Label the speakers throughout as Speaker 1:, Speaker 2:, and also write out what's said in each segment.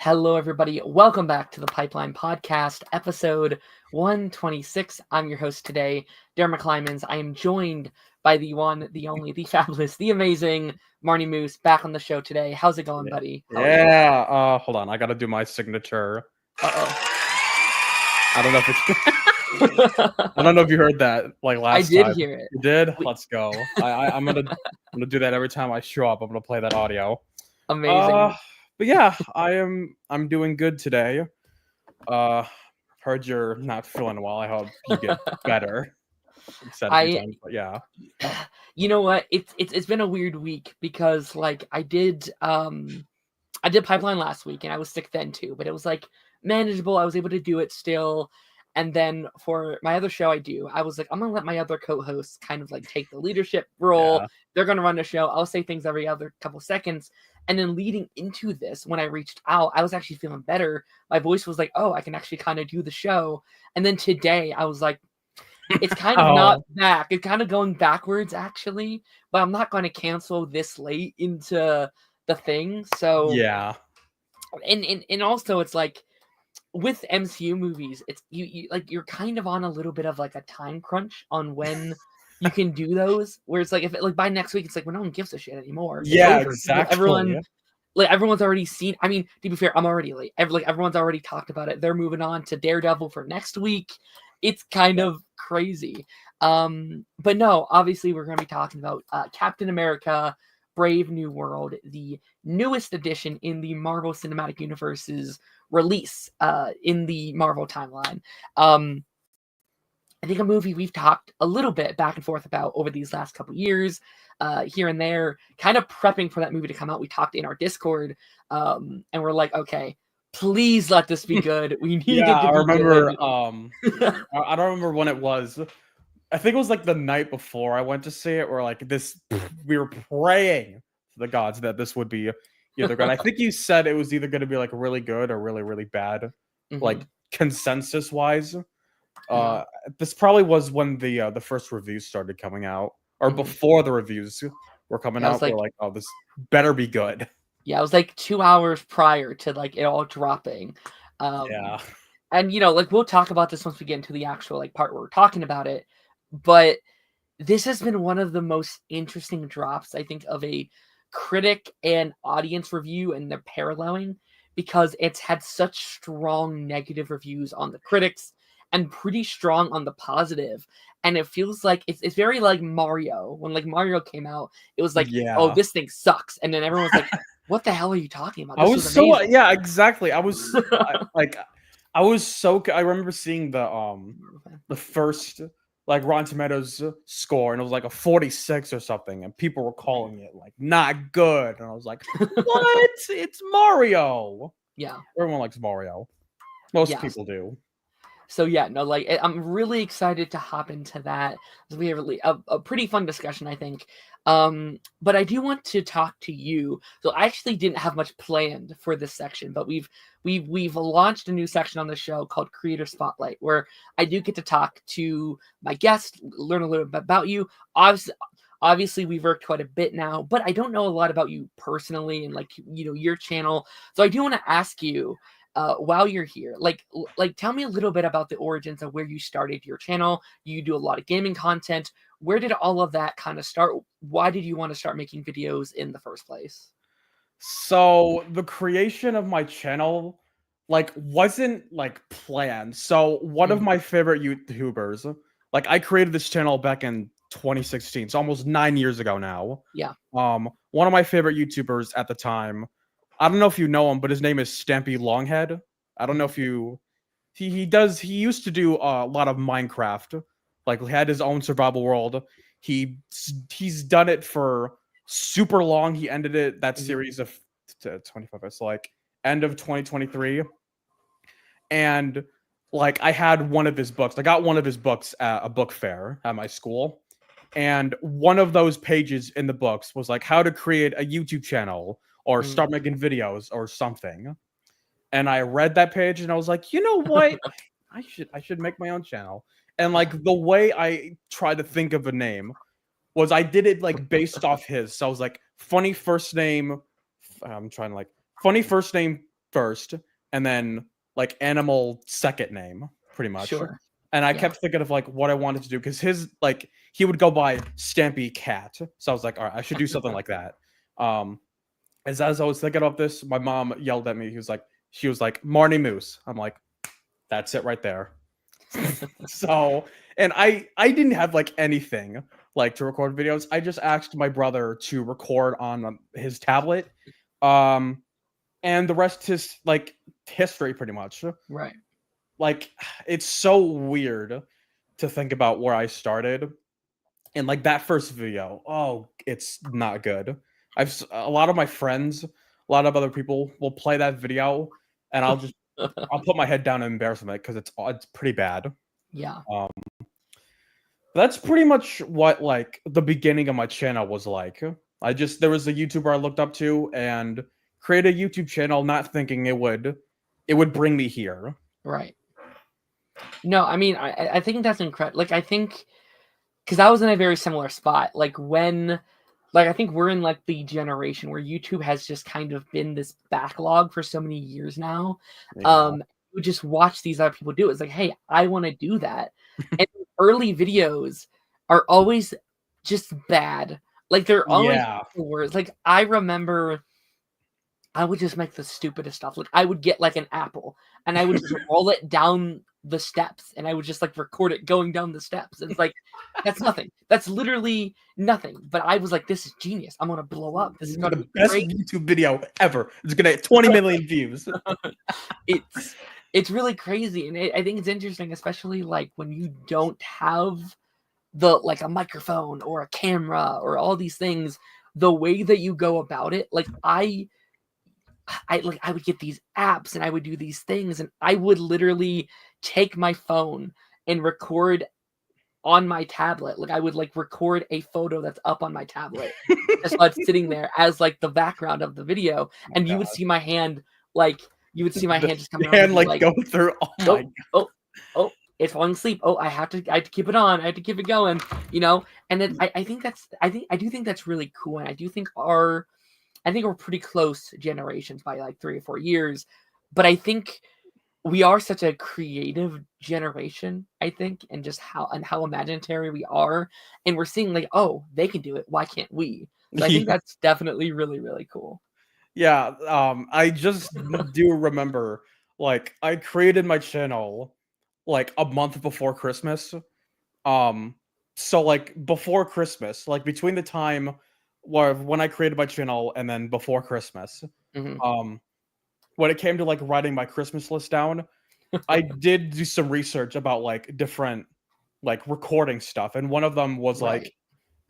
Speaker 1: Hello, everybody. Welcome back to the Pipeline Podcast, episode 126. I'm your host today, Darren McClymans. I am joined by the one, the only, the fabulous, the amazing Marnie Moose back on the show today. How's it going, buddy?
Speaker 2: Hold on. I got to do my signature.
Speaker 1: Uh-oh.
Speaker 2: I don't know if it's... I don't know if you heard that like last time.
Speaker 1: I did hear it.
Speaker 2: You did? Let's go. I'm gonna do that every time I show up. I'm gonna play that audio.
Speaker 1: Amazing.
Speaker 2: But yeah, I'm doing good today. Heard you're not feeling well. I hope you get better. Said a few times, but yeah.
Speaker 1: You know what? It's been a weird week because like I did Pipeline last week and I was sick then too, but it was like manageable. I was able to do it still. And then for my other show I was like, I'm going to let my other co-hosts kind of like take the leadership role. Yeah. They're going to run the show. I'll say things every other couple seconds. And then leading into this, when I reached out, I was actually feeling better. My voice was like, oh, I can actually kind of do the show. And then today I was like, it's kind of not back. It's kind of going backwards actually, but I'm not going to cancel this late into the thing. So
Speaker 2: yeah.
Speaker 1: And also it's like, with MCU movies, it's you like you're kind of on a little bit of like a time crunch on when you can do those. Where it's like if like by next week, it's like when no one gives a shit anymore.
Speaker 2: Yeah, exactly.
Speaker 1: Everyone's already seen. I mean, to be fair, I'm already late. Everyone's already talked about it. They're moving on to Daredevil for next week. It's kind of crazy. But no, obviously we're going to be talking about Captain America: Brave New World, the newest edition in the Marvel Cinematic Universe's release in the Marvel timeline. I think a movie we've talked a little bit back and forth about over these last couple years, here and there, kind of prepping for that movie to come out. We talked in our Discord, and we're like, okay, please let this be good. We need it to be
Speaker 2: I remember,
Speaker 1: good.
Speaker 2: I don't remember when it was. I think it was like the night before I went to see it, where like we were praying to the gods that this would be either good. I think you said it was either going to be like really good or really, really bad, like consensus wise. This probably was when the first reviews started coming out, or before the reviews were coming out. Like, we're like, oh, this better be good.
Speaker 1: Yeah, it was like 2 hours prior to like it all dropping.
Speaker 2: Yeah,
Speaker 1: and you know, like we'll talk about this once we get into the actual like part where we're talking about it. But this has been one of the most interesting drops, I think, of a critic and audience review and their paralleling, because it's had such strong negative reviews on the critics and pretty strong on the positive. And it feels like it's very like Mario. When like Mario came out, it was like, oh, this thing sucks. And then everyone's like, what the hell are you talking about?
Speaker 2: This was so yeah, exactly. I was I remember seeing the first like Rotten Tomatoes score, and it was like a 46 or something, and people were calling it like not good, and I was like, what? It's Mario.
Speaker 1: Yeah,
Speaker 2: everyone likes Mario. Most people do.
Speaker 1: So yeah, no, like I'm really excited to hop into that. We have really a pretty fun discussion, I think. But I do want to talk to you. So I actually didn't have much planned for this section, but we've launched a new section on the show called Creator Spotlight, where I do get to talk to my guests, learn a little bit about you. Obviously we've worked quite a bit now, but I don't know a lot about you personally and like, you know, your channel. So I do want to ask you, while you're here, like tell me a little bit about the origins of where you started your channel. You do a lot of gaming content. Where did all of that kind of start? Why did you want to start making videos in the first place?
Speaker 2: So the creation of my channel like wasn't like planned. So one of my favorite YouTubers, like I created this channel back in 2016, so almost 9 years ago now.
Speaker 1: Yeah.
Speaker 2: One of my favorite YouTubers at the time, I don't know if you know him, but his name is Stampy Longhead. I don't know if you... He used to do a lot of Minecraft. Like, he had his own survival world. He's done it for super long. He ended that series of 25. It's like end of 2023. And like I had one of his books. I got one of his books at a book fair at my school. And one of those pages in the books was like how to create a YouTube channel or start making videos or something. And I read that page and I was like, you know what? I should make my own channel. And like the way I tried to think of a name was I did it like based off his. So I was like, funny first name. I'm trying to like funny first name first, and then like animal second name, pretty much.
Speaker 1: Sure.
Speaker 2: And I
Speaker 1: Yeah.
Speaker 2: kept thinking of like what I wanted to do because his like he would go by Stampy Cat, so I was like, all right, I should do something like that. As I was thinking of this, my mom yelled at me. She was like, Marnie Moose. I'm like, that's it right there. So, and I didn't have like anything like to record videos. I just asked my brother to record on his tablet. And the rest is like history pretty much.
Speaker 1: Right.
Speaker 2: Like it's so weird to think about where I started. And like that first video, oh, it's not good. A lot of my friends, a lot of other people will play that video, and I'll put my head down in embarrassment because it's pretty bad.
Speaker 1: Yeah.
Speaker 2: That's pretty much what like the beginning of my channel was like. There was a YouTuber I looked up to and created a YouTube channel, not thinking it would bring me here.
Speaker 1: Right. No, I mean, I think that's incredible. Like, I think because I was in a very similar spot. Like when, like I think we're in like the generation where YouTube has just kind of been this backlog for so many years now.
Speaker 2: Yeah.
Speaker 1: You just watch these other people do it. It's like, hey, I want to do that. And early videos are always just bad. Like they're always
Speaker 2: Yeah.
Speaker 1: words. Like I remember I would just make the stupidest stuff. Like I would get like an apple and I would just roll it down the steps and I would just like record it going down the steps. And it's like, that's nothing. That's literally nothing. But I was like, this is genius. I'm gonna blow up. This is gonna
Speaker 2: the
Speaker 1: be
Speaker 2: best
Speaker 1: great.
Speaker 2: YouTube video ever. It's gonna get 20 million views.
Speaker 1: It's really crazy. And I think it's interesting, especially like when you don't have the like a microphone or a camera or all these things, the way that you go about it. Like I would get these apps and I would do these things and I would literally take my phone and record on my tablet. Like I would like record a photo that's up on my tablet just while it's sitting there as like the background of the video. And you would see my hand hand just come around
Speaker 2: and
Speaker 1: like,
Speaker 2: like go through. Oh my god.
Speaker 1: Oh, it's falling asleep. Oh, I have to keep it on. I have to keep it going, you know? And then I do think that's really cool. And I do think I think we're pretty close generations by like 3 or 4 years, but I think we are such a creative generation, I think, and just how imaginary we are. And we're seeing like, oh, they can do it. Why can't we? So I think that's definitely really, really cool.
Speaker 2: Yeah, I just do remember like I created my channel like a month before Christmas. So like before Christmas, like between the time when I created my channel and then before Christmas,
Speaker 1: Mhm.
Speaker 2: when it came to like writing my Christmas list down, I did do some research about like different like recording stuff, and one of them was like
Speaker 1: Right.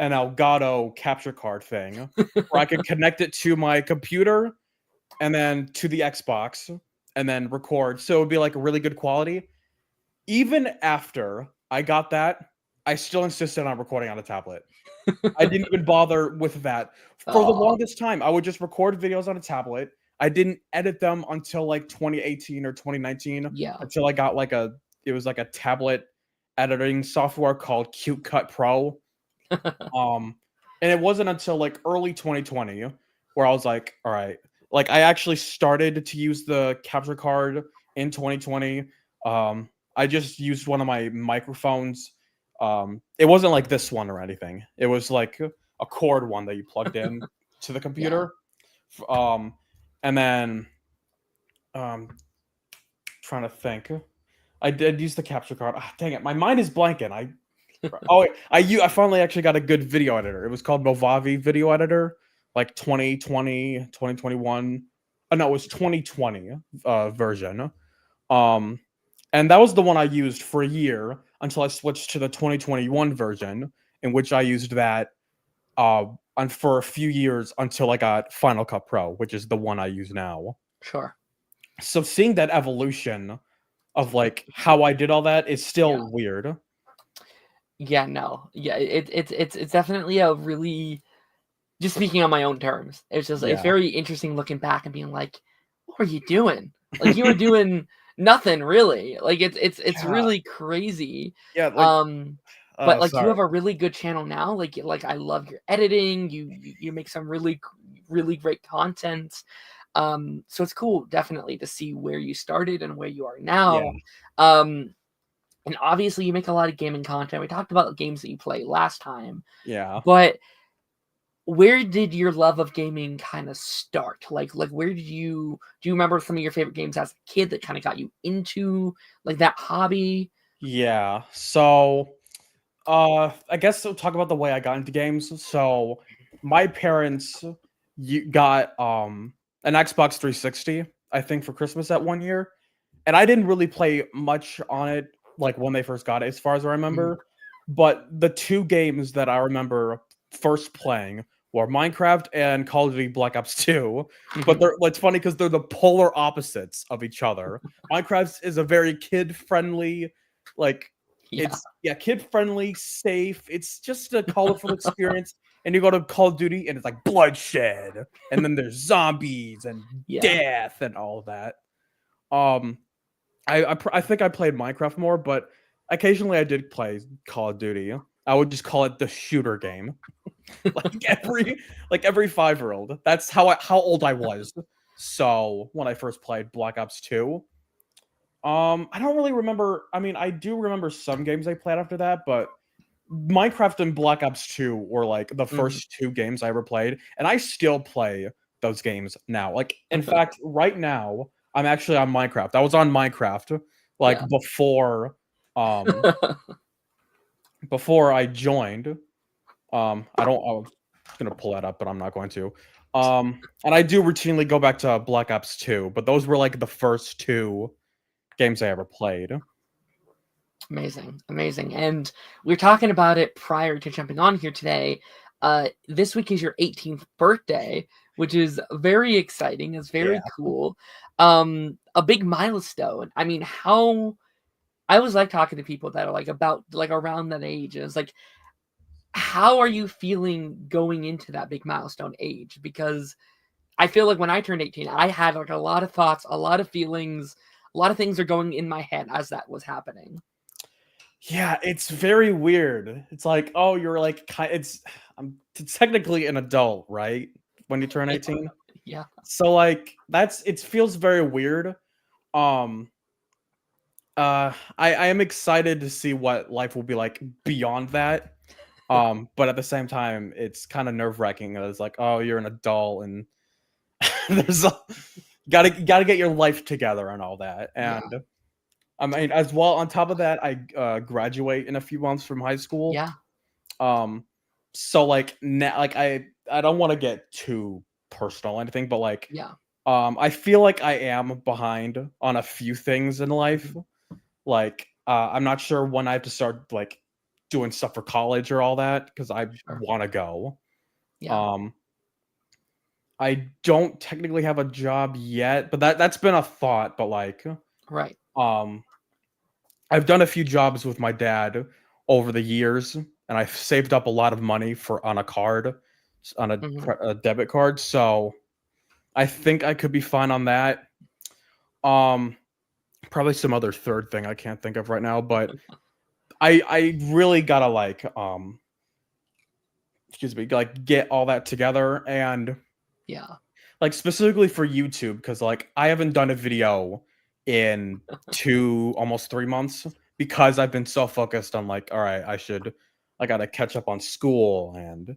Speaker 2: an Elgato capture card thing where I could connect it to my computer and then to the Xbox and then record. So it would be like a really good quality. Even after I got that, I still insisted on recording on a tablet. I didn't even bother with that. For the
Speaker 1: Aw.
Speaker 2: longest time, I would just record videos on a tablet. I didn't edit them until like 2018 or 2019
Speaker 1: Yeah.
Speaker 2: until I got like it was like a tablet editing software called Cute Cut Pro. And it wasn't until like early 2020 where I was like, all right, like I actually started to use the capture card in 2020. I just used one of my microphones. It wasn't like this one or anything. It was like a cord one that you plugged in to the computer. And then trying to think. I did use the capture card. Ah, dang it, my mind is blanking. I finally actually got a good video editor. It was called Movavi Video Editor, like 2020, 2021. Oh, no, it was 2020 version. And that was the one I used for a year until I switched to the 2021 version, in which I used that and for a few years until I got Final Cut Pro, which is the one I use now.
Speaker 1: Sure.
Speaker 2: So seeing that evolution of like how I did all that is still weird.
Speaker 1: Yeah, no. Yeah, it's definitely a really, just speaking on my own terms, it's very interesting looking back and being like, what were you doing? Like you were doing nothing really. Like it's really crazy.
Speaker 2: Yeah, like
Speaker 1: But like you
Speaker 2: sorry.
Speaker 1: have a really good channel now. Like I love your editing. You make some really great content. So it's cool, definitely, to see where you started and where you are
Speaker 2: Yeah.
Speaker 1: now. And obviously, you make a lot of gaming content. We talked about the games that you play last time,
Speaker 2: Yeah.
Speaker 1: but where did your love of gaming kind of start? Like where did you do you remember some of your favorite games as a kid that kind of got you into like that hobby?
Speaker 2: Yeah. So, I guess we'll talk about the way I got into games. So, my parents got an Xbox 360, I think, for Christmas that one year, and I didn't really play much on it like when they first got it, as far as I
Speaker 1: Mhm.
Speaker 2: remember. But the two games that I remember first playing were Minecraft and Call of Duty Black Ops 2. But
Speaker 1: Mhm.
Speaker 2: it's funny because they're the polar opposites of each other. Minecraft is a very kid-friendly, like
Speaker 1: Yeah.
Speaker 2: it's kid-friendly, safe. It's just a colorful experience. And you go to Call of Duty and it's like bloodshed, and then there's zombies and
Speaker 1: Yeah.
Speaker 2: death and all that. Um, I think I played Minecraft more, but occasionally I did play Call of Duty. I would just call it the shooter game. like every 5-year-old. That's how old I was. So when I first played Black Ops 2, I don't really remember. I mean, I do remember some games I played after that, but Minecraft and Black Ops 2 were like the
Speaker 1: Mhm.
Speaker 2: first two games I ever played, and I still play those games now. Like, in fact, right now, I'm actually on Minecraft. I was on Minecraft like
Speaker 1: Yeah.
Speaker 2: um before I joined. I was gonna pull that up, but I'm not going to. And I do routinely go back to Black Ops 2, but those were like the first two games I ever played.
Speaker 1: Amazing, amazing. And we were talking about it prior to jumping on here today. This week is your 18th birthday, which is very exciting. It's
Speaker 2: Yeah.
Speaker 1: very cool. A big milestone. I mean, how I always like talking to people that are like about like around that age. And it's like, how are you feeling going into that big milestone age? Because I feel like when I turned 18, I had like a lot of thoughts, a lot of feelings, a lot of things are going in my head as that was happening.
Speaker 2: Yeah, it's very weird. It's like, oh, you're like, I'm technically an adult, right? When you turn
Speaker 1: Yeah.
Speaker 2: 18.
Speaker 1: Yeah.
Speaker 2: So like, it feels very weird. Um, I am excited to see what life will be like beyond that. But at the same time, it's kind of nerve wracking. It's like, oh, you're an adult, and there's gotta get your life together and all that.
Speaker 1: Yeah.
Speaker 2: And I mean, as well, on top of that, I graduate in a few months from high school.
Speaker 1: Yeah.
Speaker 2: Um, so like now, like I don't want to get too personal or anything, but like
Speaker 1: Yeah.
Speaker 2: I feel like I am behind on a few things in life.
Speaker 1: Mhm.
Speaker 2: Like I'm not sure when I have to start like doing stuff for college or all that because I
Speaker 1: Sure.
Speaker 2: want to go.
Speaker 1: Yeah.
Speaker 2: Um, I don't technically have a job yet, but that's been a thought. But like,
Speaker 1: Right.
Speaker 2: um, I've done a few jobs with my dad over the years, and I've saved up a lot of money for on a card, on
Speaker 1: Mhm.
Speaker 2: a debit card. So I think I could be fine on that. Um, Probably some other third thing I can't think of right now, but I really gotta like excuse me, like get all that together and
Speaker 1: Yeah.
Speaker 2: like specifically for YouTube because like I haven't done a video in almost 3 months because I've been so focused on like, all right, I gotta catch up on school and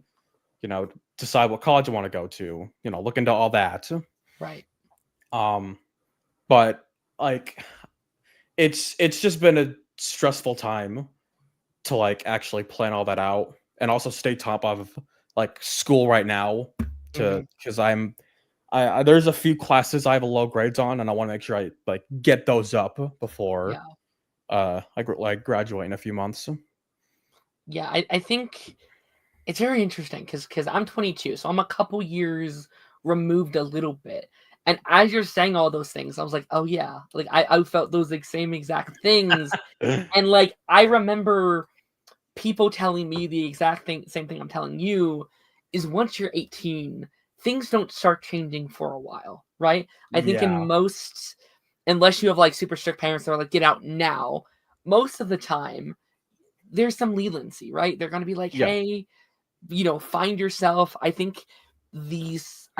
Speaker 2: decide what college I want to go to, look into all that.
Speaker 1: Right.
Speaker 2: Um, but like it's just been a stressful time to like actually plan all that out and also stay top of like school right now to
Speaker 1: Mhm.
Speaker 2: because there's a few classes I have a low grades on and I want to make sure I like get those up before
Speaker 1: Yeah.
Speaker 2: like graduate in a few months.
Speaker 1: Yeah. I think it's very interesting because I'm 22, so I'm a couple years removed a little bit. And as you're saying all those things, I was like, oh yeah, like I felt those like same exact things. And like I remember people telling me the exact same thing I'm telling you is once you're 18, things don't start changing for a while, right? I think in
Speaker 2: Yeah.
Speaker 1: most, unless you have like super strict parents that are like, get out now, most of the time, there's some leniency, right? They're going to be like,
Speaker 2: Yeah.
Speaker 1: hey, find yourself. I think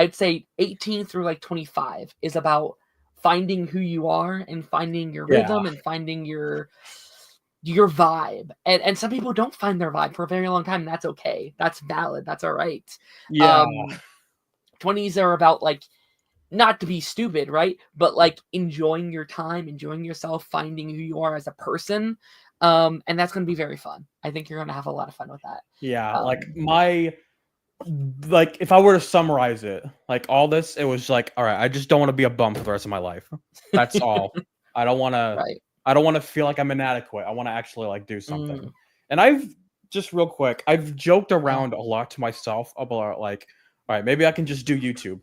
Speaker 1: I'd say 18 through like 25 is about finding who you are and finding your
Speaker 2: Yeah.
Speaker 1: rhythm and finding your vibe. And some people don't find their vibe for a very long time. And that's okay. That's valid. That's all right.
Speaker 2: Yeah.
Speaker 1: 20s are about like, not to be stupid, right? But like enjoying your time, enjoying yourself, finding who you are as a person. And that's going to be very fun. I think you're going to have a lot of fun with that.
Speaker 2: Yeah. Like if I were to summarize it, like all this, it was like, all right, I just don't want to be a bum for the rest of my life. That's all. I don't want to.
Speaker 1: Right.
Speaker 2: I don't want to feel like I'm inadequate. I want to actually like do something.
Speaker 1: Mm.
Speaker 2: And I've just real quick, I've joked around a lot to myself about like, all right, maybe I can just do YouTube.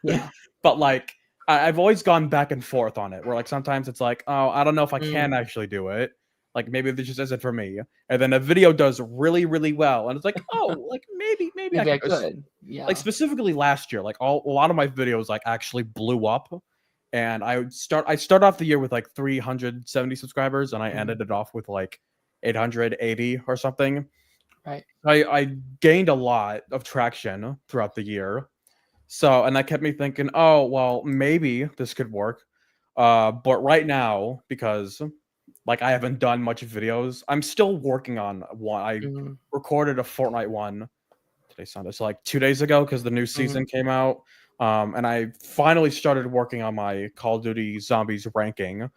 Speaker 1: Yeah.
Speaker 2: But like, I've always gone back and forth on it. Where like sometimes it's like, oh, I don't know if I can actually do it. Like maybe this just isn't for me. And then a video does really, really well, and it's like, oh, like maybe
Speaker 1: Maybe I could. Yeah.
Speaker 2: Like specifically last year, like a lot of my videos like actually blew up, and I start off the year with like 370 subscribers, and I ended it off with like 880 or something.
Speaker 1: Right.
Speaker 2: I gained a lot of traction throughout the year, so and that kept me thinking, oh well, maybe this could work. But right now, because like I haven't done much videos, I'm still working on one. I recorded a Fortnite one. Today's Sunday, so like 2 days ago, because the new season came out. And I finally started working on my Call of Duty Zombies ranking,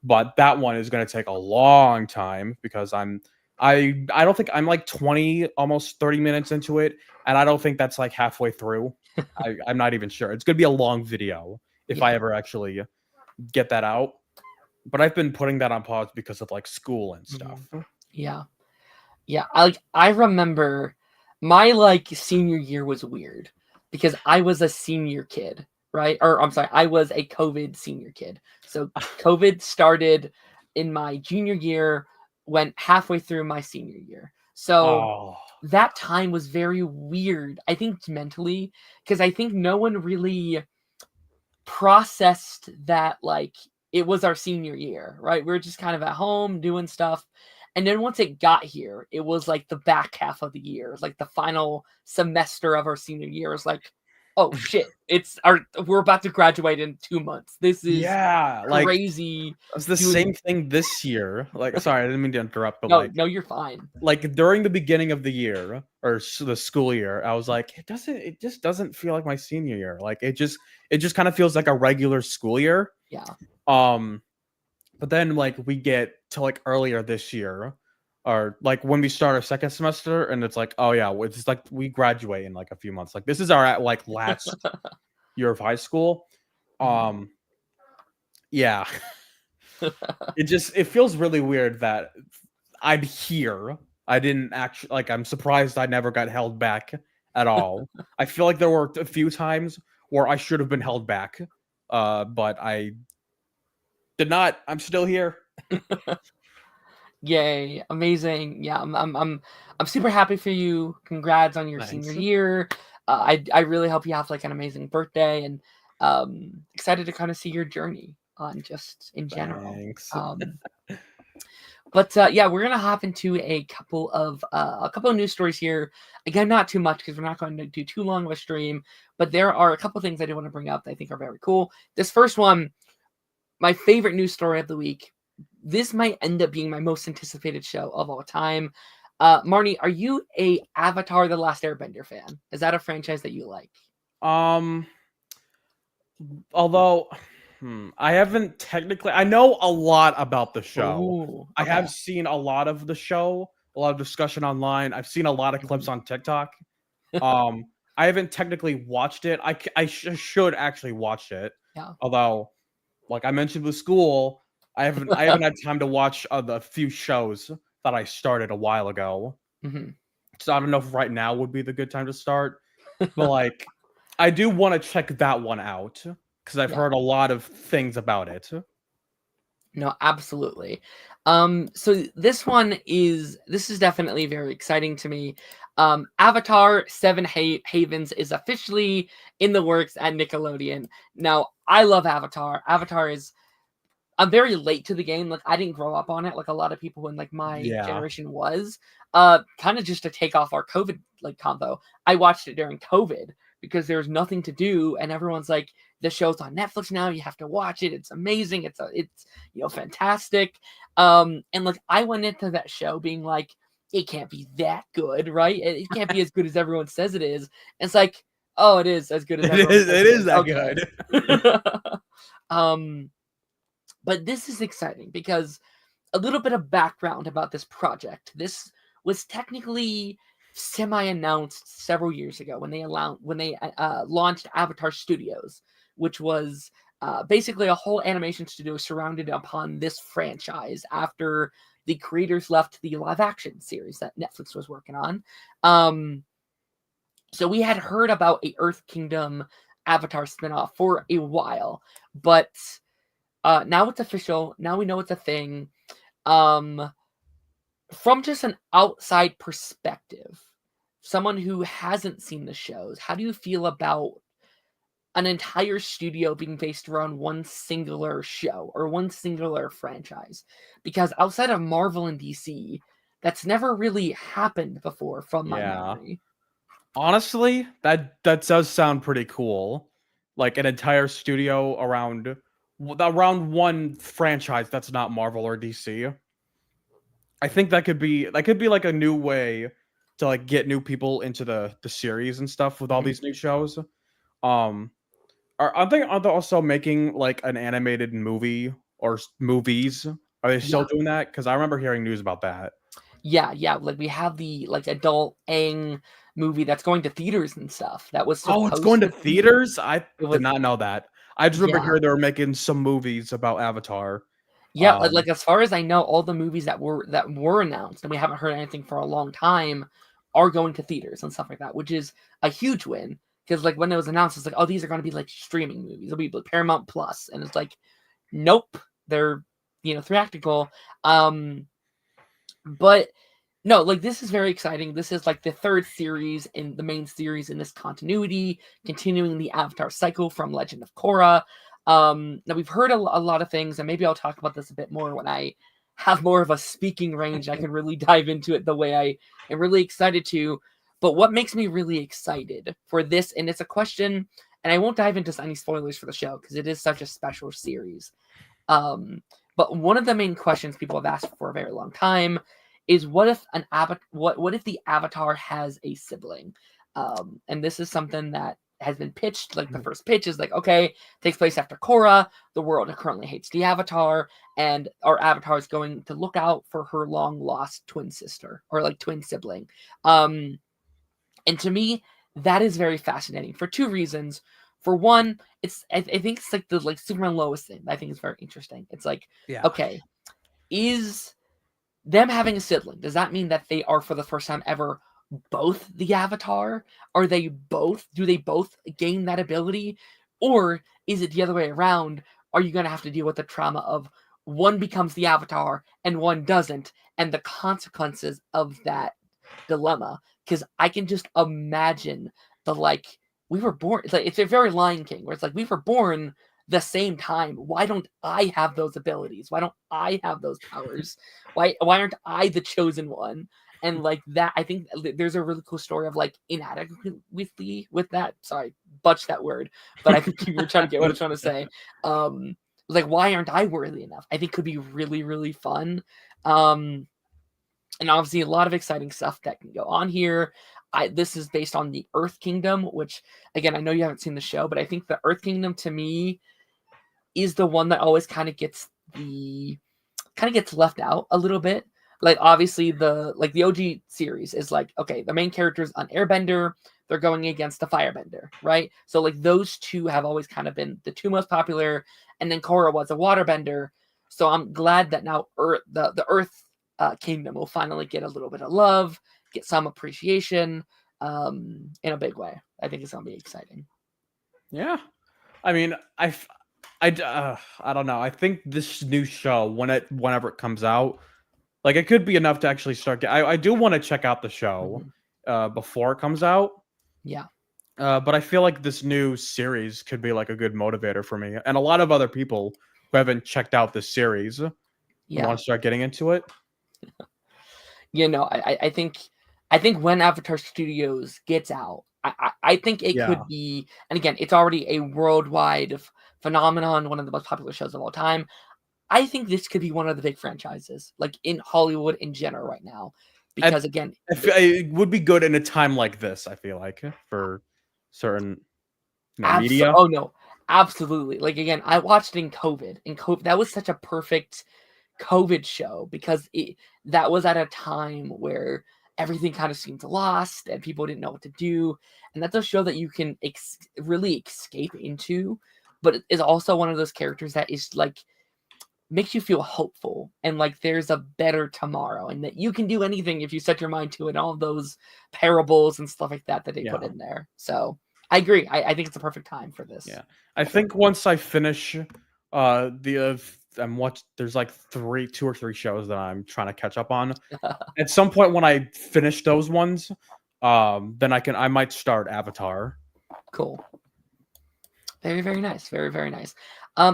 Speaker 2: but that one is going to take a long time because I don't think I'm like 20, almost 30 minutes into it, and I don't think that's like halfway through. I'm not even sure. It's going to be a long video if I ever actually get that out. But I've been putting that on pause because of like school and stuff.
Speaker 1: Yeah. I remember my like senior year was weird because I was a senior kid, right? Or I'm sorry, I was a COVID senior kid. So COVID started in my junior year, went halfway through my senior year. So that time was very weird, I think mentally, because I think no one really processed that like it was our senior year, right? We were just kind of at home doing stuff. And then once it got here, it was like the back half of the year. It was like the final semester of our senior year. It was like, oh shit, we're about to graduate in 2 months. This is crazy.
Speaker 2: It's the same thing this year. Like, sorry, I didn't mean to interrupt, but
Speaker 1: no, you're fine.
Speaker 2: Like during the beginning of the year or the school year, I was like, it just doesn't feel like my senior year. Like it just kind of feels like a regular school year.
Speaker 1: Yeah.
Speaker 2: But then like we get to like earlier this year, or like when we start our second semester, and it's like, oh yeah, it's like we graduate in like a few months. Like this is our like last year of high school. Yeah. It feels really weird that I'm here. I didn't actually like. I'm surprised I never got held back at all. I feel like there were a few times where I should have been held back, but I did not. I'm still here.
Speaker 1: Yay! Amazing. Yeah, I'm super happy for you. Congrats on your senior year. I really hope you have like an amazing birthday, and excited to kind of see your journey on just in general.
Speaker 2: Thanks.
Speaker 1: But yeah, we're gonna hop into a couple of news stories here. Again, not too much because we're not going to do too long of a stream. But there are a couple things I do want to bring up that I think are very cool. This first one, my favorite news story of the week. This might end up being my most anticipated show of all time. Marnie, are you a Avatar: The Last Airbender fan? Is that a franchise that you like?
Speaker 2: Although I haven't technically. I know a lot about the show.
Speaker 1: Ooh, okay.
Speaker 2: I have seen a lot of the show, a lot of discussion online. I've seen a lot of clips on TikTok. I haven't technically watched it. I should actually watch it.
Speaker 1: Yeah.
Speaker 2: Although, like I mentioned with school, I haven't had time to watch the few shows that I started a while ago. So I don't know if right now would be the good time to start. But like, I do want to check that one out because I've heard a lot of things about it.
Speaker 1: No, absolutely. So this is definitely very exciting to me. Avatar 7 Havens is officially in the works at Nickelodeon. Now, I love Avatar. I'm very late to the game. Like, I didn't grow up on it like a lot of people in like my generation was. Kind of just to take off our COVID like combo. I watched it during COVID. because there's nothing to do, and everyone's like, the show's on Netflix now, you have to watch it, it's amazing, it's fantastic. And like I went into that show being like, it can't be that good, right? It can't be as good as everyone says it is. And it's like, oh, it is as good as everyone says
Speaker 2: It is that
Speaker 1: okay.
Speaker 2: good.
Speaker 1: But this is exciting because a little bit of background about this project. This was technically semi-announced several years ago when they launched Avatar Studios, which was basically a whole animation studio surrounded upon this franchise after the creators left the live-action series that Netflix was working on. So we had heard about a Earth Kingdom Avatar spinoff for a while, but now it's official. Now we know it's a thing. From just an outside perspective, someone who hasn't seen the shows, how do you feel about an entire studio being based around one singular show or one singular franchise? Because outside of Marvel and DC, that's never really happened before from my memory.
Speaker 2: Honestly, that does sound pretty cool. Like an entire studio around one franchise that's not Marvel or DC. I think that could be like a new way to like get new people into the series and stuff with all these new shows. Um, are they also making like an animated movie or movies? Are they still doing that? Because I remember hearing news about that.
Speaker 1: Yeah. Like we have the like adult Aang movie that's going to theaters and stuff. That was
Speaker 2: Oh, it's
Speaker 1: supposed
Speaker 2: going to
Speaker 1: to be.
Speaker 2: theaters? I
Speaker 1: It
Speaker 2: did
Speaker 1: was
Speaker 2: not know that. I just remember
Speaker 1: yeah.
Speaker 2: hearing they were making some movies about Avatar.
Speaker 1: Yeah, like as far as I know, all the movies that were announced and we haven't heard anything for a long time are going to theaters and stuff like that, which is a huge win. Because like when it was announced, it's like, oh, these are going to be like streaming movies. It'll be like Paramount Plus, and it's like, nope, they're theatrical. But no, like this is very exciting. This is like the third series in the main series in this continuity, continuing the Avatar cycle from Legend of Korra. Now we've heard a lot of things, and maybe I'll talk about this a bit more when I have more of a speaking range. I can really dive into it the way I am really excited to. But what makes me really excited for this, and it's a question, and I won't dive into any spoilers for the show because it is such a special series. But one of the main questions people have asked for a very long time is what if what if the Avatar has a sibling? And this is something that has been pitched. Like the first pitch is like, okay, takes place after Korra. The world currently hates the Avatar, and our Avatar is going to look out for her long lost twin sister or like twin sibling. And to me, that is very fascinating for two reasons. For one, I think it's like the Superman Lois thing. I think is very interesting. It's like, okay, is them having a sibling, does that mean that they are for the first time ever both the Avatar? Do they both gain that ability? Or is it the other way around? Are you going to have to deal with the trauma of one becomes the Avatar and one doesn't, and the consequences of that dilemma? Because I can just imagine we were born, it's a very Lion King, where it's like we were born the same time. Why don't I have those abilities? Why don't I have those powers? Why aren't I the chosen one? And like that, I think there's a really cool story of like inadequacy with that. Sorry, butch that word, but I think you're trying to get what I'm trying to say. Like why aren't I worthy enough? I think could be really, really fun. And obviously a lot of exciting stuff that can go on here. This is based on the Earth Kingdom, which again, I know you haven't seen the show, but I think the Earth Kingdom to me is the one that always kind of gets left out a little bit. Like obviously the OG series is like, okay, the main character is an airbender, they're going against the firebender, right? So like those two have always kind of been the two most popular, and then Korra was a waterbender. So I'm glad that now the Earth Kingdom will finally get a little bit of love, get some appreciation in a big way. I think it's gonna be exciting.
Speaker 2: Yeah, I mean, I don't know. I think this new show, whenever it comes out, like it could be enough to actually start. I do want to check out the show before it comes out.
Speaker 1: Yeah.
Speaker 2: But I feel like this new series could be like a good motivator for me and a lot of other people who haven't checked out this series want to start getting into it.
Speaker 1: I think when Avatar Studios gets out, I think it
Speaker 2: Yeah.
Speaker 1: could be, and again, it's already a worldwide phenomenon, one of the most popular shows of all time. I think this could be one of the big franchises, like in Hollywood in general right now,
Speaker 2: And
Speaker 1: because again,
Speaker 2: it would be good in a time like this, I feel like, for certain media.
Speaker 1: oh no, absolutely. Like again, I watched it in COVID. In COVID, that was such a perfect COVID show because that was at a time where everything kind of seemed lost and people didn't know what to do. And that's a show that you can really escape into, but it is also one of those characters that is like makes you feel hopeful and like there's a better tomorrow and that you can do anything if you set your mind to it. All of those parables and stuff like that they put in there. So I agree. I think it's a perfect time for this.
Speaker 2: Yeah, I think once I finish there's like 2 or 3 shows that I'm trying to catch up on. At some point when I finish those ones, then I might start Avatar.
Speaker 1: Cool. Very, very nice. Very, very nice.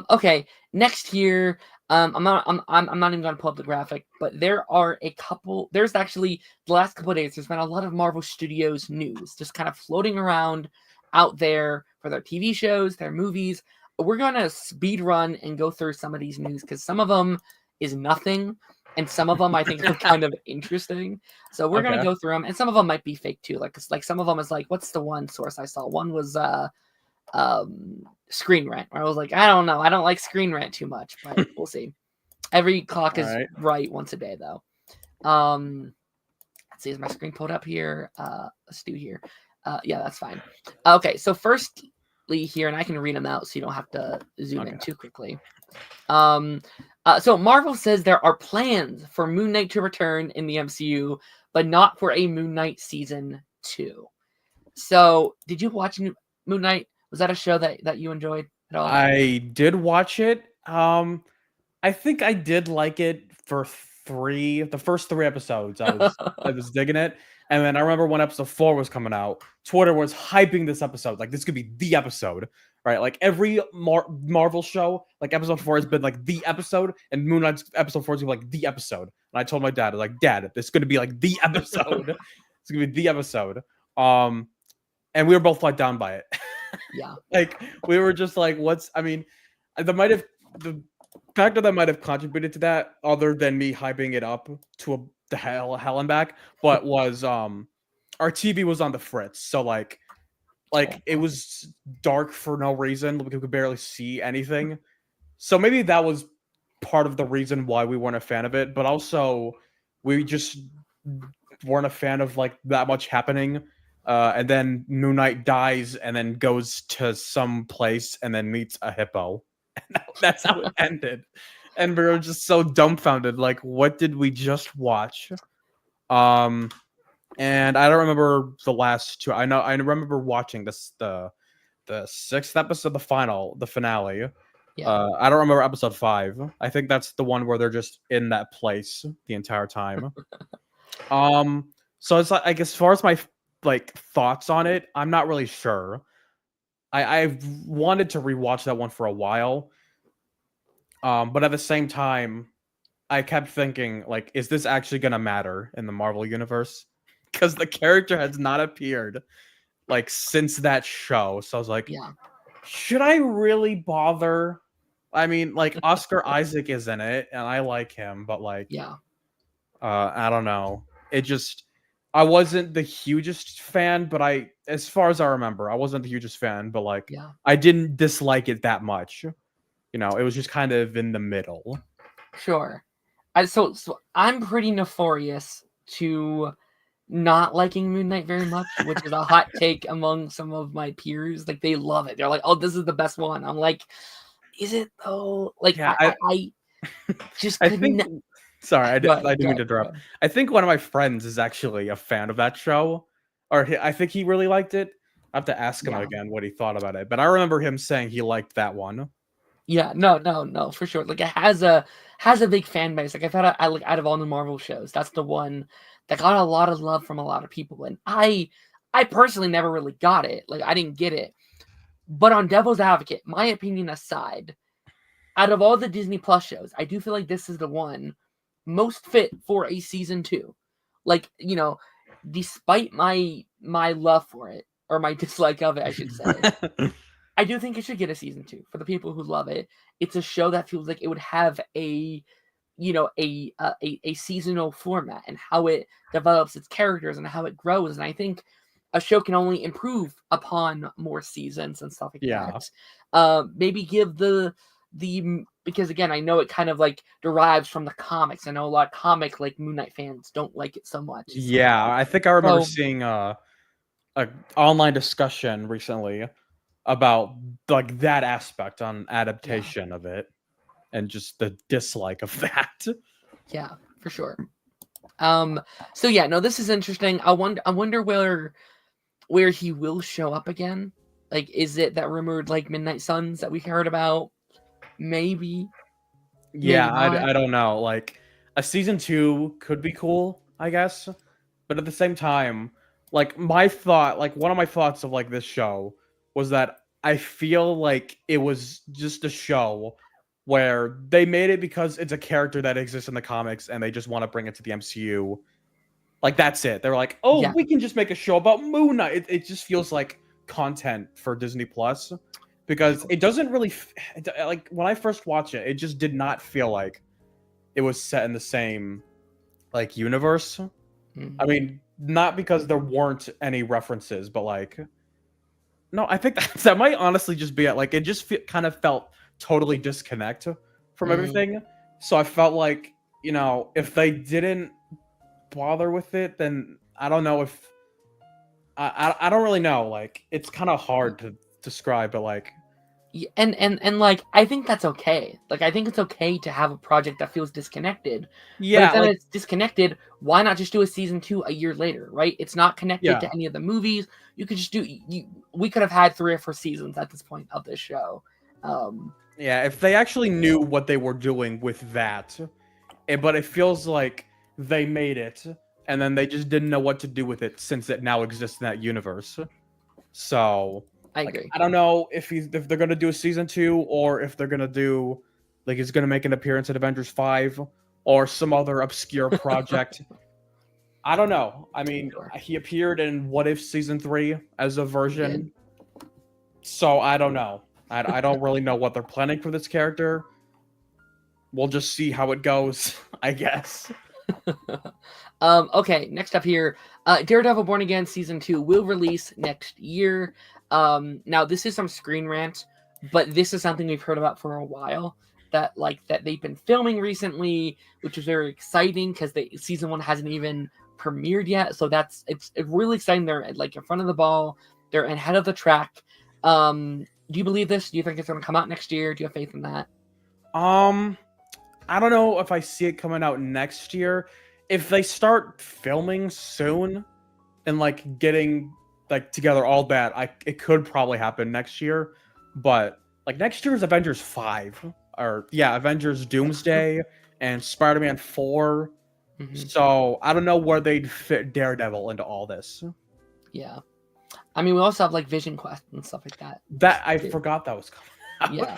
Speaker 1: Okay, next year, I'm not even gonna pull up the graphic, but there's actually the last couple of days, there's been a lot of Marvel Studios news just kind of floating around out there for their TV shows, their movies. We're gonna speed run and go through some of these news because some of them is nothing, and some of them I think are kind of interesting. So we're gonna go through them, and some of them might be fake too. Like some of them is like, what's the one source I saw? One was Screen Rant, where I was like, I don't know, I don't like Screen Rant too much, but we'll see. Every clock is right once a day though. Let's see, is my screen pulled up here? Let's do here. Yeah, that's fine. Okay, so firstly here, and I can read them out so you don't have to zoom in too quickly. So Marvel says there are plans for Moon Knight to return in the MCU, but not for a Moon Knight season 2. So did you watch Moon Knight? Was that a show that you enjoyed at all?
Speaker 2: I did watch it. I think I did like it for the first 3 episodes. I was digging it. And then I remember when episode 4 was coming out, Twitter was hyping this episode. Like, this could be the episode, right? Like, every Marvel show, like, episode 4 has been, like, the episode, and Moon Knight's episode 4 is going to be, like, the episode. And I told my dad, I was like, Dad, this is going to be, like, the episode. It's going to be the episode. And we were both let down by it.
Speaker 1: Yeah.
Speaker 2: Like, we were just like, the factor that might have contributed to that, other than me hyping it up to the hell and back, but was our TV was on the fritz, so like it was dark for no reason. We could barely see anything, so maybe that was part of the reason why we weren't a fan of it. But also, we just weren't a fan of like that much happening. And then Moon Knight dies, and then goes to some place, and then meets a hippo. And that's how it ended. And we were just so dumbfounded, like, what did we just watch? And I don't remember the last 2. I remember watching the 6th episode, the finale.
Speaker 1: Yeah.
Speaker 2: I don't remember episode 5. I think that's the one where they're just in that place the entire time. So it's like as far as my thoughts on it, I'm not really sure. I've wanted to rewatch that one for a while. But at the same time, I kept thinking, like, is this actually gonna matter in the Marvel universe? Because the character has not appeared like since that show. So I was like, should I really bother? I mean, like, Oscar Isaac is in it, and I like him, but like, I don't know. I wasn't the hugest fan, but as far as I remember, I wasn't the hugest fan, but like, I didn't dislike it that much. It was just kind of in the middle.
Speaker 1: Sure. So I'm pretty notorious to not liking Moon Knight very much, which is a hot take among some of my peers. Like, they love it. They're like, "Oh, this is the best one." I'm like, "Is it though?" Like, I just couldn't.
Speaker 2: Sorry, I didn't mean to interrupt. I think one of my friends is actually a fan of that show, or I think he really liked it. I have to ask him again what he thought about it, but I remember him saying he liked that one.
Speaker 1: Yeah, no, for sure. Like, it has a big fan base. Like, I've had out of all the Marvel shows, that's the one that got a lot of love from a lot of people, and I personally never really got it. Like, I didn't get it. But on Devil's Advocate, my opinion aside, out of all the Disney Plus shows, I do feel like this is the one most fit for a season 2. Like, despite my love for it, or my dislike of it, I should say. I do think it should get a season 2 for the people who love it. It's a show that feels like it would have a seasonal format and how it develops its characters and how it grows. And I think a show can only improve upon more seasons and stuff like
Speaker 2: Yeah.
Speaker 1: that. Maybe give the because again, I know it kind of like derives from the comics. I know a lot of comic like Moon Knight fans don't like it so much.
Speaker 2: Yeah, I think I remember
Speaker 1: So
Speaker 2: seeing a online discussion recently about like that aspect on adaptation of it and just the dislike of that.
Speaker 1: yeah, for sure. So yeah, no, this is interesting. I wonder where he will show up again. Like, is it that rumored like Midnight Suns that we heard about? Maybe.
Speaker 2: Yeah,
Speaker 1: Maybe not.
Speaker 2: I don't know. Like a season 2 could be cool, I guess. But at the same time, like one of my thoughts of like this show was that I feel like it was just a show where they made it because it's a character that exists in the comics and they just want to bring it to the MCU. Like that's it. They're like, "Oh,
Speaker 1: Yeah.
Speaker 2: we can just make a show about Moon Knight." It just feels like content for Disney Plus because it doesn't really like when I first watched it, it just did not feel like it was set in the same like universe.
Speaker 1: Mhm.
Speaker 2: I mean, not because there weren't any references, but like, no, I think that might honestly just be it. Like, it just kind of felt totally disconnect from everything. So I felt like, if they didn't bother with it, then I don't know if I don't really know. Like, it's kind of hard to describe, but like,
Speaker 1: Yeah, and like I think that's okay. Like I think it's okay to have a project that feels disconnected. But if
Speaker 2: yeah,
Speaker 1: then
Speaker 2: like,
Speaker 1: it's disconnected, why not just do a season 2 a year later, right? It's not connected
Speaker 2: yeah,
Speaker 1: to any of the movies. You could just do we could have had 3 or 4 seasons at this point of this show.
Speaker 2: yeah. If they actually knew what they were doing with that, but it feels like they made it and then they just didn't know what to do with it since it now exists in that universe. So,
Speaker 1: I
Speaker 2: like,
Speaker 1: agree.
Speaker 2: I don't know if they're gonna do a season 2 or if they're gonna do like he's gonna make an appearance at Avengers 5 or some other obscure project. I don't know. I mean,
Speaker 1: Sure.
Speaker 2: he appeared in What If season 3 as a
Speaker 1: Did.
Speaker 2: version, so I don't know. I don't really know what they're planning for this character. We'll just see how it goes, I guess.
Speaker 1: Okay, next up here, Daredevil Born Again season 2 will release next year. Now this is some Screen Rant, but this is something we've heard about for a while. That they've been filming recently, which is very exciting because season 1 hasn't even premiered yet. So it's really exciting. They're like in front of the ball. They're ahead of the track. Do you believe this? Do you think it's going to come out next year? Do you have faith in that?
Speaker 2: I don't know if I see it coming out next year. If they start filming soon and like getting like together all that, it could probably happen next year. But like next year is Avengers 5 or Avengers Doomsday and Spider-Man 4.
Speaker 1: Mm-hmm.
Speaker 2: So I don't know where they'd fit Daredevil into all this.
Speaker 1: Yeah. I mean, we also have like Vision Quest and stuff like that.
Speaker 2: That I forgot that was coming out.
Speaker 1: Yeah.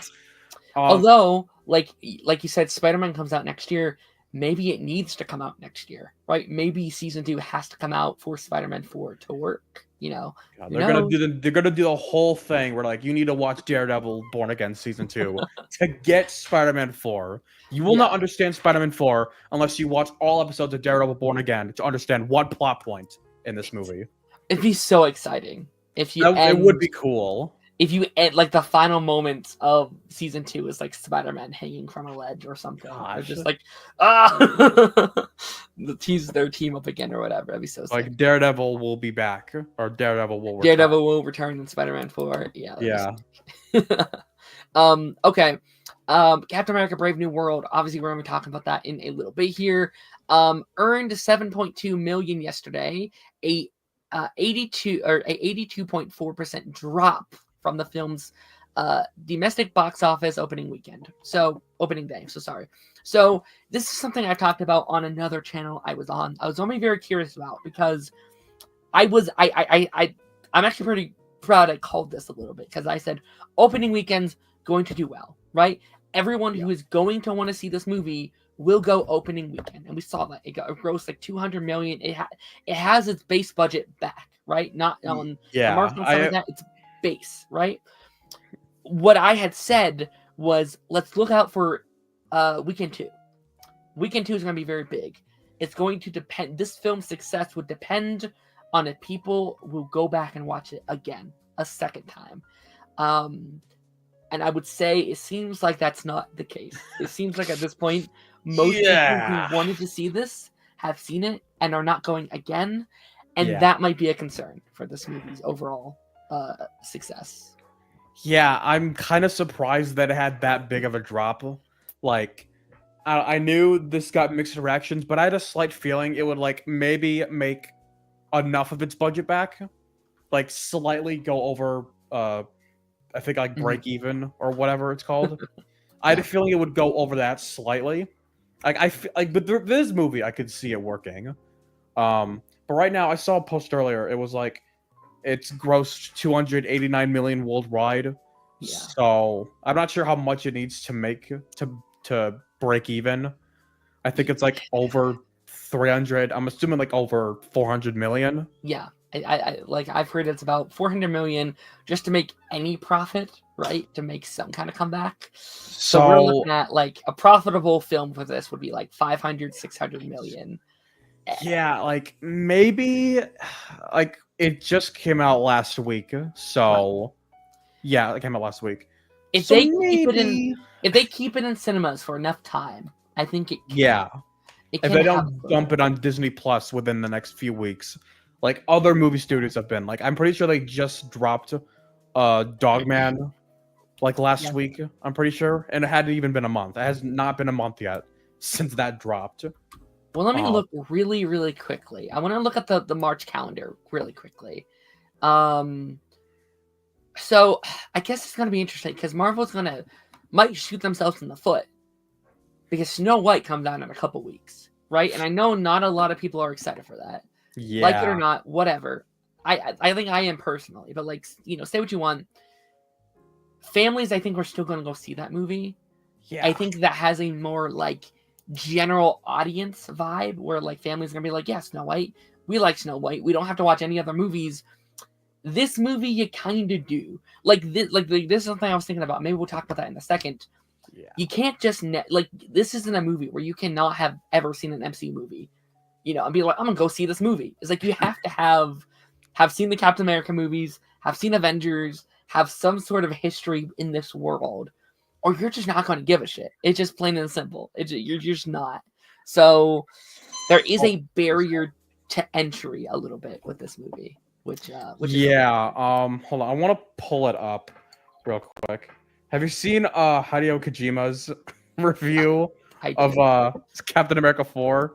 Speaker 1: Although, like you said, Spider-Man comes out next year. Maybe it needs to come out next year, right? Maybe season 2 has to come out for Spider-Man 4 to work.
Speaker 2: God, they're gonna do the whole thing where like you need to watch Daredevil Born Again season 2 to get Spider-Man 4. You will not understand Spider-Man 4 unless you watch all episodes of Daredevil Born Again to understand one plot point in this movie.
Speaker 1: It'd be so exciting if you.
Speaker 2: It would be cool.
Speaker 1: If you end like the final moments of season 2 is like Spider-Man hanging from a ledge or something. They're just like, tease their team up again or whatever. That'd be so sick.
Speaker 2: Like Daredevil will be back or Daredevil will return.
Speaker 1: Daredevil will return in Spider-Man 4. Yeah. Okay. Captain America: Brave New World. Obviously, we're going to be talking about that in a little bit here. Earned 7.2 million yesterday, a 82.4% drop from the film's domestic box office opening day. So this is something I've talked about on another channel I was on. I was only very curious about because I'm actually pretty proud I called this a little bit because I said opening weekend's going to do well, right? Everyone who is going to want to see this movie will go opening weekend, and we saw that it grossed like 200 million. It has its base budget back, right? Not on the
Speaker 2: Yeah,
Speaker 1: marketing stuff like that. It's base, right? What I had said was, let's look out for weekend 2. Weekend 2 is going to be very big. It's going to depend. This film's success would depend on if people will go back and watch it again a second time. And I would say it seems like that's not the case. It seems like at this point, most people who wanted to see this have seen it and are not going again. And that might be a concern for this movie's overall success.
Speaker 2: Yeah, I'm kind of surprised that it had that big of a drop. Like, I knew this got mixed reactions, but I had a slight feeling it would like maybe make enough of its budget back, like slightly go over I think like break even or whatever it's called. I had a feeling it would go over that slightly. But this movie I could see it working. But right now I saw a post earlier. It was like it's grossed 289 million worldwide. Yeah. So I'm not sure how much it needs to make to break even. I think it's like over 300. I'm assuming like over 400 million.
Speaker 1: Yeah. I've heard it's about 400 million just to make any profit, right? To make some kind of comeback. So we're looking at like a profitable film for this would be like 500, 600 million.
Speaker 2: Yeah, like maybe like it just came out last week. So yeah, it came out last week.
Speaker 1: If they keep it in cinemas for enough time, I think it can.
Speaker 2: Yeah. If they don't dump it on Disney Plus within the next few weeks. Like other movie studios have been. Like I'm pretty sure they just dropped Dogman like last week, I'm pretty sure. And it hadn't even been a month. It has not been a month yet since that dropped.
Speaker 1: Well, let me look really, really quickly. I want to look at the March calendar really quickly. So I guess it's gonna be interesting because Marvel's might shoot themselves in the foot. Because Snow White comes out in a couple weeks, right? And I know not a lot of people are excited for that. Yeah. Like it or not, whatever. I think I am personally, but like, you know, say what you want. Families, I think, are still going to go see that movie. Yeah. I think that has a more like general audience vibe where like families are going to be like, yeah, Snow White. We like Snow White. We don't have to watch any other movies. This movie, you kind of do. Like this is something I was thinking about. Maybe we'll talk about that in a second. Yeah. You can't just this isn't a movie where you cannot have ever seen an MCU movie, you know, and be like, I'm gonna go see this movie. It's like you have to have seen the Captain America movies, have seen Avengers, have some sort of history in this world, or you're just not going to give a shit. It's just plain and simple. You're just not. So there is a barrier to entry a little bit with this movie, which
Speaker 2: yeah. Hold on, I want to pull it up real quick. Have you seen Hideo Kojima's review of Captain America 4?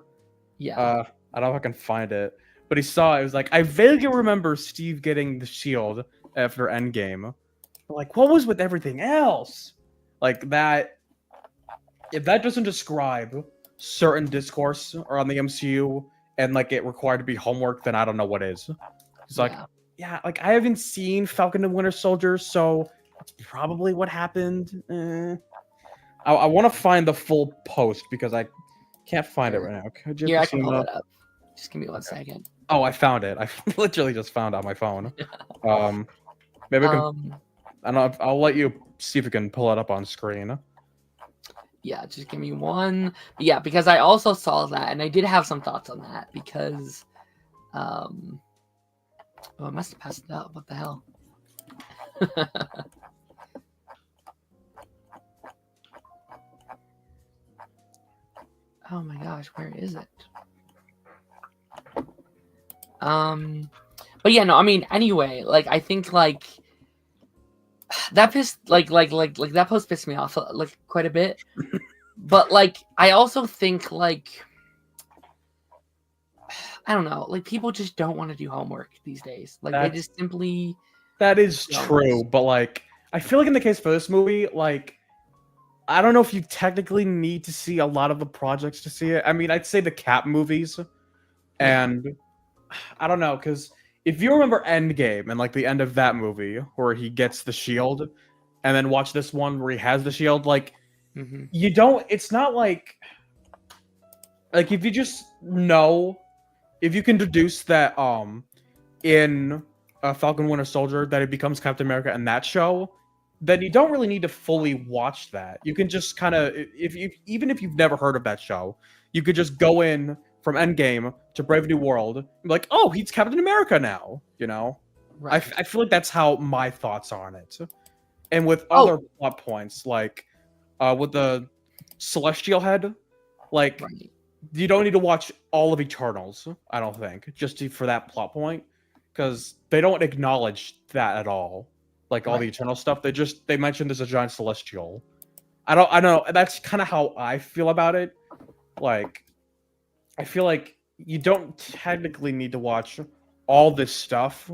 Speaker 1: Yeah.
Speaker 2: I don't know if I can find it, but he saw it. It was like, I vaguely remember Steve getting the shield after Endgame. But like, what was with everything else? Like that. If that doesn't describe certain discourse around the MCU and like it required to be homework, then I don't know what is. It's like, yeah, like I haven't seen Falcon and Winter Soldier, so that's probably what happened. I want to find the full post because I can't find it right now.
Speaker 1: I can pull it up. Just give me 1 second.
Speaker 2: Oh, I found it. I literally just found it on my phone. Maybe I can. I don't know. I'll let you see if you can pull it up on screen.
Speaker 1: Yeah, just give me one. Yeah, because I also saw that, and I did have some thoughts on that because, oh, I must have passed it out. What the hell? Oh my gosh, where is it? But yeah, no, I mean, anyway, like I think like that pissed like that post pissed me off like quite a bit. But like I also think like I don't know, like people just don't want to do homework these days. Like they just simply
Speaker 2: That is true, but like I feel like in the case for this movie, like I don't know if you technically need to see a lot of the projects to see it. I mean, I'd say the Cap movies, and I don't know, because if you remember Endgame and like the end of that movie where he gets the shield, and then watch this one where he has the shield, like you don't. It's not like Like if you just know, if you can deduce that in Falcon Winter Soldier that it becomes Captain America in that show, then you don't really need to fully watch that. You can just kind of, if you even if you've never heard of that show, you could just go in from Endgame to Brave New World, and be like, oh, he's Captain America now. You know,
Speaker 1: Right.
Speaker 2: I feel like that's how my thoughts are on it. And with
Speaker 1: Oh,
Speaker 2: other plot points, like with the Celestial Head, like
Speaker 1: right.
Speaker 2: you don't need to watch all of Eternals. I don't think for that plot point, because they don't acknowledge that at all. Like all the
Speaker 1: Right.
Speaker 2: Eternal stuff, they mentioned there's a giant Celestial. I don't know. That's kind of how I feel about it. Like I feel like you don't technically need to watch all this stuff.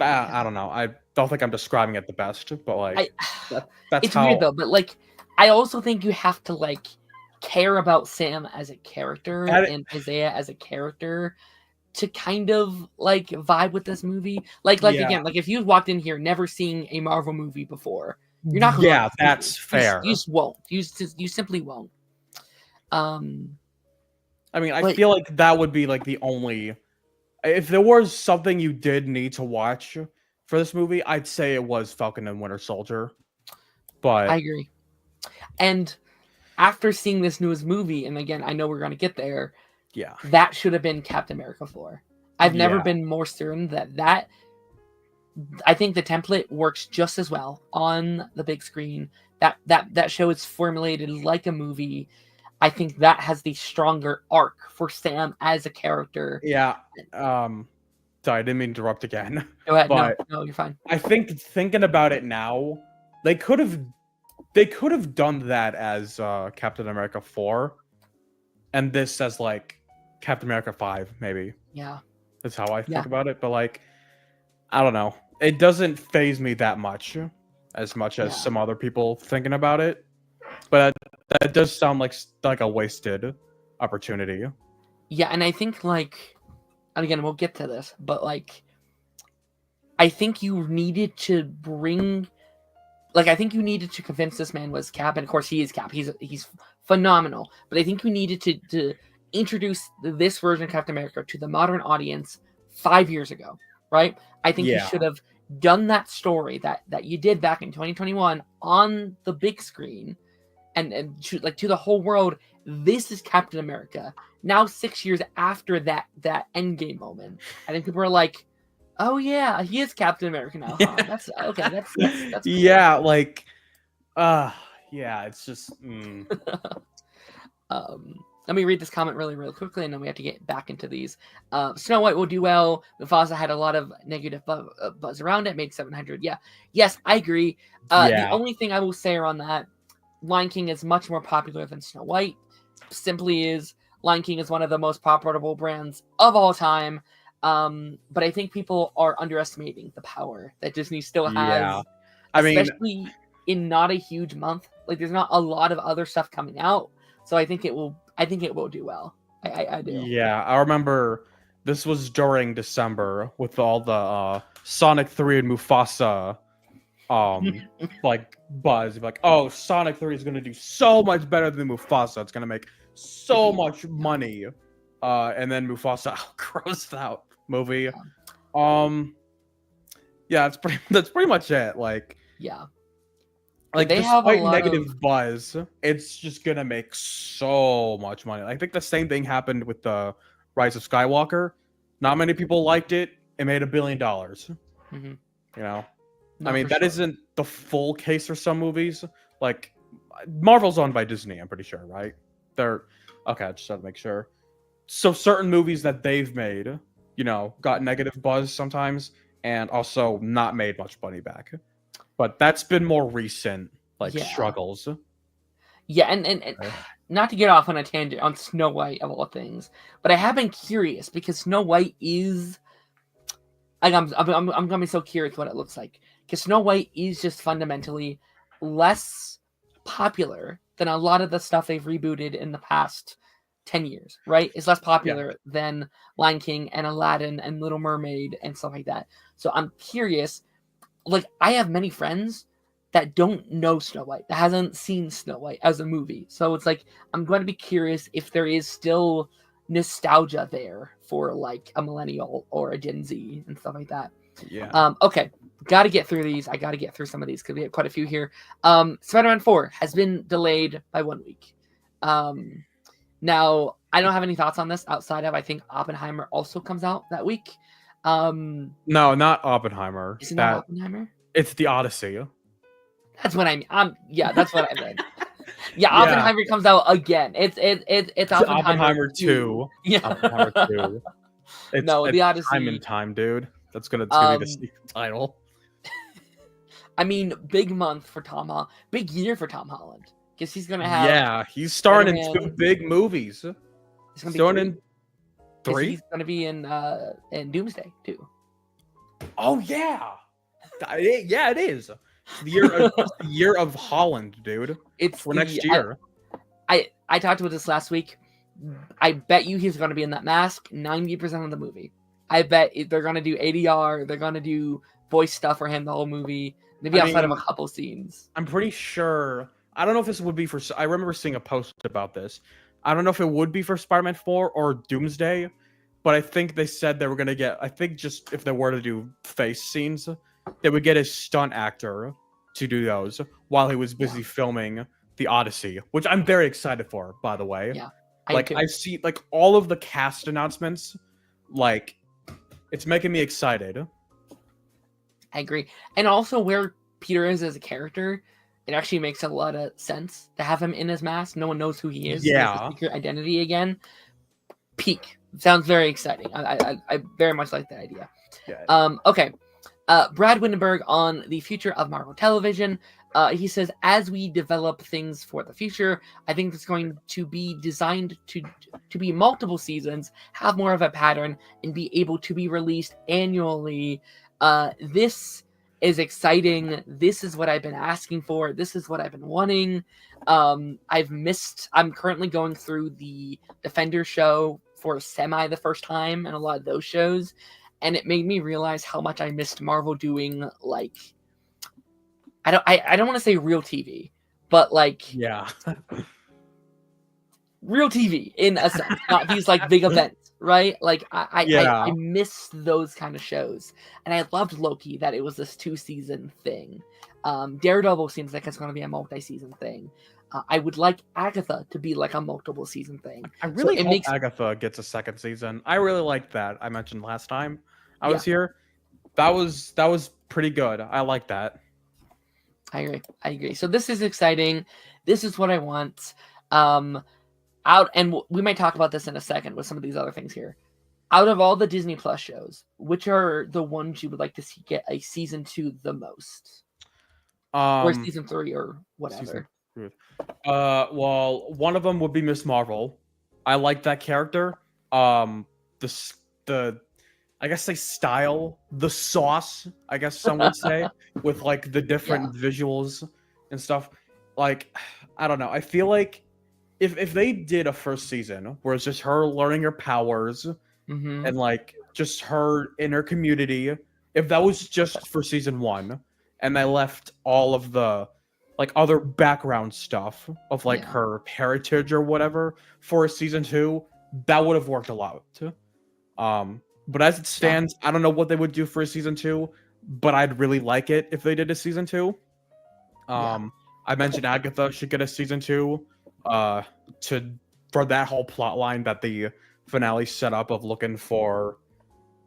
Speaker 2: I
Speaker 1: Yeah.
Speaker 2: don't know. I don't think I'm describing it the best, but
Speaker 1: I
Speaker 2: like that's
Speaker 1: it's weird
Speaker 2: how.
Speaker 1: though, but like I also think you have to like care about Sam as a character
Speaker 2: At it,
Speaker 1: and Isaiah as a character to kind of like vibe with this movie. Like
Speaker 2: yeah,
Speaker 1: again, like if you walked in here never seeing a Marvel movie before, you're not gonna like
Speaker 2: yeah,
Speaker 1: this movie.
Speaker 2: that's
Speaker 1: You
Speaker 2: fair.
Speaker 1: just won't. You simply won't. Um,
Speaker 2: I mean, I
Speaker 1: but
Speaker 2: feel like that would be like the only. If there was something you did need to watch for this movie, I'd say it was Falcon and Winter Soldier.
Speaker 1: I
Speaker 2: But
Speaker 1: agree. And after seeing this newest movie, and again, I know we're gonna get there,
Speaker 2: yeah,
Speaker 1: that should have been Captain America 4. I've never
Speaker 2: yeah,
Speaker 1: been more certain that I think the template works just as well on the big screen. That show is formulated like a movie. I think that has the stronger arc for Sam as a character.
Speaker 2: yeah. Sorry, I didn't mean to interrupt again.
Speaker 1: Go ahead. No,
Speaker 2: But
Speaker 1: no, you're fine.
Speaker 2: I think thinking about it now, they could have they could have done that as Captain America 4, and this as like Captain America 5, maybe.
Speaker 1: Yeah,
Speaker 2: That's how I
Speaker 1: yeah,
Speaker 2: think about it. But like, I don't know. It doesn't phase me that much as
Speaker 1: yeah,
Speaker 2: some other people thinking about it. But that does sound like a wasted opportunity.
Speaker 1: yeah. And I think like, and again, we'll get to this, but like, I think you needed to bring like I think you needed to convince this man was Cap, and of course he is Cap. He's phenomenal. But I think you needed to introduce this version of Captain America to the modern audience 5 years ago, right? I think you
Speaker 2: Yeah.
Speaker 1: should have done that story that you did back in 2021 on the big screen, and to the whole world. This is Captain America. Now 6 years after that Endgame moment, I think people are like, "Oh yeah, he is Captain America now, huh? That's okay. That's cool."
Speaker 2: Yeah, like yeah, it's just
Speaker 1: Let me read this comment really, really quickly, and then we have to get back into these. Snow White will do well. Mufasa had a lot of negative buzz around it, made 700. Yeah. Yes, I agree. The
Speaker 2: yeah.
Speaker 1: only thing I will say around that, Lion King is much more popular than Snow White. Simply is, Lion King is one of the most profitable brands of all time. But I think people are underestimating the power that Disney still
Speaker 2: Yeah.
Speaker 1: has,
Speaker 2: I mean,
Speaker 1: especially in not a huge month. Like there's not a lot of other stuff coming out, so I think it will. I think it will do well. I do.
Speaker 2: yeah, I remember this was during December with all the Sonic 3 and Mufasa like buzz. Like, oh, Sonic 3 is gonna do so much better than Mufasa. It's gonna make so much money. And then Mufasa outgrows that movie. Um yeah, that's pretty much it.
Speaker 1: Yeah,
Speaker 2: Like
Speaker 1: they have a
Speaker 2: despite
Speaker 1: lot of.
Speaker 2: negative buzz, it's just gonna make so much money. I think the same thing happened with the Rise of Skywalker. Not many people liked it. It made $1 billion.
Speaker 1: Mhm.
Speaker 2: You know, I
Speaker 1: No,
Speaker 2: mean
Speaker 1: for
Speaker 2: that
Speaker 1: sure.
Speaker 2: isn't the full case for some movies. Like Marvel's owned by Disney. I'm pretty sure, right? They're okay. I just had to make sure. So certain movies that they've made, you know, got negative buzz sometimes, and also not made much money back. But that's been more recent, like
Speaker 1: Yeah,
Speaker 2: struggles.
Speaker 1: yeah, and
Speaker 2: Right?
Speaker 1: not to get off on a tangent on Snow White of all things, but I have been curious because Snow White is like I'm gonna be so curious what it looks like because Snow White is just fundamentally less popular than a lot of the stuff they've rebooted in the past 10 years. Right? It's less
Speaker 2: Yeah.
Speaker 1: popular than Lion King and Aladdin and Little Mermaid and stuff like that. So I'm curious. Like I have many friends that don't know Snow White, that hasn't seen Snow White as a movie. So it's like I'm going to be curious if there is still nostalgia there for like a millennial or a Gen Z and stuff like that.
Speaker 2: Yeah.
Speaker 1: Okay, got to get through these. I got to get through some of these because we have quite a few here. Spider-Man 4 has been delayed by 1 week. Now, I don't have any thoughts on this outside of I think Oppenheimer also comes out that week.
Speaker 2: No, not Oppenheimer.
Speaker 1: Is it not Oppenheimer?
Speaker 2: It's the Odyssey.
Speaker 1: That's what I mean. Yeah, that's what I meant. Yeah, Oppenheimer comes out again. It's
Speaker 2: Oppenheimer 2.
Speaker 1: Yeah.
Speaker 2: Oppenheimer 2. It's
Speaker 1: the Odyssey.
Speaker 2: Time and Time, dude. That's gonna be the sequel title.
Speaker 1: I mean, big month for Tom Holland. Big year for Tom Holland. Because he's gonna have.
Speaker 2: Yeah, he's starring in 2 big movies.
Speaker 1: He's gonna be
Speaker 2: starring in 3.
Speaker 1: He's gonna be in Doomsday too.
Speaker 2: Oh yeah, yeah, it is. The year of Holland, dude.
Speaker 1: It's
Speaker 2: for next year.
Speaker 1: I talked about this last week. I bet you he's gonna be in that mask 90% of the movie. I bet they're gonna do ADR. They're gonna do voice stuff for him the whole movie. Maybe outside of a couple scenes.
Speaker 2: I'm pretty sure. I don't know if this would be for. I remember seeing a post about this. I don't know if it would be for Spider-Man 4 or Doomsday, but I think they said they were gonna get. I think just if they were to do face scenes, they would get a stunt actor to do those while he was busy filming the Odyssey, which I'm very excited for. By the way,
Speaker 1: yeah,
Speaker 2: I see like all of the cast announcements, like it's making me excited.
Speaker 1: I agree, and also where Peter is as a character. It actually makes a lot of sense to have him in his mask. No one knows who he is.
Speaker 2: Yeah.
Speaker 1: He has a secret identity again. Peak. Sounds very exciting. I very much like that idea.
Speaker 2: Yeah.
Speaker 1: Okay. Brad Windenberg on the future of Marvel Television. He says, as we develop things for the future, I think it's going to be designed to be multiple seasons, have more of a pattern, and be able to be released annually. This is exciting. This is what I've been asking for. This is what I've been wanting. I'm currently going through the Defender show for the first time and a lot of those shows, and it made me realize how much I missed Marvel doing like I don't want to say real TV, but like real TV in a sense, not these like big events. Right? Like I miss those kind of shows. And I loved Loki that it was this 2-season thing. Daredevil seems like it's going to be a multi-season thing. I would like Agatha to be like a multiple season thing.
Speaker 2: I really hope Agatha gets a 2nd season. I really liked that. I mentioned last time I was here. That was pretty good. I like that.
Speaker 1: I agree. So this is exciting. This is what I want. And we might talk about this in a second with some of these other things here. Out of all the Disney Plus shows, which are the ones you would like to see get a season 2 the most? Or season 3 or whatever.
Speaker 2: Well, one of them would be Miss Marvel. I like that character. The I guess say style, the sauce, I guess some would say, with like the different visuals and stuff. Like, I don't know. I feel like if they did a first season where it's just her learning her powers and like just her inner community, if that was just for season 1 and they left all of the like other background stuff of like her heritage or whatever for season 2, that would have worked a lot. But as it stands, I don't know what they would do for a season 2, but I'd really like it if they did a season 2. I mentioned Agatha should get a season 2 for that whole plot line that the finale set up of looking for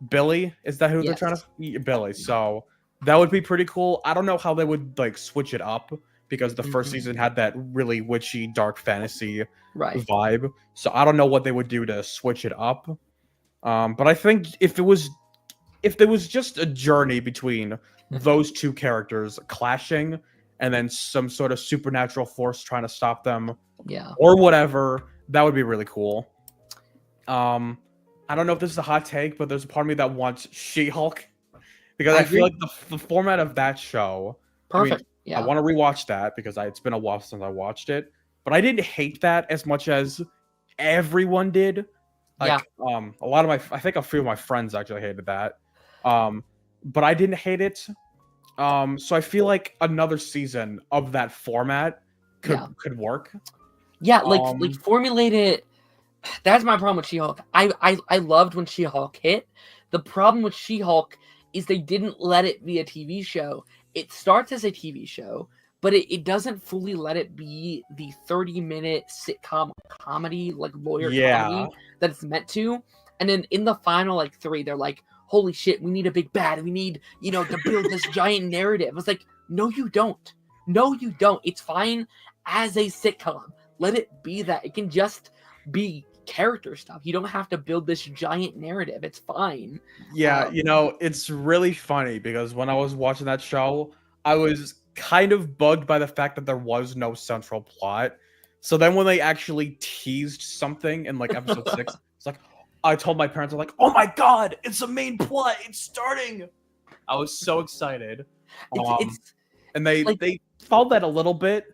Speaker 2: Billy. Is that who they're trying to Billy? So that would be pretty cool. I don't know how they would like switch it up because the first season had that really witchy dark fantasy vibe. So I don't know what they would do to switch it up. But I think if there was just a journey between those two characters clashing and then some sort of supernatural force trying to stop them, or whatever, that would be really cool. I don't know if this is a hot take, but there's a part of me that wants She-Hulk because I feel like the format of that show.
Speaker 1: Perfect.
Speaker 2: I want to rewatch that because it's been a while since I watched it, but I didn't hate that as much as everyone did. Like, a lot of I think a few of my friends actually hated that. But I didn't hate it. So I feel like another season of that format
Speaker 1: Yeah.
Speaker 2: could work.
Speaker 1: Yeah, like
Speaker 2: Um,
Speaker 1: formulate it. That's my problem with She-Hulk. I loved when She-Hulk hit. The problem with She-Hulk is they didn't let it be a TV show. It starts as a TV show, but it doesn't fully let it be the 30-minute sitcom comedy, like lawyer
Speaker 2: yeah,
Speaker 1: comedy that it's meant to. And then in the final like 3, they're like, holy shit, we need a big bad. We need, to build this giant narrative. I was like, no, you don't. No, you don't. It's fine as a sitcom. Let it be that. It can just be character stuff. You don't have to build this giant narrative. It's fine.
Speaker 2: yeah. It's really funny because when I was watching that show, I was kind of bugged by the fact that there was no central plot. So then when they actually teased something in like episode 6, it's like I told my parents, I'm like, "Oh my god, it's a main plot. It's starting." I was so excited.
Speaker 1: It's
Speaker 2: And they
Speaker 1: like
Speaker 2: they followed that a little bit,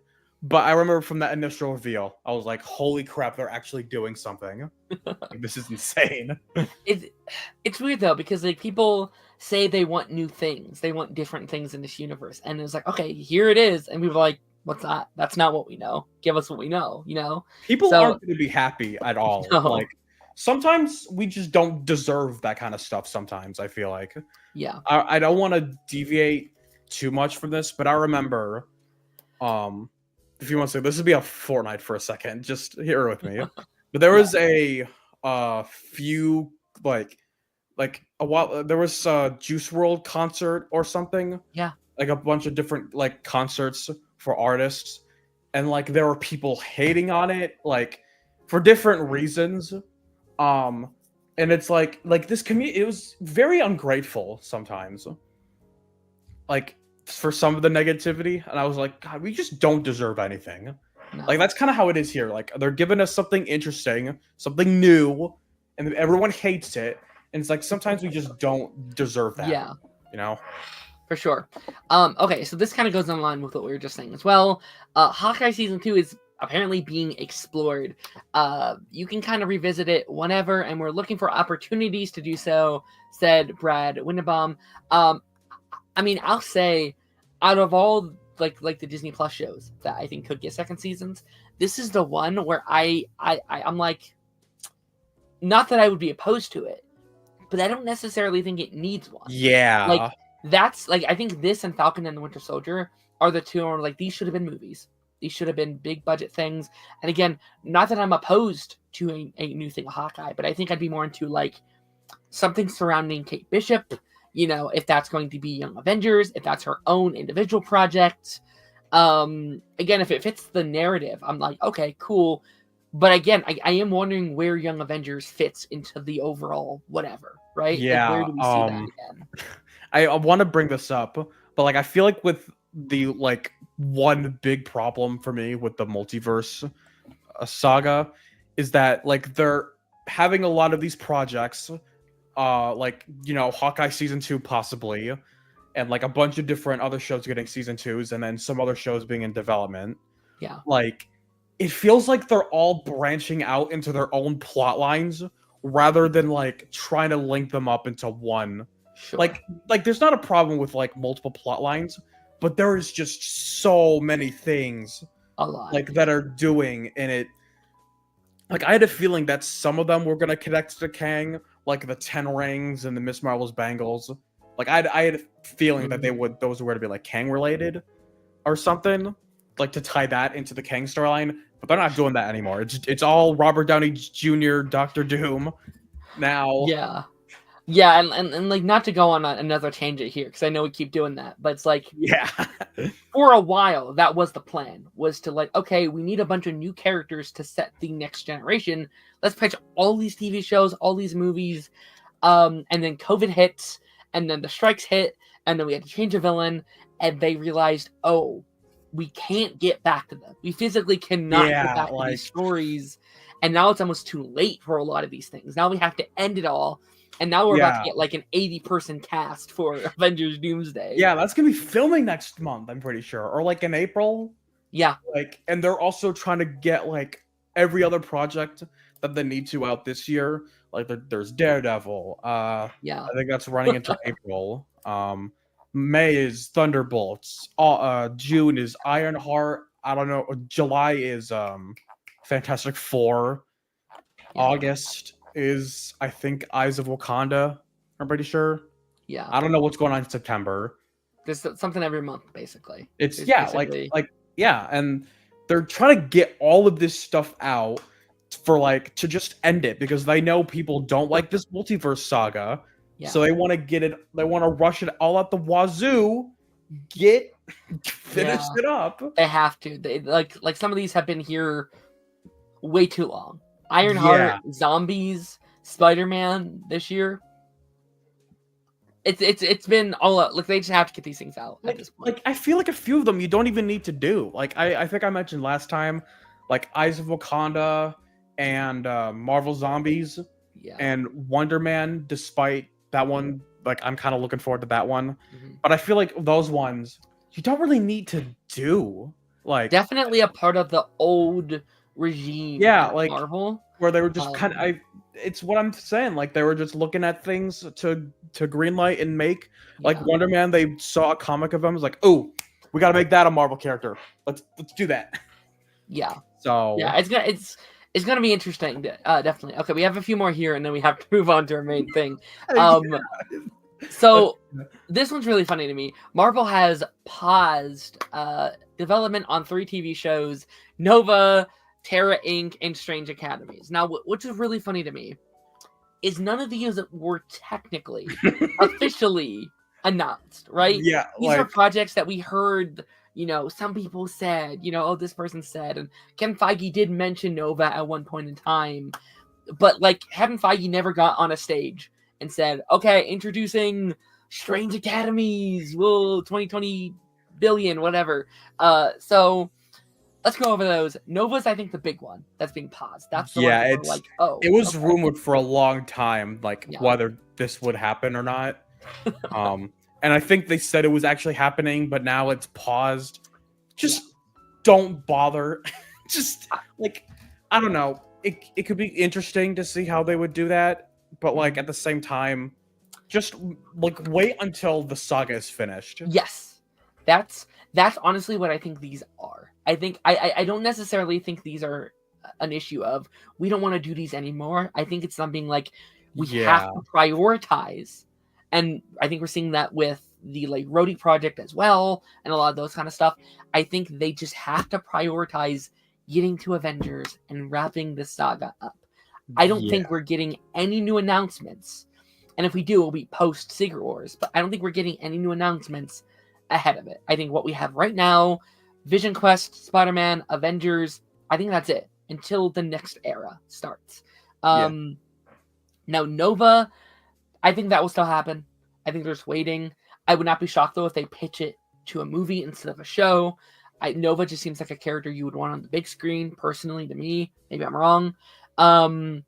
Speaker 2: but I remember from that initial reveal, I was like, "Holy crap, they're actually doing something. Like, this is insane."
Speaker 1: it's it's weird though because like people say they want new things. They want different things in this universe. And it's like, okay, here it is. And we were like, what's that? That's not what we know. Give us what we know?
Speaker 2: People
Speaker 1: So
Speaker 2: aren't going to be happy at all.
Speaker 1: no.
Speaker 2: Like sometimes we just don't deserve that kind of stuff. Sometimes I feel like
Speaker 1: Yeah.
Speaker 2: I don't want to deviate too much from this, but I remember, if you want to say this would be a Fortnite for a second, just hear it with me. But there
Speaker 1: Yeah.
Speaker 2: was a few like a while there was a Juice World concert or something,
Speaker 1: Yeah.
Speaker 2: like a bunch of different like concerts for artists, and like there were people hating on it like for different reasons. um and it's like this community, it was very ungrateful sometimes, like for some of the negativity, and I was like, god, we just don't deserve anything.
Speaker 1: No.
Speaker 2: Like that's kind of how it is here. Like they're giving us something interesting, something new, and everyone hates it, and it's like sometimes we just don't deserve that.
Speaker 1: Yeah.
Speaker 2: You know?
Speaker 1: For sure. Okay, so this kind of goes in line with what we were just saying as well. Hawkeye season 2 is apparently being explored. You can kind of revisit it whenever, and we're looking for opportunities to do so, said Brad Windenbaum. I mean, I'll say, out of all like the Disney Plus shows that I think could get second seasons, this is the one where I'm like, not that I would be opposed to it, but I don't necessarily think it needs one.
Speaker 2: Yeah.
Speaker 1: Like that's like I think this and Falcon and the Winter Soldier are the two where like these should have been movies. These should have been big budget things. And again, not that I'm opposed to a new thing with Hawkeye, but I think I'd be more into like something surrounding Kate Bishop. If that's going to be Young Avengers, if that's her own individual project. Again, if it fits the narrative, I'm like, okay, cool. But again, I am wondering where Young Avengers fits into the overall whatever, right?
Speaker 2: Yeah.
Speaker 1: Like, where do we see that again?
Speaker 2: I want to bring this up, but like I feel like with the like one big problem for me with the multiverse saga is that like they're having a lot of these projects, like Hawkeye season 2 possibly, and like a bunch of different other shows getting season 2s, and then some other shows being in development.
Speaker 1: Yeah.
Speaker 2: Like it feels like they're all branching out into their own plot lines rather than like trying to link them up into one.
Speaker 1: Sure.
Speaker 2: Like there's not a problem with like multiple plot lines, but there is just so many things
Speaker 1: a lot
Speaker 2: like that are doing in it. Like I had a feeling that some of them were gonna connect to Kang, like the 10 rings and the Miss Marvel's bangles. Like I had a feeling that those were to be like Kang related or something, like to tie that into the Kang storyline. But they're not doing that anymore. It's all Robert Downey Jr., Doctor Doom now.
Speaker 1: Yeah, and like not to go on another tangent here because I know we keep doing that, but it's like
Speaker 2: Yeah.
Speaker 1: for a while that was the plan, was to like, okay, we need a bunch of new characters to set the next generation. Let's pitch all these TV shows, all these movies, and then COVID hits, and then the strikes hit, and then we had to change a villain, and they realized, oh, we can't get back to them. We physically cannot get back to these stories, and now it's almost too late for a lot of these things. Now we have to end it all. And now we're about to get like an 80-person cast for Avengers Doomsday.
Speaker 2: Yeah, that's gonna be filming next month, I'm pretty sure, or like in April.
Speaker 1: Yeah.
Speaker 2: Like, and they're also trying to get like every other project that they need to out this year. Like, there's Daredevil.
Speaker 1: Yeah.
Speaker 2: I think that's running into April. May is Thunderbolts. June is Ironheart. I don't know. July is Fantastic Four.
Speaker 1: Yeah.
Speaker 2: August is, I think, Eyes of Wakanda. I'm pretty sure.
Speaker 1: Yeah.
Speaker 2: I don't know what's going on in September.
Speaker 1: There's something every month, basically.
Speaker 2: It's
Speaker 1: There's
Speaker 2: yeah,
Speaker 1: basically
Speaker 2: yeah, and they're trying to get all of this stuff out for like to just end it because they know people don't like this multiverse saga.
Speaker 1: yeah.
Speaker 2: So they want to get it. They want to rush it all out the wazoo. Finish
Speaker 1: Yeah.
Speaker 2: it up.
Speaker 1: They have to. They like some of these have been here way too long. Ironheart, Zombies, Spider-Man this year. It's been all out. Like they just have to get these things out at this point.
Speaker 2: Like I feel like a few of them you don't even need to do. Like I think I mentioned last time, like Eyes of Wakanda and Marvel Zombies
Speaker 1: Yeah.
Speaker 2: and Wonder Man. Despite that one, like I'm kind of looking forward to that one.
Speaker 1: Mhm.
Speaker 2: But I feel like those ones you don't really need to do. Like
Speaker 1: Definitely a part of the old regime.
Speaker 2: Yeah,
Speaker 1: at
Speaker 2: like
Speaker 1: Marvel.
Speaker 2: where they were just kind of it's what I'm saying. Like they were just looking at things to greenlight and make. Like
Speaker 1: Yeah.
Speaker 2: Wonder Man, they saw a comic of him, was like, "Oh, we got to make that a Marvel character. Let's do that."
Speaker 1: Yeah.
Speaker 2: So
Speaker 1: Yeah. It's gonna be interesting. Definitely. Okay, we have a few more here, and then we have to move on to our main thing. So this one's really funny to me. Marvel has paused development on 3 TV shows: Nova, Terra Inc., and Strange Academies. Now, which is really funny to me is none of these were technically officially announced, right?
Speaker 2: Yeah,
Speaker 1: These are projects that we heard, some people said, oh, this person said, and Kevin Feige did mention Nova at one point in time, but like Kevin Feige never got on a stage and said, okay, introducing Strange Academies, 2020 billion, whatever. So let's go over those. Nova's, I think, the big one that's being paused. That's the one that we're like, oh.
Speaker 2: It was rumored for a long time, like
Speaker 1: Yeah.
Speaker 2: whether this would happen or not. And I think they said it was actually happening, but now it's paused. Just don't bother. Just like I don't know. It could be interesting to see how they would do that, but like at the same time, just like wait until the saga is finished.
Speaker 1: Yes, that's honestly what I think these are. I think I don't necessarily think these are an issue of we don't want to do these anymore. I think it's something like we have to prioritize, and I think we're seeing that with the like Rhodey project as well, and a lot of those kind of stuff. I think they just have to prioritize getting to Avengers and wrapping the saga up. I don't think we're getting any new announcements, and if we do, it'll be post Secret Wars. But I don't think we're getting any new announcements ahead of it. I think what we have right now, Vision Quest, Spider-Man, Avengers, I think that's it until the next era starts. Now Nova, I think that will still happen. I think they're just waiting. I would not be shocked though if they pitch it to a movie instead of a show. Nova just seems like a character you would want on the big screen, personally, to me. Maybe I'm wrong. Terra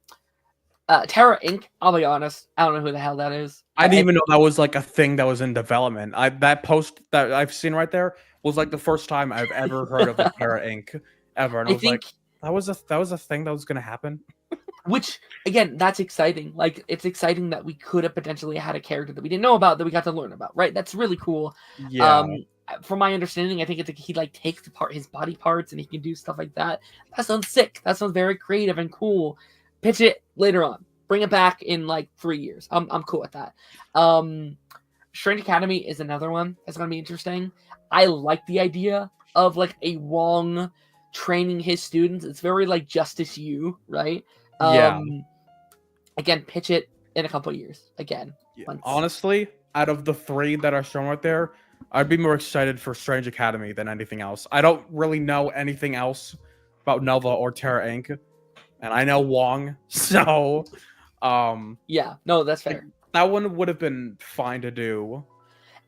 Speaker 1: Inc., I'll be honest, I don't know who the hell that is.
Speaker 2: I didn't even know that was like a thing that was in development. That post that I've seen right there was like the first time I've ever heard of the Terra Inc. ever, and I was like, that was a thing that was going to happen.
Speaker 1: Which again, that's exciting. Like it's exciting that we could have potentially had a character that we didn't know about that we got to learn about. Right? That's really cool.
Speaker 2: Yeah.
Speaker 1: From my understanding, I think it's like he like takes apart his body parts and he can do stuff like that. That sounds sick. That sounds very creative and cool. Pitch it later on. Bring it back in like 3 years. I'm cool with that. Strange Academy is another one that's gonna be interesting. I like the idea of like a Wong training his students. It's very like Justice U, right? Again, pitch it in a couple of years. Again,
Speaker 2: honestly, out of the 3 that are shown right there, I'd be more excited for Strange Academy than anything else. I don't really know anything else about Nova or Terra Inc. And I know Wong, so
Speaker 1: no, that's fair.
Speaker 2: That one would have been fine to do.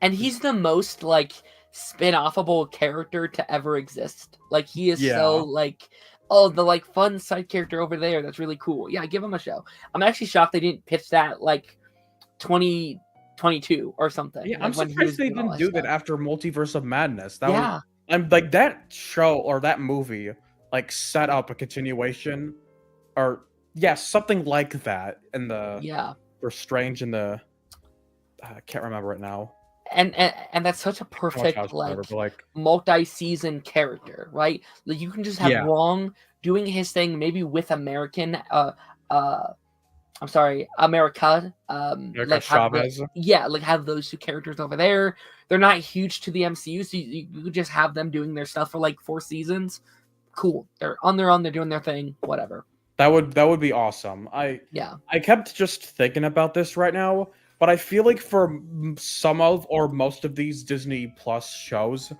Speaker 1: And he's the most like spin-offable character to ever exist. Like he is so like, oh, the like fun side character over there. That's really cool. Yeah, give him a show. I'm actually shocked they didn't pitch that like 2022 or something.
Speaker 2: Yeah,
Speaker 1: like,
Speaker 2: I'm surprised they didn't do that after Multiverse of Madness. I'm like that show or that movie like set up a continuation or something like that in the for Strange in the I can't remember it now.
Speaker 1: and that's such a
Speaker 2: How much
Speaker 1: perfect
Speaker 2: house
Speaker 1: like
Speaker 2: forever, but like
Speaker 1: multi-season character, right? Like you can just have
Speaker 2: yeah,
Speaker 1: Wong doing his thing, maybe with uh I'm sorry, America.
Speaker 2: Erica
Speaker 1: Like have the
Speaker 2: Chavez.
Speaker 1: yeah, like have those two characters over there. They're not huge to the MCU, so you could just have them doing their stuff for like 4 seasons. Cool. They're on their own. They're doing their thing. Whatever.
Speaker 2: That would be awesome.
Speaker 1: Yeah.
Speaker 2: I kept just thinking about this right now, but I feel like for some of or most of these Disney Plus shows,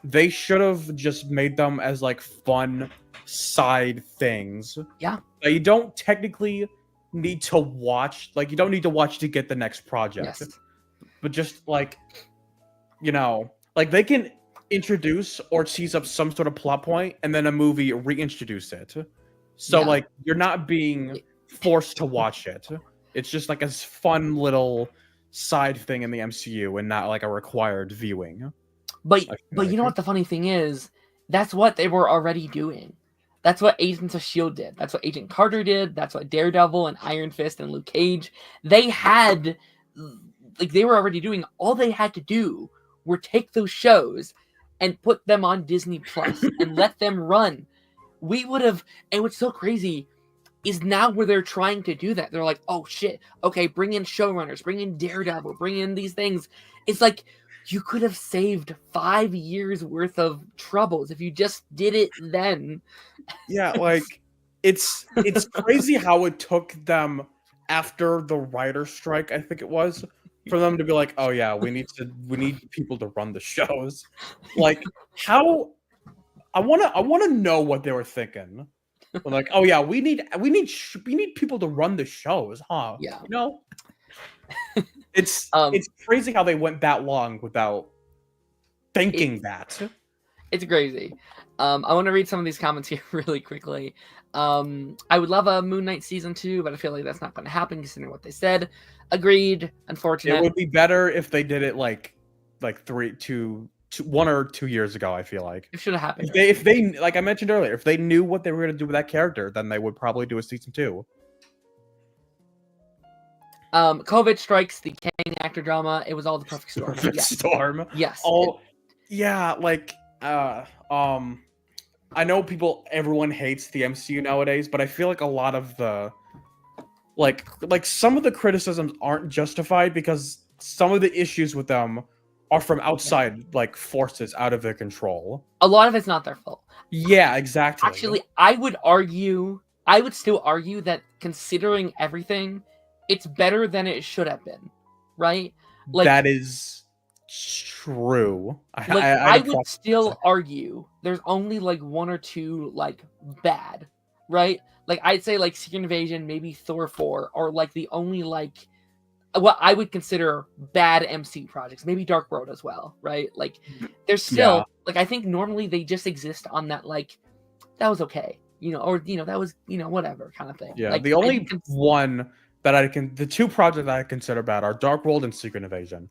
Speaker 2: they should have just made them as like fun side things.
Speaker 1: Yeah.
Speaker 2: That you don't technically need to watch. Like you don't need to watch to get the next project,
Speaker 1: Yes.
Speaker 2: but just like like they can introduce or tease up some sort of plot point and then a movie reintroduce it. So
Speaker 1: Yeah.
Speaker 2: like you're not being forced to watch it. It's just like a fun little side thing in the MCU and not like a required viewing.
Speaker 1: But
Speaker 2: I feel
Speaker 1: but you know
Speaker 2: like.
Speaker 1: what the funny thing is? That's what they were already doing. That's what Agents of Shield did. That's what Agent Carter did. That's what Daredevil and Iron Fist and Luke Cage. They had like they were already doing. All they had to do were take those shows and put them on Disney Plus and let them run. We would have. And what's so crazy is now where they're trying to do that. They're like, oh shit, okay, bring in showrunners, bring in Daredevil, bring in these things. It's like you could have saved 5 years worth of troubles if you just did it then.
Speaker 2: Yeah, like it's crazy how it took them after the writer strike, I think it was, for them to be like, "Oh yeah, we need people to run the shows." Like how I want to know what they were thinking. Like, "Oh yeah, we need people to run the shows, huh?"
Speaker 1: Yeah.
Speaker 2: It's crazy how they went that long without thinking that.
Speaker 1: It's crazy. I want to read some of these comments here really quickly. I would love a Moon Knight season 2, but I feel like that's not going to happen considering what they said. Agreed. Unfortunate.
Speaker 2: It would be better if they did it like 1 or 2 years ago. I feel like
Speaker 1: It should have happened.
Speaker 2: if they like I mentioned earlier, if they knew what they were going to do with that character, then they would probably do a season 2.
Speaker 1: COVID strikes, the Kang actor drama. It was all the perfect storm. Yes.
Speaker 2: Storm.
Speaker 1: Yes.
Speaker 2: Oh, yeah. Like, I know everyone hates the MCU nowadays, but I feel like a lot of the, like some of the criticisms aren't justified because some of the issues with them are from outside, like forces out of their control.
Speaker 1: A lot of it's not their fault.
Speaker 2: Yeah, exactly.
Speaker 1: Actually, I would still argue that considering everything, it's better than it should have been, right? Like
Speaker 2: that is true.
Speaker 1: I would still argue there's only like 1 or 2 like bad, right? Like I'd say like Secret Invasion, maybe Thor 4 are like the only like what I would consider bad MC projects. Maybe Dark World as well, right? Like there's still like I think normally they just exist on that like that was okay, or that was whatever kind of thing.
Speaker 2: Yeah,
Speaker 1: like,
Speaker 2: the only one that the 2 projects that I consider bad are Dark World and Secret Invasion.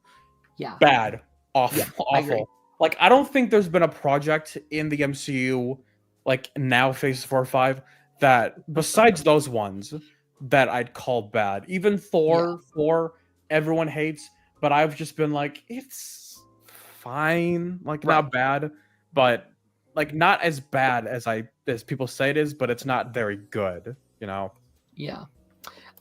Speaker 1: Yeah.
Speaker 2: Bad. Awful.
Speaker 1: Yeah,
Speaker 2: awful. Like, I don't think there's been a project in the MCU, like, now, Phase 4 or 5, that, besides those ones, that I'd call bad. Even Thor 4, everyone hates, but I've just been like, it's fine. Like, not bad, but, like, not as bad as people say it is, but it's not very good,
Speaker 1: Yeah.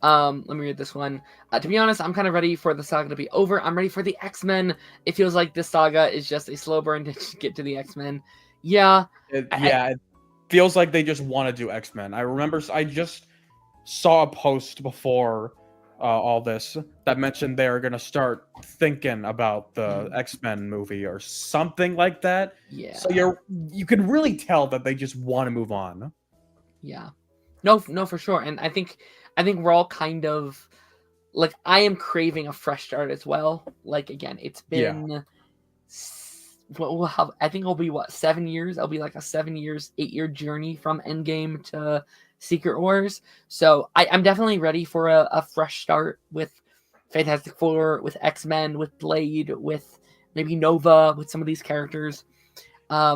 Speaker 1: Let me read this one. To be honest, I'm kind of ready for the saga to be over. I'm ready for the X-Men. It feels like this saga is just a slow burn to get to the X-Men. Yeah.
Speaker 2: It feels like they just want to do X-Men. I remember I just saw a post before all this that mentioned they're going to start thinking about the X-Men movie or something like that.
Speaker 1: Yeah.
Speaker 2: So you can really tell that they just want to move on.
Speaker 1: Yeah. No, for sure. And I think we're all kind of like I am craving a fresh start as well. Like again, it's been I think it'll be 7 years. It'll be like a 8-year journey from Endgame to Secret Wars. So I'm definitely ready for a fresh start with Fantastic Four, with X-Men, with Blade, with maybe Nova, with some of these characters. I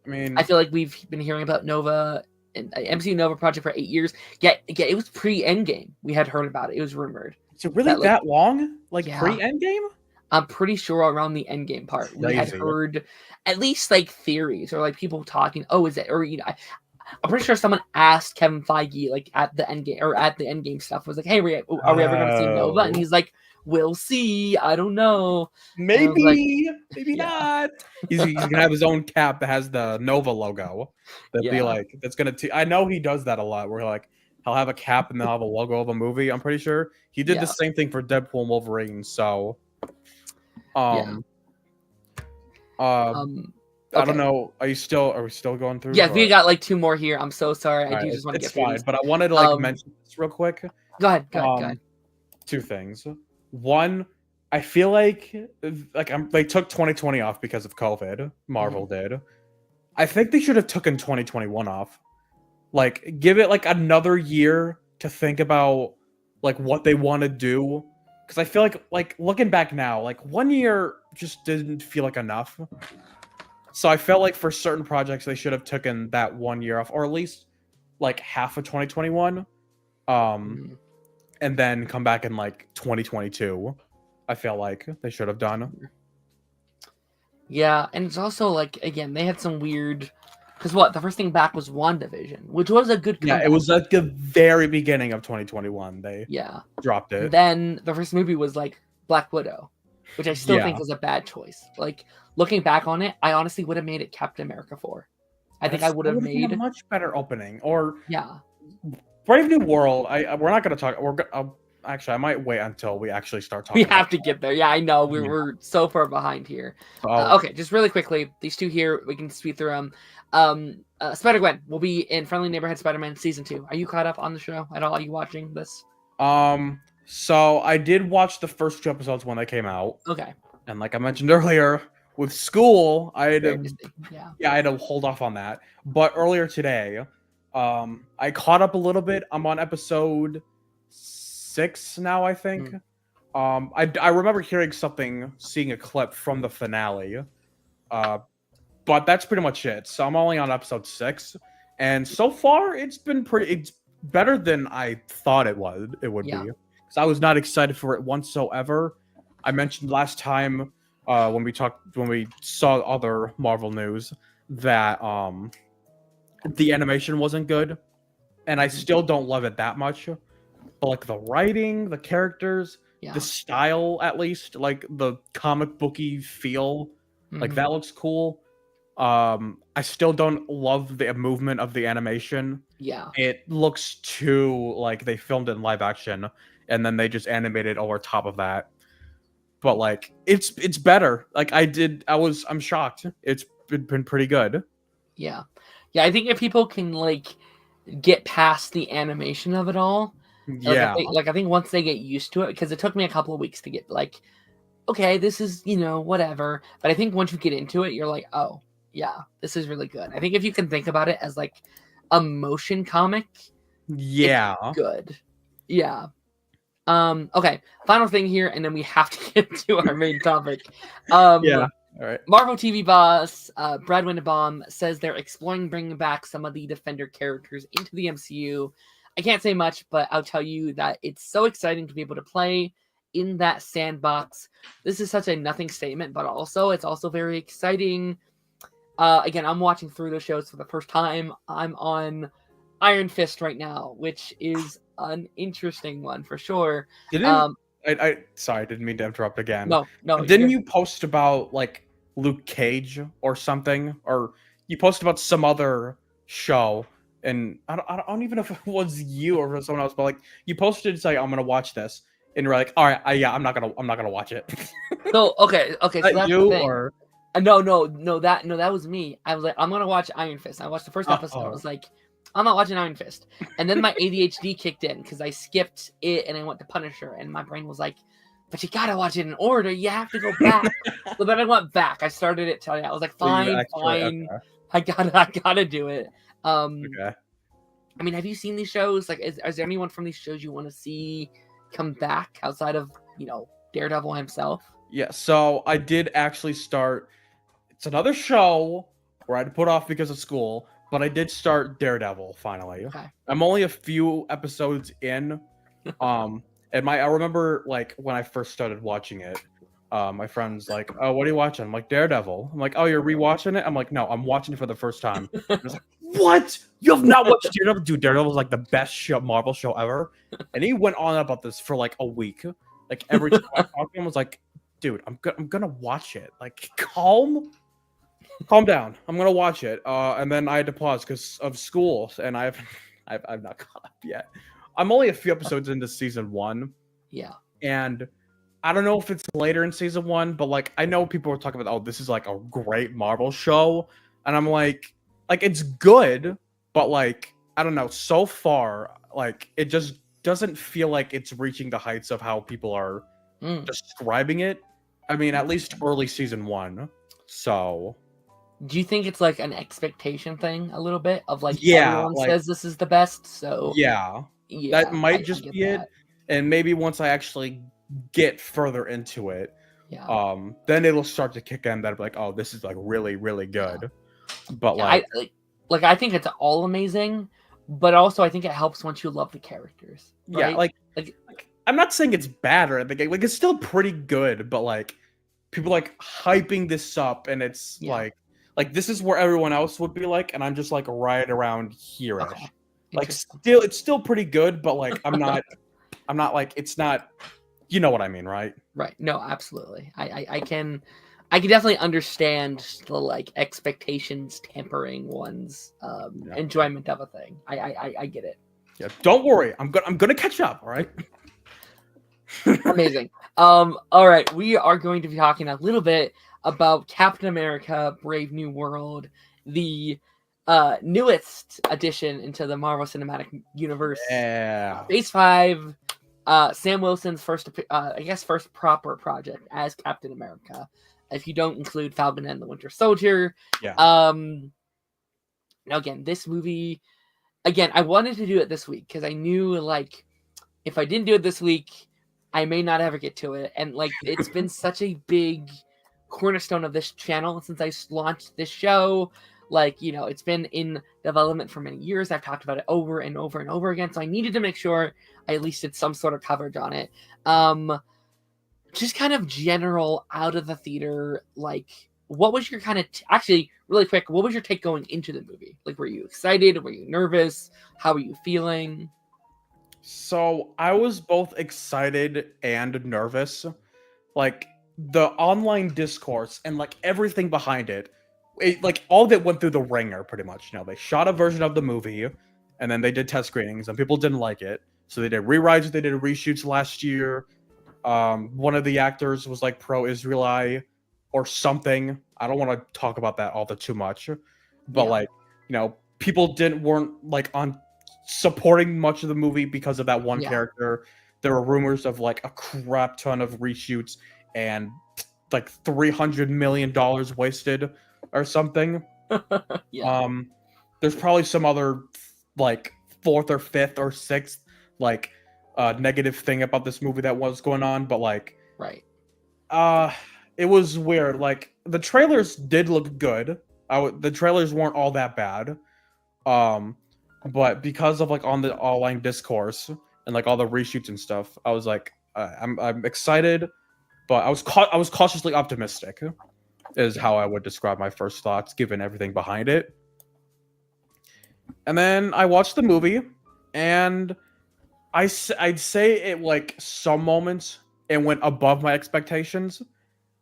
Speaker 1: feel like we've been hearing about Nova. MCU Nova project for 8 years. Yeah, it was pre-Endgame. We had heard about it. It was rumored.
Speaker 2: Is it really that long? Like pre-Endgame?
Speaker 1: I'm pretty sure around the end game part, we had
Speaker 2: Crazy.
Speaker 1: heard at least like theories or like people talking. Oh, is it? Or I'm pretty sure someone asked Kevin Feige like at the end game or at the end game stuff was like, "Hey, are we ever going to see Nova?" And
Speaker 2: Oh.
Speaker 1: he's like, "We'll see. I don't know." And I was like,
Speaker 2: Maybe, maybe
Speaker 1: "Yeah,
Speaker 2: not. He's gonna have his own cap that has the Nova logo. That'd be
Speaker 1: yeah,
Speaker 2: like that's gonna. I know he does that a lot. Where like he'll have a cap and they'll have a logo of a movie. I'm pretty sure he did the
Speaker 1: yeah,
Speaker 2: same thing for Deadpool and Wolverine. So,
Speaker 1: yeah."
Speaker 2: um, uh, I don't
Speaker 1: Okay.
Speaker 2: know. Are we still going through?
Speaker 1: Yeah, we
Speaker 2: Or
Speaker 1: got like 2 more here. I'm so sorry. I
Speaker 2: all
Speaker 1: do
Speaker 2: right,
Speaker 1: just want to
Speaker 2: it's
Speaker 1: get through
Speaker 2: fine.
Speaker 1: these.
Speaker 2: But I wanted to like
Speaker 1: Um,
Speaker 2: mention this real quick.
Speaker 1: Go ahead. Go ahead. Go ahead.
Speaker 2: Um, two things. One, I feel like they took 2020 off because of COVID. Marvel did. I think they should have taken 2021 off. Like, give it like another year to think about like what they want to do. Because I feel like looking back now, like 1 year just didn't feel like enough. So I felt like for certain projects they should have taken that 1 year off, or at least like half of 2021.
Speaker 1: Mhm.
Speaker 2: And then come back in like 2022. I feel like they should have done.
Speaker 1: Yeah, and it's also like again they had some weird because the first thing back was WandaVision, which was a good
Speaker 2: Yeah,
Speaker 1: comeback.
Speaker 2: it was at the very beginning of 2021. They
Speaker 1: Yeah.
Speaker 2: dropped it.
Speaker 1: Then the first movie was like Black Widow, which I still think
Speaker 2: Yeah.
Speaker 1: was a bad choice. Like looking back on it, I honestly would have made it Captain America 4. I think I would have
Speaker 2: been a
Speaker 1: made
Speaker 2: much better opening. Or
Speaker 1: yeah.
Speaker 2: Brave New World. We're not gonna talk. Actually, I might wait until we actually start
Speaker 1: We
Speaker 2: talking.
Speaker 1: have to get there. Yeah, I know.
Speaker 2: Yeah.
Speaker 1: We're so far behind here.
Speaker 2: Oh,
Speaker 1: Okay, just really quickly, these two here, we can speed through them. Spider-Gwen will be in Friendly Neighborhood Spider-Man Season 2. Are you caught up on the show at all? Are you watching this?
Speaker 2: So I did watch the first 2 episodes when they came out,
Speaker 1: Okay.
Speaker 2: and like I mentioned earlier, with school, I had
Speaker 1: Very
Speaker 2: to
Speaker 1: busy. Yeah.
Speaker 2: yeah, I had to hold off on that. But earlier today, I caught up a little bit. I'm on episode 6 now, I think. I remember seeing a clip from the finale. But that's pretty much it. So I'm only on episode 6, and so far it's better than I thought it would
Speaker 1: Yeah.
Speaker 2: be. Because I was not excited for it whatsoever. I mentioned last time when we saw other Marvel news that the animation wasn't good, and I still don't love it that much. But like the writing, the characters,
Speaker 1: Yeah.
Speaker 2: the style, at least like the comic booky feel, like
Speaker 1: Mhm.
Speaker 2: that looks cool. I still don't love the movement of the animation.
Speaker 1: Yeah.
Speaker 2: It looks too like they filmed it in live action and then they just animated over top of that. But like it's better. Like I'm shocked. It's been pretty good.
Speaker 1: Yeah. Yeah, I think if people can like get past the animation of it all,
Speaker 2: Yeah.
Speaker 1: I think once they get used to it, because it took me a couple of weeks to get like, okay, this is, whatever. But I think once you get into it, you're like, oh, yeah, this is really good. I think if you can think about it as like a motion comic,
Speaker 2: Yeah.
Speaker 1: good. Yeah. Okay, final thing here, and then we have to get to our main topic.
Speaker 2: Yeah. All right.
Speaker 1: Marvel TV boss Brad Winnebaum says they're exploring bringing back some of the Defender characters into the MCU. I can't say much, but I'll tell you that it's so exciting to be able to play in that sandbox. This is such a nothing statement, but it's also very exciting. Again, I'm watching through those shows for the first time. I'm on Iron Fist right now, which is an interesting one for sure.
Speaker 2: Sorry, I didn't mean to interrupt again.
Speaker 1: No,
Speaker 2: Didn't you post about like Luke Cage or something, or you posted about some other show? And I don't even know if it was you or someone else, but like you posted to say I'm gonna watch this, and you're like, all right, yeah, I'm not gonna watch it.
Speaker 1: So okay, so that's
Speaker 2: you
Speaker 1: the thing.
Speaker 2: or
Speaker 1: No, that was me. I was like, I'm gonna watch Iron Fist. I watched the first episode. I was like, I'm not watching Iron Fist. And then my ADHD kicked in because I skipped it and I went to Punisher, and my brain was like, but you gotta watch it in order. You have to go back. So then I went back. I started it till I was like, fine.
Speaker 2: Okay.
Speaker 1: I gotta do it.
Speaker 2: Okay.
Speaker 1: I mean, have you seen these shows? Like, is there anyone from these shows you want to see come back outside of Daredevil himself?
Speaker 2: Yeah. So I did actually start. It's another show where I had to put off because of school, but I did start Daredevil finally.
Speaker 1: Okay.
Speaker 2: I'm only a few episodes in. And I remember like when I first started watching it, my friend's like, "Oh, what are you watching?" I'm like, "Daredevil." I'm like, "Oh, you're rewatching it?" I'm like, "No, I'm watching it for the first time." I was like, "What? You have not watched Daredevil?" Dude, Daredevil was like the best show, Marvel show ever. And he went on about this for like a week. Like every time I talked to him, I was like, "Dude, I'm gonna watch it. Like, calm down. I'm gonna watch it." And then I had to pause because of school, and I've not caught up yet. I'm only a few episodes into season 1,
Speaker 1: Yeah.
Speaker 2: and I don't know if it's later in season 1, but like I know people are talking about, oh, this is like a great Marvel show, and I'm like it's good, but like I don't know. So far, like it just doesn't feel like it's reaching the heights of how people are
Speaker 1: Mm.
Speaker 2: describing it. I mean, at least early season 1. So
Speaker 1: Do you think it's like an expectation thing a little bit of like
Speaker 2: yeah,
Speaker 1: everyone
Speaker 2: like
Speaker 1: says this is the best, so
Speaker 2: yeah, that
Speaker 1: yeah,
Speaker 2: might
Speaker 1: I
Speaker 2: just
Speaker 1: get
Speaker 2: be it.
Speaker 1: that.
Speaker 2: And maybe once I actually get further into it,
Speaker 1: Yeah.
Speaker 2: then it'll start to kick in that I'll be like, oh, this is like really, really
Speaker 1: Yeah.
Speaker 2: good. But
Speaker 1: Yeah, I
Speaker 2: like,
Speaker 1: like I think it's all amazing, but also I think it helps once you love the characters,
Speaker 2: yeah,
Speaker 1: right? Like
Speaker 2: like I'm not saying it's bad or anything. Like it's still pretty good, but like people like hyping this up, and it's
Speaker 1: yeah.
Speaker 2: like this is where everyone else would be like, and I'm just like right around
Speaker 1: Okay.
Speaker 2: here-ish. Like
Speaker 1: Interesting.
Speaker 2: it's still pretty good, but like I'm not like it's not. You know what I mean, right?
Speaker 1: Right. No, absolutely. I can definitely understand the like expectations tempering one's
Speaker 2: Yeah.
Speaker 1: enjoyment of a thing. I get it.
Speaker 2: Yeah. Don't worry, I'm gonna catch up. All right.
Speaker 1: Amazing. All right, we are going to be talking a little bit about Captain America: Brave New World, the newest addition into the Marvel Cinematic Universe.
Speaker 2: Yeah.
Speaker 1: Phase 5, Sam Wilson's first, I guess, first proper project as Captain America, if you don't include Falcon and the Winter Soldier.
Speaker 2: Yeah.
Speaker 1: Now again, this movie, again, I wanted to do it this week because I knew like if I didn't do it this week, I may not ever get to it. And like it's been such a big cornerstone of this channel since I launched this show. Like, you know, it's been in development for many years. I've talked about it over and over and over again. So I needed to make sure I at least did some sort of coverage on it. Just kind of general out of the theater, like what was your kind of actually really quick, what was your take going into the movie? Like, were you excited? Were you nervous? How were you feeling?
Speaker 2: So I was both excited and nervous. Like the online discourse and like everything behind it, like all of it went through the ringer pretty much. You know, they shot a version of the movie, and then they did test screenings, and people didn't like it, so they did rewrites. They did reshoots last year. One of the actors was like pro-Israeli or something. I don't want to talk about that all the too much, but
Speaker 1: Yeah.
Speaker 2: like people weren't like on supporting much of the movie because of that one
Speaker 1: Yeah.
Speaker 2: character. There were rumors of like a crap ton of reshoots and like $300 million wasted or something.
Speaker 1: Yeah.
Speaker 2: There's probably some other like fourth or fifth or sixth like negative thing about this movie that was going on, but like
Speaker 1: Right.
Speaker 2: it was weird. Like the trailers did look good. The trailers weren't all that bad. But because of like on the online discourse and like all the reshoots and stuff, I was like, I'm excited, but I was cautiously optimistic, is how I would describe my first thoughts given everything behind it. And then I watched the movie, and I'd say it like some moments it went above my expectations.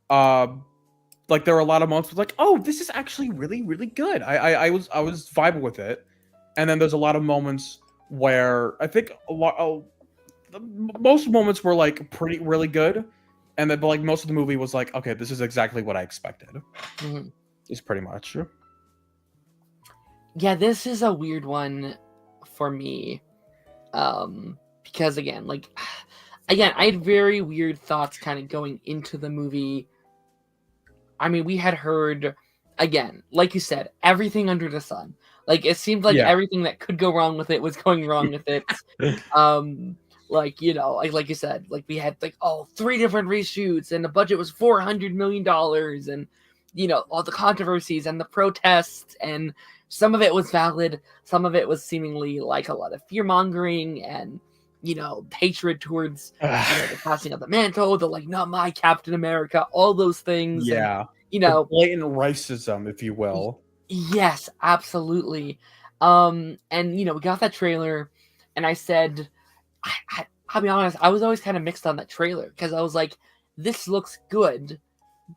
Speaker 2: Like there were a lot of moments like, oh, this is actually really, really good. I was vibing with it. And then there's a lot of moments where I think most moments were like really good, and then but like most of the movie was like, okay, this is exactly what I expected.
Speaker 1: Mhm.
Speaker 2: Is pretty much.
Speaker 1: Yeah, this is a weird one for me. Because again, like again, I had very weird thoughts kind of going into the movie. I mean, we had heard again, like you said, everything under the sun. Like it seemed like
Speaker 2: Yeah.
Speaker 1: everything that could go wrong with it was going wrong with it. Like, you know, like you said, like we had like 3 different reshoots and the budget was $400 million, and you know, all the controversies and the protests, and some of it was valid, some of it was seemingly like a lot of fear mongering, and hatred towards the passing of the mantle, the like not my Captain America, all those things, and
Speaker 2: Yeah.
Speaker 1: you
Speaker 2: The
Speaker 1: know,
Speaker 2: blatant racism, if you will.
Speaker 1: yes, absolutely. And we got that trailer, and I said, I'll be honest, I was always kind of mixed on that trailer because I was like, this looks good,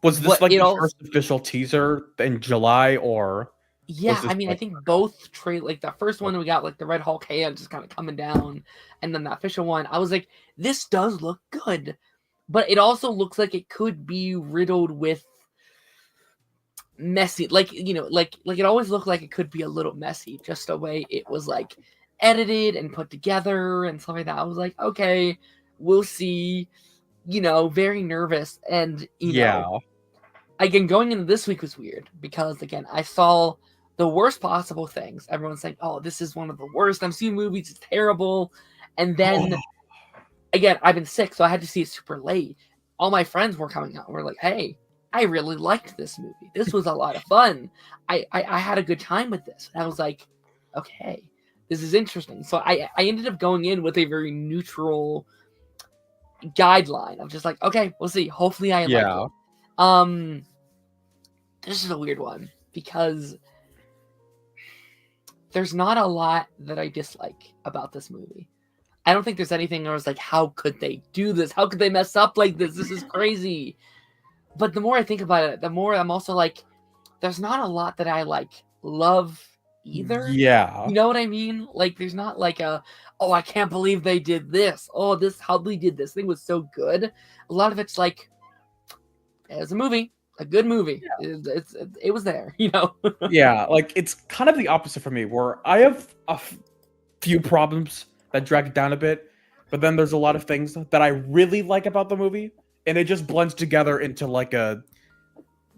Speaker 2: Was this
Speaker 1: but
Speaker 2: like
Speaker 1: it
Speaker 2: the
Speaker 1: also,
Speaker 2: first official teaser in July, or
Speaker 1: yeah,
Speaker 2: was this
Speaker 1: I mean, I
Speaker 2: like
Speaker 1: think both like the first one we got like the Red Hulk hand just kind of coming down, and then the official one, I was like, this does look good, but it also looks like it could be riddled with messy, like like it always looked like it could be a little messy, just the way it was like edited and put together and stuff like that. I was like, okay, we'll see. Very nervous, and
Speaker 2: yeah.
Speaker 1: again, going into this week was weird because again, I saw the worst possible things. Everyone's saying, "Oh, this is one of the worst MCU movies. It's terrible," and then again, I've been sick, so I had to see it super late. All my friends were coming out and were like, "Hey, I really liked this movie. This was a lot of fun. I had a good time with this." And I was like, "Okay, this is interesting." So I ended up going in with a very neutral guideline of just like, "Okay, we'll see. Hopefully, I like
Speaker 2: Yeah.
Speaker 1: it." This is a weird one because there's not a lot that I dislike about this movie. I don't think there's anything where I was like, how could they do this? How could they mess up like this? This is crazy. But the more I think about it, the more I'm also like, there's not a lot that I like love either.
Speaker 2: Yeah.
Speaker 1: You know what I mean? Like, there's not like oh, I can't believe they did this. Oh, how they did this thing was so good. A lot of it's like, it was a movie, a good movie. It was there,
Speaker 2: Yeah, like it's kind of the opposite for me, where I have a few problems that drag it down a bit, but then there's a lot of things that I really like about the movie, and it just blends together into like a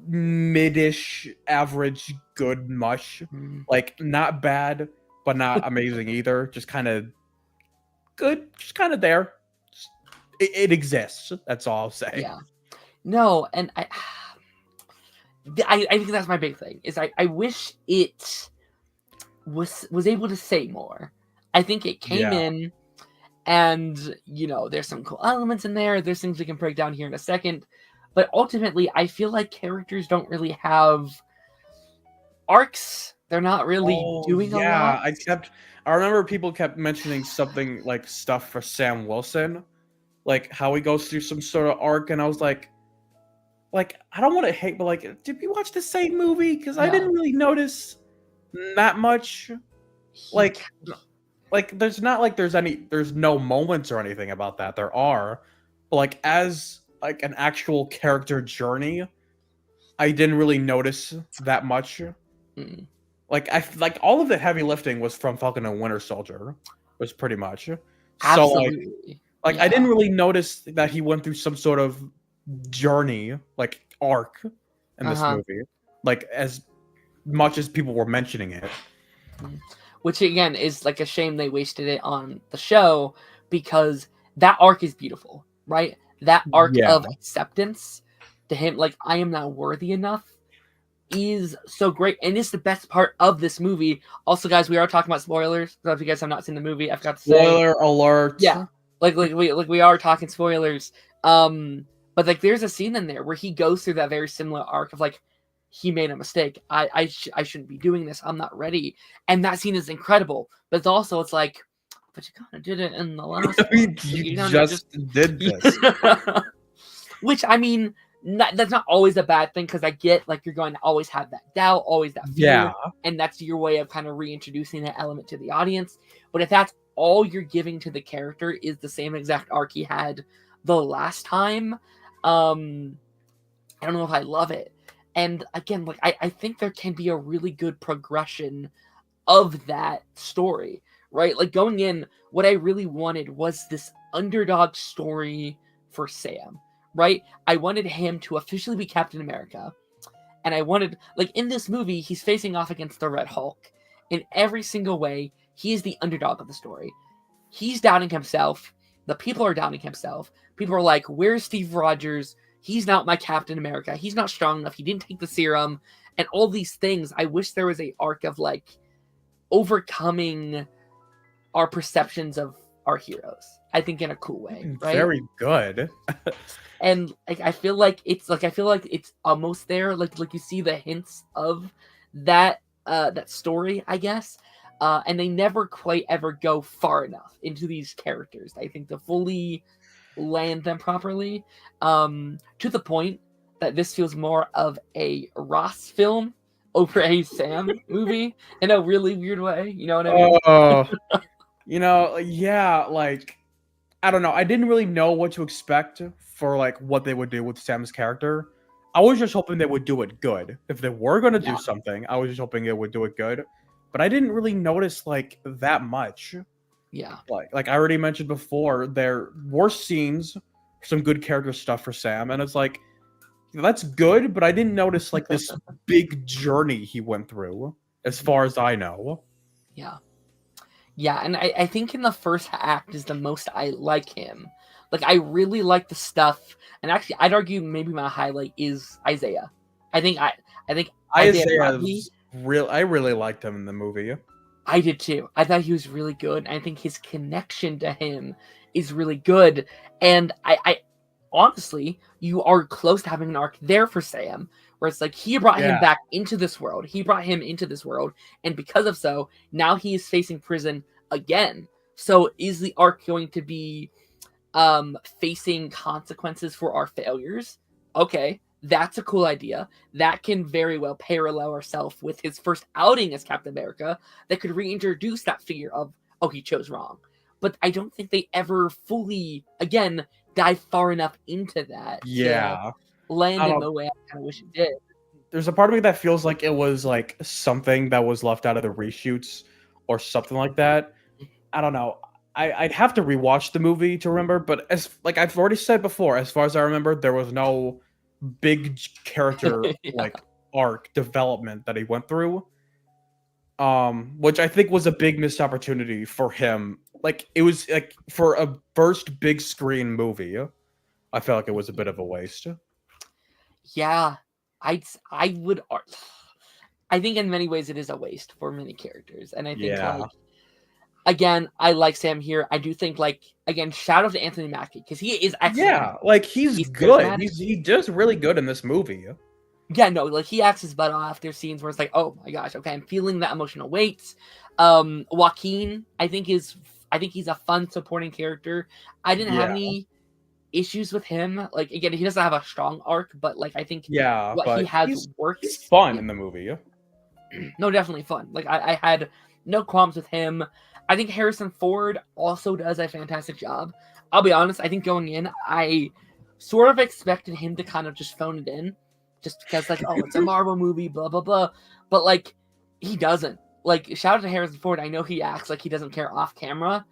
Speaker 2: mid-ish, average, good mush.
Speaker 1: Mm.
Speaker 2: Like not bad, but not amazing either. Just kind of good, just kind of there. It exists. That's all I'll say.
Speaker 1: Yeah. No, and I think that's my big thing. Is I wish it was able to say more. I think it came
Speaker 2: Yeah.
Speaker 1: in, and there's some cool elements in there. There's things we can break down here in a second, but ultimately, I feel like characters don't really have arcs. They're not really
Speaker 2: Oh
Speaker 1: doing a
Speaker 2: yeah,
Speaker 1: lot.
Speaker 2: I remember people kept mentioning something like stuff for Sam Wilson, like how he goes through some sort of arc, and I was like I don't want to hate, but like, did we watch the same movie? Because I didn't
Speaker 1: No,
Speaker 2: really notice that much.
Speaker 1: he,
Speaker 2: Like, there's not like there's no moments or anything about that. There are, but like as like an actual character journey, I didn't really notice that much.
Speaker 1: mm,
Speaker 2: Like all of the heavy lifting was from Falcon and Winter Soldier, was pretty much. So
Speaker 1: absolutely,
Speaker 2: I
Speaker 1: yeah.
Speaker 2: didn't really notice that he went through some sort of journey, like arc in this
Speaker 1: Uh-huh.
Speaker 2: movie, like as much as people were mentioning it.
Speaker 1: Which again is like a shame they wasted it on the show because that arc is beautiful, right? That arc
Speaker 2: Yeah.
Speaker 1: of acceptance to him, like I am not worthy enough, is so great, and it's the best part of this movie. Also, guys, we are talking about spoilers. So if you guys have not seen the movie, I forgot to say,
Speaker 2: Spoiler alert.
Speaker 1: yeah, like we are talking spoilers. But like there's a scene in there where he goes through that very similar arc of like he made a mistake. I shouldn't be doing this. I'm not ready. And that scene is incredible. But it's like, but you kind of did it in the last one.
Speaker 2: You
Speaker 1: kinda
Speaker 2: just did this.
Speaker 1: Which I mean, that's not always a bad thing because I get like you're going to always have that doubt, always that fear,
Speaker 2: Yeah.
Speaker 1: and that's your way of kind of reintroducing that element to the audience. But if that's all you're giving to the character is the same exact arc he had the last time, I don't know if I love it. And again, like I think there can be a really good progression of that story, right? Like going in, what I really wanted was this underdog story for Sam, right? I wanted him to officially be Captain America. And I wanted, like in this movie, he's facing off against the Red Hulk. In every single way, he is the underdog of the story. He's doubting himself. The people are doubting himself. People are like, where's Steve Rogers? He's not my Captain America. He's not strong enough. He didn't take the serum. And all these things. I wish there was a arc of like overcoming our perceptions of our heroes. I think in a cool way, right?
Speaker 2: Very good.
Speaker 1: And like I feel like it's almost there. Like you see the hints of that story, I guess. And they never quite ever go far enough into these characters, I think, to fully land them properly. To the point that this feels more of a Ross film over a Sam movie in a really weird way. You know what I mean?
Speaker 2: Oh, yeah, like I don't know. I didn't really know what to expect for like what they would do with Sam's character. I was just hoping they would do it good. If they were going to do
Speaker 1: Yeah.
Speaker 2: something, I was just hoping it would do it good. But I didn't really notice like that much.
Speaker 1: Yeah.
Speaker 2: Like I already mentioned before, there were scenes, some good character stuff for Sam, and it's like that's good, but I didn't notice like this big journey he went through, as far as I know.
Speaker 1: Yeah. Yeah, and I think in the first act is the most I like him. Like I really like the stuff, and actually I'd argue maybe my highlight is Isaiah. I think Isaiah Bradley.
Speaker 2: Isaiah's real. I really liked him in the movie.
Speaker 1: I did too. I thought he was really good. I think his connection to him is really good. And I honestly, you are close to having an arc there for Sam, where it's like he brought him
Speaker 2: Yeah.
Speaker 1: back into this world. He brought him into this world, and because of so, now he is facing prison again. So is the arc going to be facing consequences for our failures? Okay, that's a cool idea. That can very well parallel ourselves with his first outing as Captain America. That could reintroduce that fear of, oh, he chose wrong. But I don't think they ever fully, again, dive far enough into that to
Speaker 2: Yeah.
Speaker 1: land
Speaker 2: I
Speaker 1: in
Speaker 2: don't.
Speaker 1: the way I kind of wish it did.
Speaker 2: There's a part of me that feels like it was like something that was left out of the reshoots or something like that. I don't know. I'd have to rewatch the movie to remember, but as like I've already said before, as far as I remember, there was no big character
Speaker 1: Yeah.
Speaker 2: like arc development that he went through. Which I think was a big missed opportunity for him. Like it was like for a first big screen movie, I felt like it was a bit of a waste.
Speaker 1: Yeah, I would. I think in many ways it is a waste for many characters, and I think
Speaker 2: Yeah.
Speaker 1: like again, I like Sam here. I do think like again, shout out to Anthony Mackie because he is excellent.
Speaker 2: Yeah, like he's
Speaker 1: He's
Speaker 2: good.
Speaker 1: charismatic.
Speaker 2: He does really good in this movie.
Speaker 1: Yeah, no, like he acts his butt off. There's scenes where it's like, oh my gosh, okay, I'm feeling that emotional weight. Joaquin, I think he's a fun supporting character. I didn't have
Speaker 2: Yeah.
Speaker 1: any issues with him. Like again, he doesn't have a strong arc, but like I think
Speaker 2: Yeah,
Speaker 1: what he
Speaker 2: but
Speaker 1: has works.
Speaker 2: he's fun
Speaker 1: Yeah.
Speaker 2: in the movie.
Speaker 1: No, definitely fun. Like I had no qualms with him. I think Harrison Ford also does a fantastic job. I'll be honest, I think going in, I sort of expected him to kind of just phone it in. Just because, like, oh, it's a Marvel movie, blah, blah, blah. But, like, he doesn't. Like, shout out to Harrison Ford. I know he acts like he doesn't care off camera.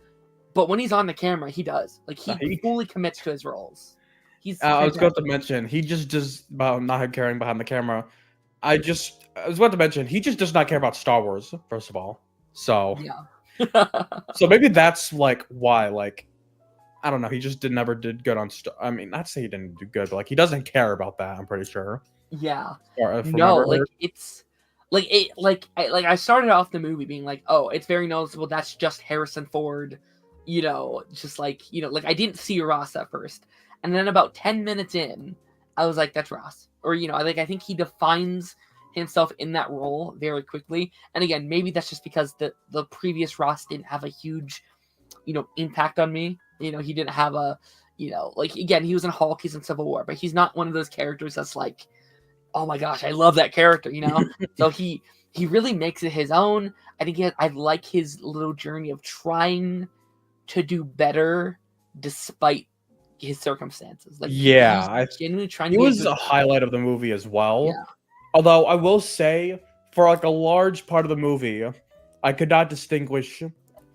Speaker 1: But when he's on the camera, he does. Like, he fully commits to his roles. He's
Speaker 2: I was going
Speaker 1: fantastic.
Speaker 2: to mention he just does about not caring behind the camera. I was about to mention he just does not care about Star Wars. First of all, so
Speaker 1: Yeah.
Speaker 2: so maybe that's like why. Like I don't know. He just never did good on. I mean, not to say he didn't do good, but like he doesn't care about that. I'm pretty sure.
Speaker 1: Yeah.
Speaker 2: Or from
Speaker 1: No,
Speaker 2: what I
Speaker 1: like
Speaker 2: heard.
Speaker 1: it's I started off the movie being like, oh, it's very noticeable. That's just Harrison Ford, just like like I didn't see Ross at first, and then about 10 minutes in, I was like, that's Ross, or I think he defines himself in that role very quickly. And again, maybe that's just because the previous Ross didn't have a huge, impact on me. He didn't have a, like again, he was in Hulk, he's in Civil War, but he's not one of those characters that's like, oh my gosh, I love that character, So he really makes it his own. I think I like his little journey of trying to do better despite his circumstances. Like
Speaker 2: Yeah,
Speaker 1: he's genuinely trying
Speaker 2: he
Speaker 1: to be
Speaker 2: was
Speaker 1: a
Speaker 2: a
Speaker 1: good
Speaker 2: highlight of the movie as well.
Speaker 1: Yeah.
Speaker 2: Although I will say, for like a large part of the movie, I could not distinguish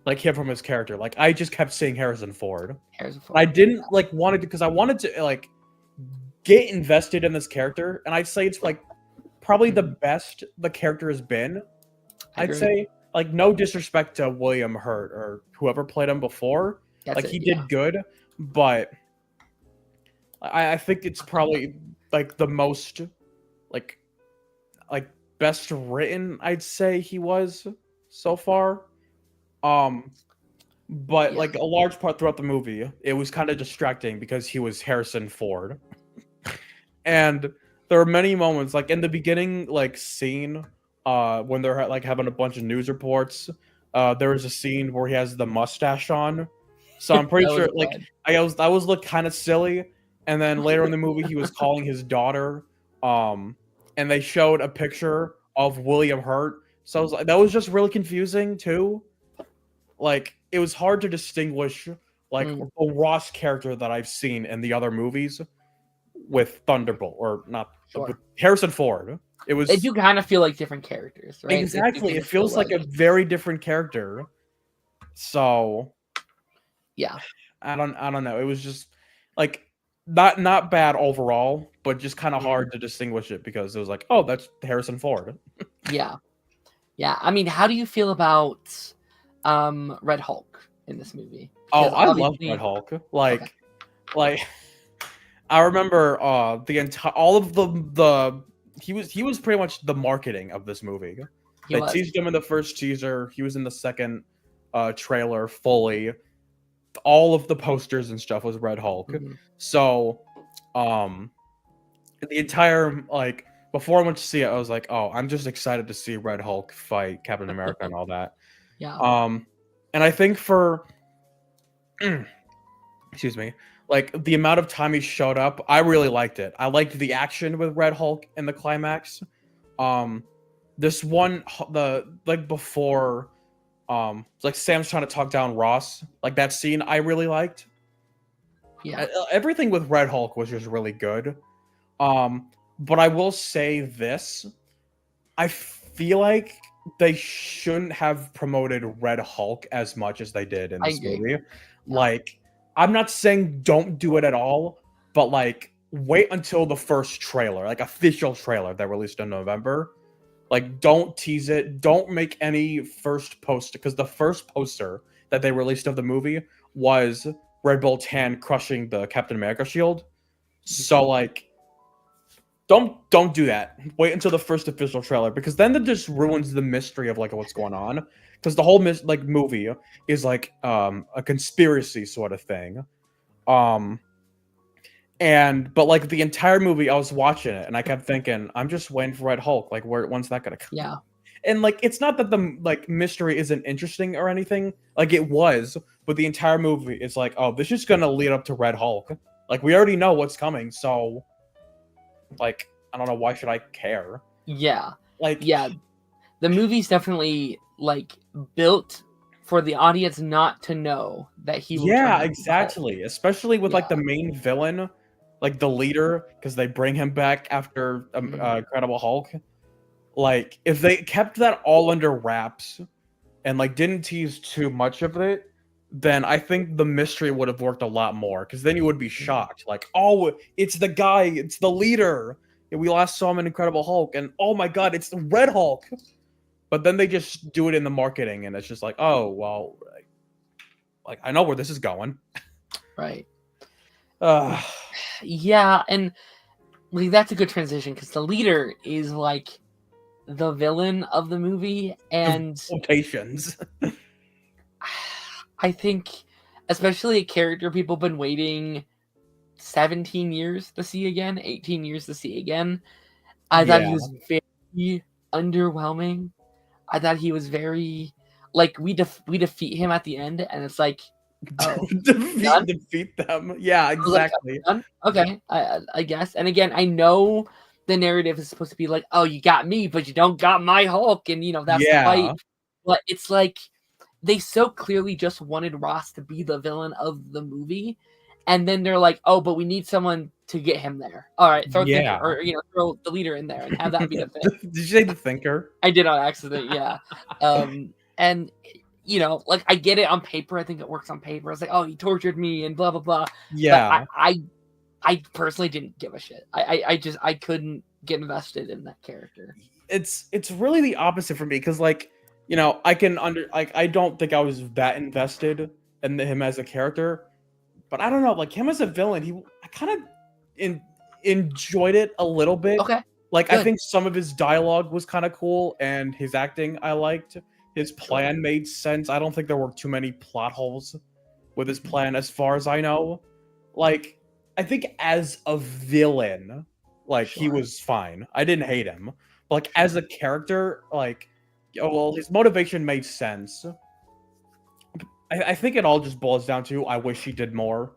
Speaker 2: like him from his character. Like I just kept seeing Harrison Ford.
Speaker 1: Harrison Ford.
Speaker 2: I didn't like wanted because I wanted to like get invested in this character, and I'd say it's like probably the best the character has been.
Speaker 1: I
Speaker 2: I'd
Speaker 1: agree.
Speaker 2: say like no disrespect to William Hurt or whoever played him before.
Speaker 1: That's
Speaker 2: Like
Speaker 1: it,
Speaker 2: he
Speaker 1: yeah.
Speaker 2: did good, but I think it's probably like the most like best written I'd say he was so far. but
Speaker 1: Yeah.
Speaker 2: like a large part throughout the movie, it was kind of distracting because he was Harrison Ford. And there are many moments, like in the beginning, like scene, when they're like having a bunch of news reports. There is a scene where he has the mustache on, so I'm pretty
Speaker 1: That was
Speaker 2: sure, like,
Speaker 1: fun.
Speaker 2: I was look kind of silly. And then later in the movie, he was calling his daughter, um, and they showed a picture of William Hurt. So I was like, that was just really confusing too. Like, it was hard to distinguish like
Speaker 1: Mm,
Speaker 2: a Ross character that I've seen in the other movies with Thunderbolt, or not with
Speaker 1: sure.
Speaker 2: Harrison Ford. It
Speaker 1: They
Speaker 2: was
Speaker 1: do kind of feel like different characters, right? They do
Speaker 2: exactly.
Speaker 1: kind
Speaker 2: It
Speaker 1: of feel
Speaker 2: feels like
Speaker 1: like,
Speaker 2: a very different character. So
Speaker 1: yeah.
Speaker 2: I don't know. It was just like not bad overall, but just kind of
Speaker 1: Mm,
Speaker 2: hard to distinguish it because it was like, oh, that's Harrison Ford.
Speaker 1: yeah. Yeah. I mean, how do you feel about Red Hulk in this movie?
Speaker 2: Oh,
Speaker 1: Because
Speaker 2: I love Red
Speaker 1: obviously,
Speaker 2: Hulk.
Speaker 1: okay,
Speaker 2: Like I remember the entire all of the he was pretty much the marketing of this movie.
Speaker 1: he
Speaker 2: They
Speaker 1: was.
Speaker 2: teased him in the first teaser. He was in the second trailer fully. All of the posters and stuff was Red Hulk.
Speaker 1: Mhm.
Speaker 2: So, um, the entire like before I went to see it, I was like, oh, I'm just excited to see Red Hulk fight Captain America and all that.
Speaker 1: Yeah.
Speaker 2: Um, and I think for excuse me, like the amount of time he showed up, I really liked it. I liked the action with Red Hulk in the climax. Um, this one, the like before, like Sam's trying to talk down Ross, like that scene, I really liked.
Speaker 1: Yeah.
Speaker 2: Everything with Red Hulk was just really good. But I will say this: I feel like they shouldn't have promoted Red Hulk as much as they did in
Speaker 1: I
Speaker 2: this
Speaker 1: agree.
Speaker 2: movie.
Speaker 1: Yeah.
Speaker 2: Like, I'm not saying don't do it at all, but like, wait until the first trailer, like official trailer that released in November. Like, don't tease it. Don't make any first poster because the first poster that they released of the movie was Red Bull's hand crushing the Captain America shield. So like, don't do that. Wait until the first official trailer because then that just ruins the mystery of like what's going on. Because the whole like movie is like a conspiracy sort of thing. Um but like the entire movie I was watching it and I kept thinking, I'm just waiting for Red Hulk. Like when's that gonna come?
Speaker 1: Yeah.
Speaker 2: And like it's not that the like mystery isn't interesting or anything. Like it was, but the entire movie is like, oh, this is gonna lead up to Red Hulk. Like we already know what's coming, so like I don't know why should I care.
Speaker 1: Yeah.
Speaker 2: Like
Speaker 1: Yeah. The movie's definitely like built for the audience not to know that he will turn
Speaker 2: yeah,
Speaker 1: into the Hulk.
Speaker 2: exactly. Especially with like
Speaker 1: Yeah.
Speaker 2: the main villain, like the leader, because they bring him back after
Speaker 1: Mhm.
Speaker 2: Incredible Hulk. Like if they kept that all under wraps and like didn't tease too much of it, then I think the mystery would have worked a lot more. Because then you would be
Speaker 1: Mhm.
Speaker 2: shocked, like, oh, it's the guy, it's the leader. And we last saw him in Incredible Hulk, and oh my god, it's the Red Hulk. But then they just do it in the marketing, and it's just like, oh well, like I know where this is going.
Speaker 1: Right.
Speaker 2: Uh,
Speaker 1: Yeah, and like that's a good transition because the leader is like the villain of the movie, and
Speaker 2: quotations.
Speaker 1: I think especially a character people have been waiting 17 years to see again, 18 years to see again. I thought he
Speaker 2: Yeah.
Speaker 1: was very underwhelming. I thought he was very like we defeat him at the end, and it's like, oh, done.
Speaker 2: defeat them. Yeah,
Speaker 1: I was like,
Speaker 2: exactly.
Speaker 1: done. Okay, I guess. And again, I know the narrative is supposed to be like, oh, you got me, but you don't got my Hulk, and that's the fight.
Speaker 2: Yeah.
Speaker 1: But it's like they so clearly just wanted Ross to be the villain of the movie, and then they're like, oh, but we need someone to get him there. All right, throw Thinker
Speaker 2: Yeah.
Speaker 1: or throw the leader in there and have that be the thing.
Speaker 2: Did you say the thinker?
Speaker 1: I did on accident, yeah. And like I get it on paper. I think it works on paper. It's like, oh, he tortured me and blah blah blah. But
Speaker 2: Yeah.
Speaker 1: I personally didn't give a shit. I couldn't get invested in that character.
Speaker 2: It's really the opposite for me because like I can I don't think I was that invested in him as a character, but I don't know, like him as a villain, I kind of enjoyed it a little bit.
Speaker 1: Okay,
Speaker 2: Like I
Speaker 1: good.
Speaker 2: think some of his dialogue was kind of cool and his acting I liked. His plan made sense. I don't think there were too many plot holes with his plan, as far as I know. Like, I think as a villain, like he
Speaker 1: Sure.
Speaker 2: was fine. I didn't hate him. But like as a character, like, well, his motivation made sense. I think it all just boils down to I wish he did more.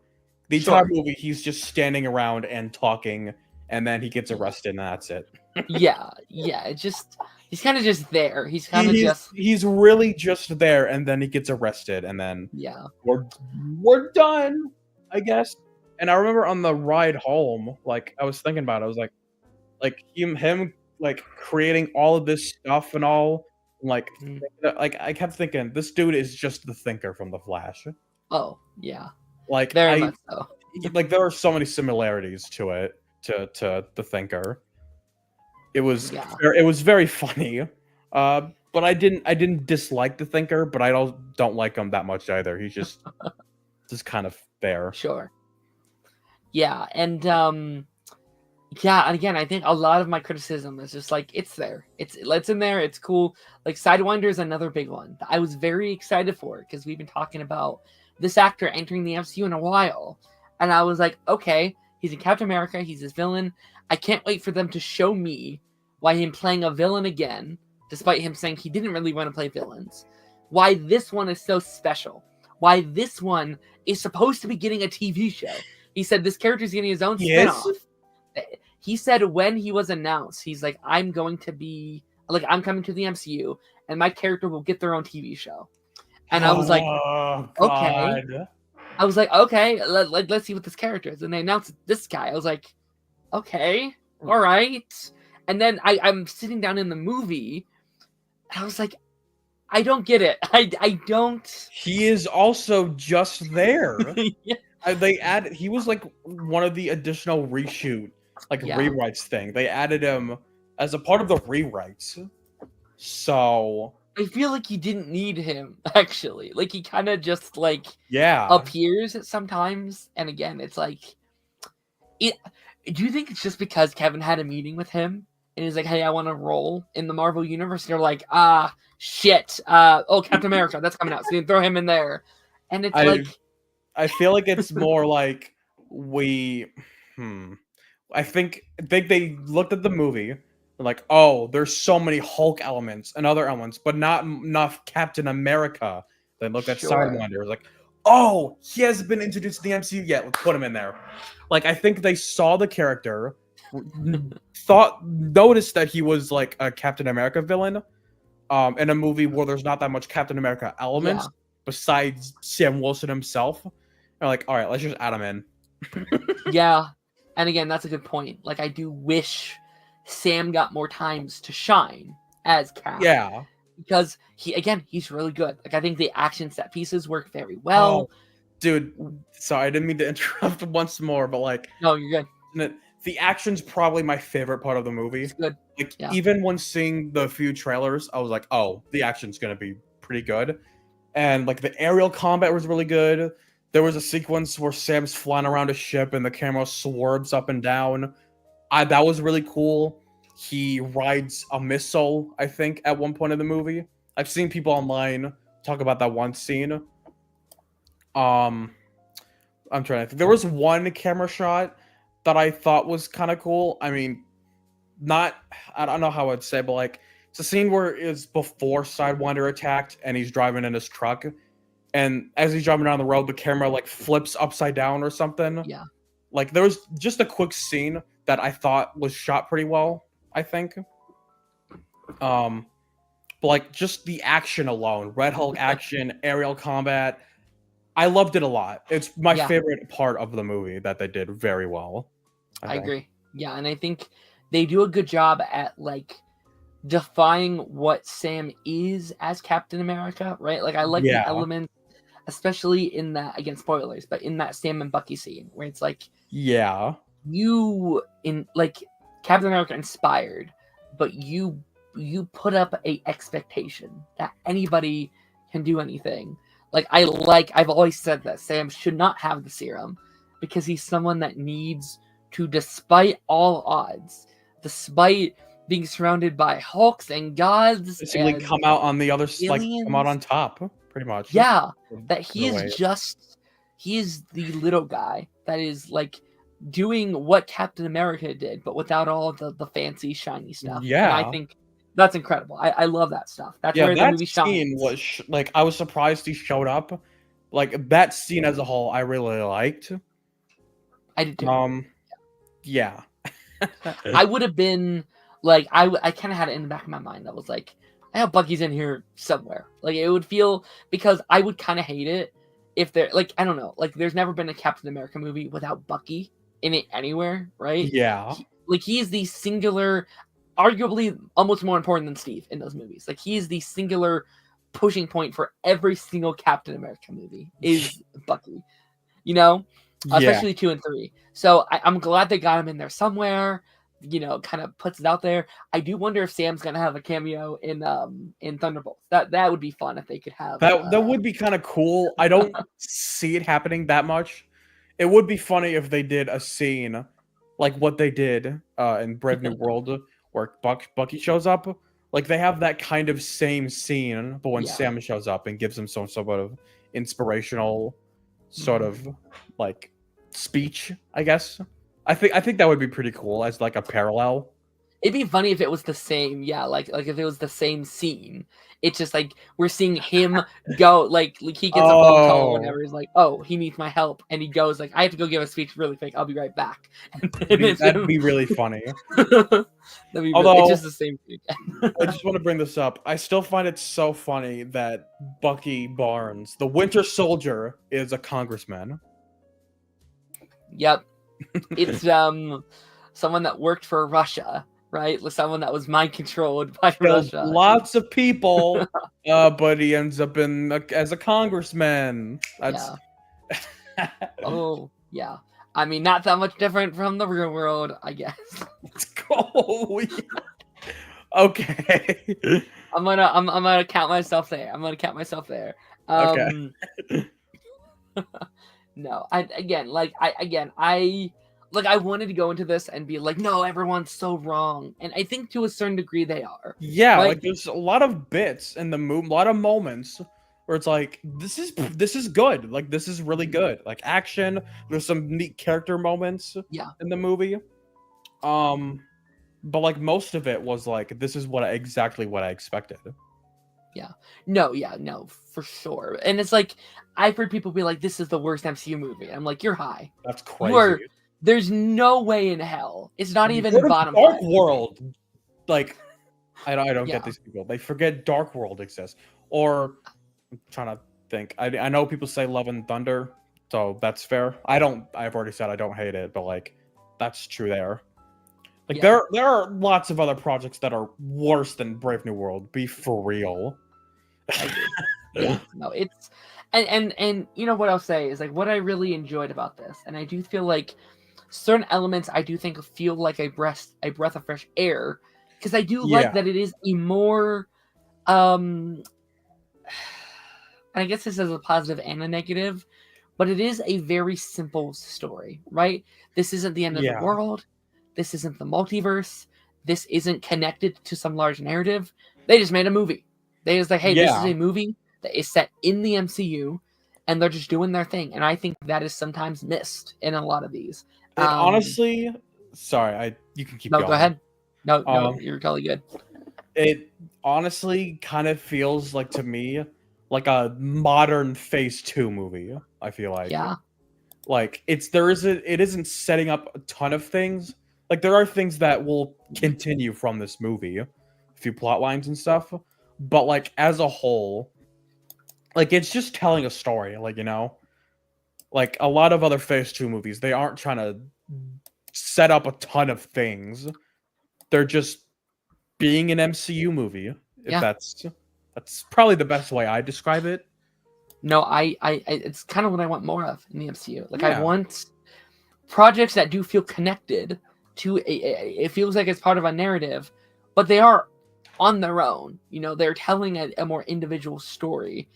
Speaker 2: The entire
Speaker 1: Sure.
Speaker 2: movie, he's just standing around and talking, and then he gets
Speaker 1: Yeah.
Speaker 2: arrested, and that's it.
Speaker 1: Yeah. It just he's kind of just there. He's kind of just
Speaker 2: He's really just there, and then he gets arrested, and then
Speaker 1: yeah.
Speaker 2: we're done, I guess. And I remember on the ride home, like I was thinking about it, I was like him like creating all of this stuff and all, like
Speaker 1: Mm.
Speaker 2: like I kept thinking this dude is just the thinker from the Flash.
Speaker 1: Oh yeah.
Speaker 2: Like
Speaker 1: Very much so.
Speaker 2: like there are so many similarities to it to the thinker. It was
Speaker 1: Yeah.
Speaker 2: it was very funny. But I didn't dislike the thinker, but I don't like him that much either. He's just kind of there.
Speaker 1: Sure. Yeah, and yeah, and again, I think a lot of my criticism is just like it's there, it's in there, it's cool. Like Sidewinder is another big one that I was very excited for because we've been talking about this actor entering the MCU in a while, and I was like, okay, he's in Captain America, he's his villain. I can't wait for them to show me why him playing a villain again, despite him saying he didn't really want to play villains, why this one is so special, why this one is supposed to be getting a TV show. He said this character's getting his own
Speaker 2: Yes.
Speaker 1: spinoff. He said when he was announced, he's like, I'm coming to the MCU, and my character will get their own TV show. And I was like,
Speaker 2: oh,
Speaker 1: okay.
Speaker 2: God.
Speaker 1: I was like, okay, let's see what this character is. And they announced this guy. I was like, okay, all right. And then I'm sitting down in the movie, and I was like, I don't get it. I don't.
Speaker 2: He is also just there.
Speaker 1: Yeah.
Speaker 2: They added. He was like one of the additional reshoot, like
Speaker 1: Yeah.
Speaker 2: rewrites thing. They added him as a part of the rewrites. So
Speaker 1: I feel like you didn't need him, actually. Like, he kind of just, like,
Speaker 2: yeah,
Speaker 1: appears sometimes. And again, it's like, do you think it's just because Kevin had a meeting with him? And he's like, hey, I want to roll in the Marvel Universe. And you're like, shit. Captain America, that's coming out. So you can throw him in there. And it's
Speaker 2: I feel like it's more like I think they looked at the movie, like, oh, there's so many Hulk elements and other elements, but not enough Captain America. They looked at
Speaker 1: Sure.
Speaker 2: Sidewinder, like, oh, he hasn't been introduced to the MCU yet. Let's put him in there. Like, I think they saw the character, noticed that he was like a Captain America villain, in a movie where there's not that much Captain America elements besides Sam Wilson himself. They're like, all right, let's just add him in.
Speaker 1: Yeah. And again, that's a good point. Like, I do wish Sam got more times to shine as Cap.
Speaker 2: Yeah.
Speaker 1: Because he's really good. Like, I think the action set pieces work very well.
Speaker 2: Oh, dude, sorry, I didn't mean to interrupt once more, but like,
Speaker 1: no, you're good.
Speaker 2: The action's probably my favorite part of the movie.
Speaker 1: It's good.
Speaker 2: Like,
Speaker 1: Yeah.
Speaker 2: even when seeing the few trailers, I was like, oh, the action's gonna be pretty good. And like the aerial combat was really good. There was a sequence where Sam's flying around a ship and the camera swerves up and down. That was really cool. He rides a missile, I think, at one point in the movie. I've seen people online talk about that one scene. I'm trying to think. There was one camera shot that I thought was kind of cool. I mean, I don't know how I'd say, but like, it's a scene where it's before Sidewinder attacked and he's driving in his truck. And as he's driving down the road, the camera like flips upside down or something.
Speaker 1: Yeah.
Speaker 2: Like, there was just a quick scene that I thought was shot pretty well, I think. But like, just the action alone, Red Hulk action, aerial combat, I loved it a lot. It's my favorite part of the movie that they did very well.
Speaker 1: I agree. Yeah, and I think they do a good job at like defying what Sam is as Captain America, right? Like, I like the element, especially in that, again, spoilers, but in that Sam and Bucky scene where it's like, you in like Captain America inspired, but you put up a expectation that anybody can do anything. I've always said that Sam should not have the serum because he's someone that needs to, despite all odds, despite being surrounded by Hulks and gods
Speaker 2: Basically,
Speaker 1: and
Speaker 2: come out on the other come out
Speaker 1: aliens.
Speaker 2: on top, pretty much.
Speaker 1: Yeah, that
Speaker 2: In a way.
Speaker 1: he is the little guy that is like doing what Captain America did, but without all the fancy shiny stuff. And I
Speaker 2: Yeah.
Speaker 1: think that's incredible. I love that stuff. That's
Speaker 2: Yeah,
Speaker 1: where the
Speaker 2: that
Speaker 1: movie
Speaker 2: scene
Speaker 1: shines.
Speaker 2: was like I was surprised he showed up. Like that scene as a whole, I really liked.
Speaker 1: I did too.
Speaker 2: Yeah.
Speaker 1: I would have been like I kind of had it in the back of my mind that was like I hope Bucky's in here somewhere. Like it would feel because I would kind of hate it if there like I don't know like there's never been a Captain America movie without Bucky in it anywhere, right?
Speaker 2: Yeah.
Speaker 1: Like he's the singular, arguably almost more important than Steve in those movies. Like he is the singular pushing point for every single Captain America movie is Bucky. You know,
Speaker 2: Yeah.
Speaker 1: especially 2 and 3. So I'm glad they got him in there somewhere. You know, kind of puts it out there. I do wonder if Sam's gonna have a cameo in Thunderbolts. That would be fun if they could have.
Speaker 2: That would be kind of cool. I don't see it happening that much. It would be funny if they did a scene like what they did in Brave New World where Bucky shows up. Like they have that kind of same scene, but when
Speaker 1: Yeah.
Speaker 2: Sam shows up and gives him some sort of inspirational sort of like speech, I guess. I think that would be pretty cool as like a parallel.
Speaker 1: It'd be funny if it was the same, yeah, like if it was the same scene. It's just like we're seeing him go like he gets a phone call or whatever. He's like, oh, he needs my help, and he goes like, I have to go give a speech really quick. I'll be right back.
Speaker 2: That'd be really funny.
Speaker 1: Although it's just the same thing.
Speaker 2: I just want to bring this up. I still find it so funny that Bucky Barnes, the Winter Soldier, is a congressman.
Speaker 1: Yep, it's someone that worked for Russia. Right, with someone that was mind controlled by Russia.
Speaker 2: Lots of people, but he ends up as a congressman. That's...
Speaker 1: Yeah. Oh yeah. I mean, not that much different from the real world, I guess.
Speaker 2: Let's go. Okay.
Speaker 1: I'm gonna count myself there.
Speaker 2: Okay.
Speaker 1: No, I wanted to go into this and be like, no, everyone's so wrong, and I think to a certain degree they are.
Speaker 2: Yeah, like there's a lot of bits in the movie, a lot of moments where it's like this is good, like this is really good, like action. There's some neat character moments, in the movie. But like most of it was like this is exactly what I expected.
Speaker 1: Yeah. No, for sure. And it's like I've heard people be like, "This is the worst MCU movie." I'm like, "You're high.
Speaker 2: That's crazy.
Speaker 1: There's no way in hell. It's not even bottom
Speaker 2: Dark
Speaker 1: 5.
Speaker 2: World. Like, I don't get these people. They forget Dark World exists. Or I'm trying to think. I know people say Love and Thunder, so that's fair. I've already said I don't hate it, but like that's true there. Like there are lots of other projects that are worse than Brave New World. Be for real.
Speaker 1: Yeah, no, it's and you know what I'll say is like what I really enjoyed about this, and I do feel like certain elements I do think feel like a breath of fresh air, because I do like that it is a more and I guess this is a positive and a negative, but it is a very simple story, right? This isn't the end of the world. This isn't the multiverse. This isn't connected to some large narrative. They just made a movie. They just like, hey, this is a movie that is set in the MCU, and they're just doing their thing. And I think that is sometimes missed in a lot of these.
Speaker 2: Honestly, sorry, you can keep going.
Speaker 1: No, go ahead. No, you're totally good.
Speaker 2: It honestly kind of feels like to me like a modern Phase 2 movie. I feel like like it isn't setting up a ton of things. Like there are things that will continue from this movie, a few plot lines and stuff, but like as a whole, like it's just telling a story. Like like a lot of other Phase 2 movies, they aren't trying to set up a ton of things. They're just being an MCU movie. If that's probably the best way I describe it.
Speaker 1: No, I it's kind of what I want more of in the MCU. Like I want projects that do feel connected to it feels like it's part of a narrative, but they are on their own. They're telling a more individual story.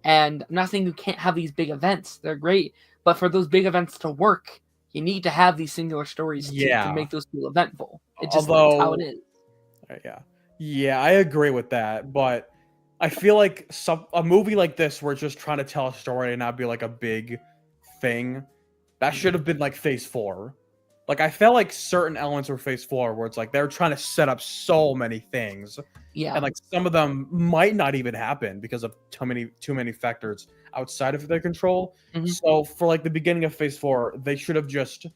Speaker 1: And I'm not saying you can't have these big events. They're great. But for those big events to work, you need to have these singular stories to make those feel eventful. It's just that's how it is.
Speaker 2: Yeah, I agree with that, but I feel like a movie like this where it's just trying to tell a story and not be like a big thing, that should have been like Phase 4. Like I felt like certain elements were Phase 4 where it's like they're trying to set up so many things,
Speaker 1: Yeah.
Speaker 2: and like some of them might not even happen because of too many factors outside of their control.
Speaker 1: Mhm.
Speaker 2: So for like the beginning of Phase 4, they should have just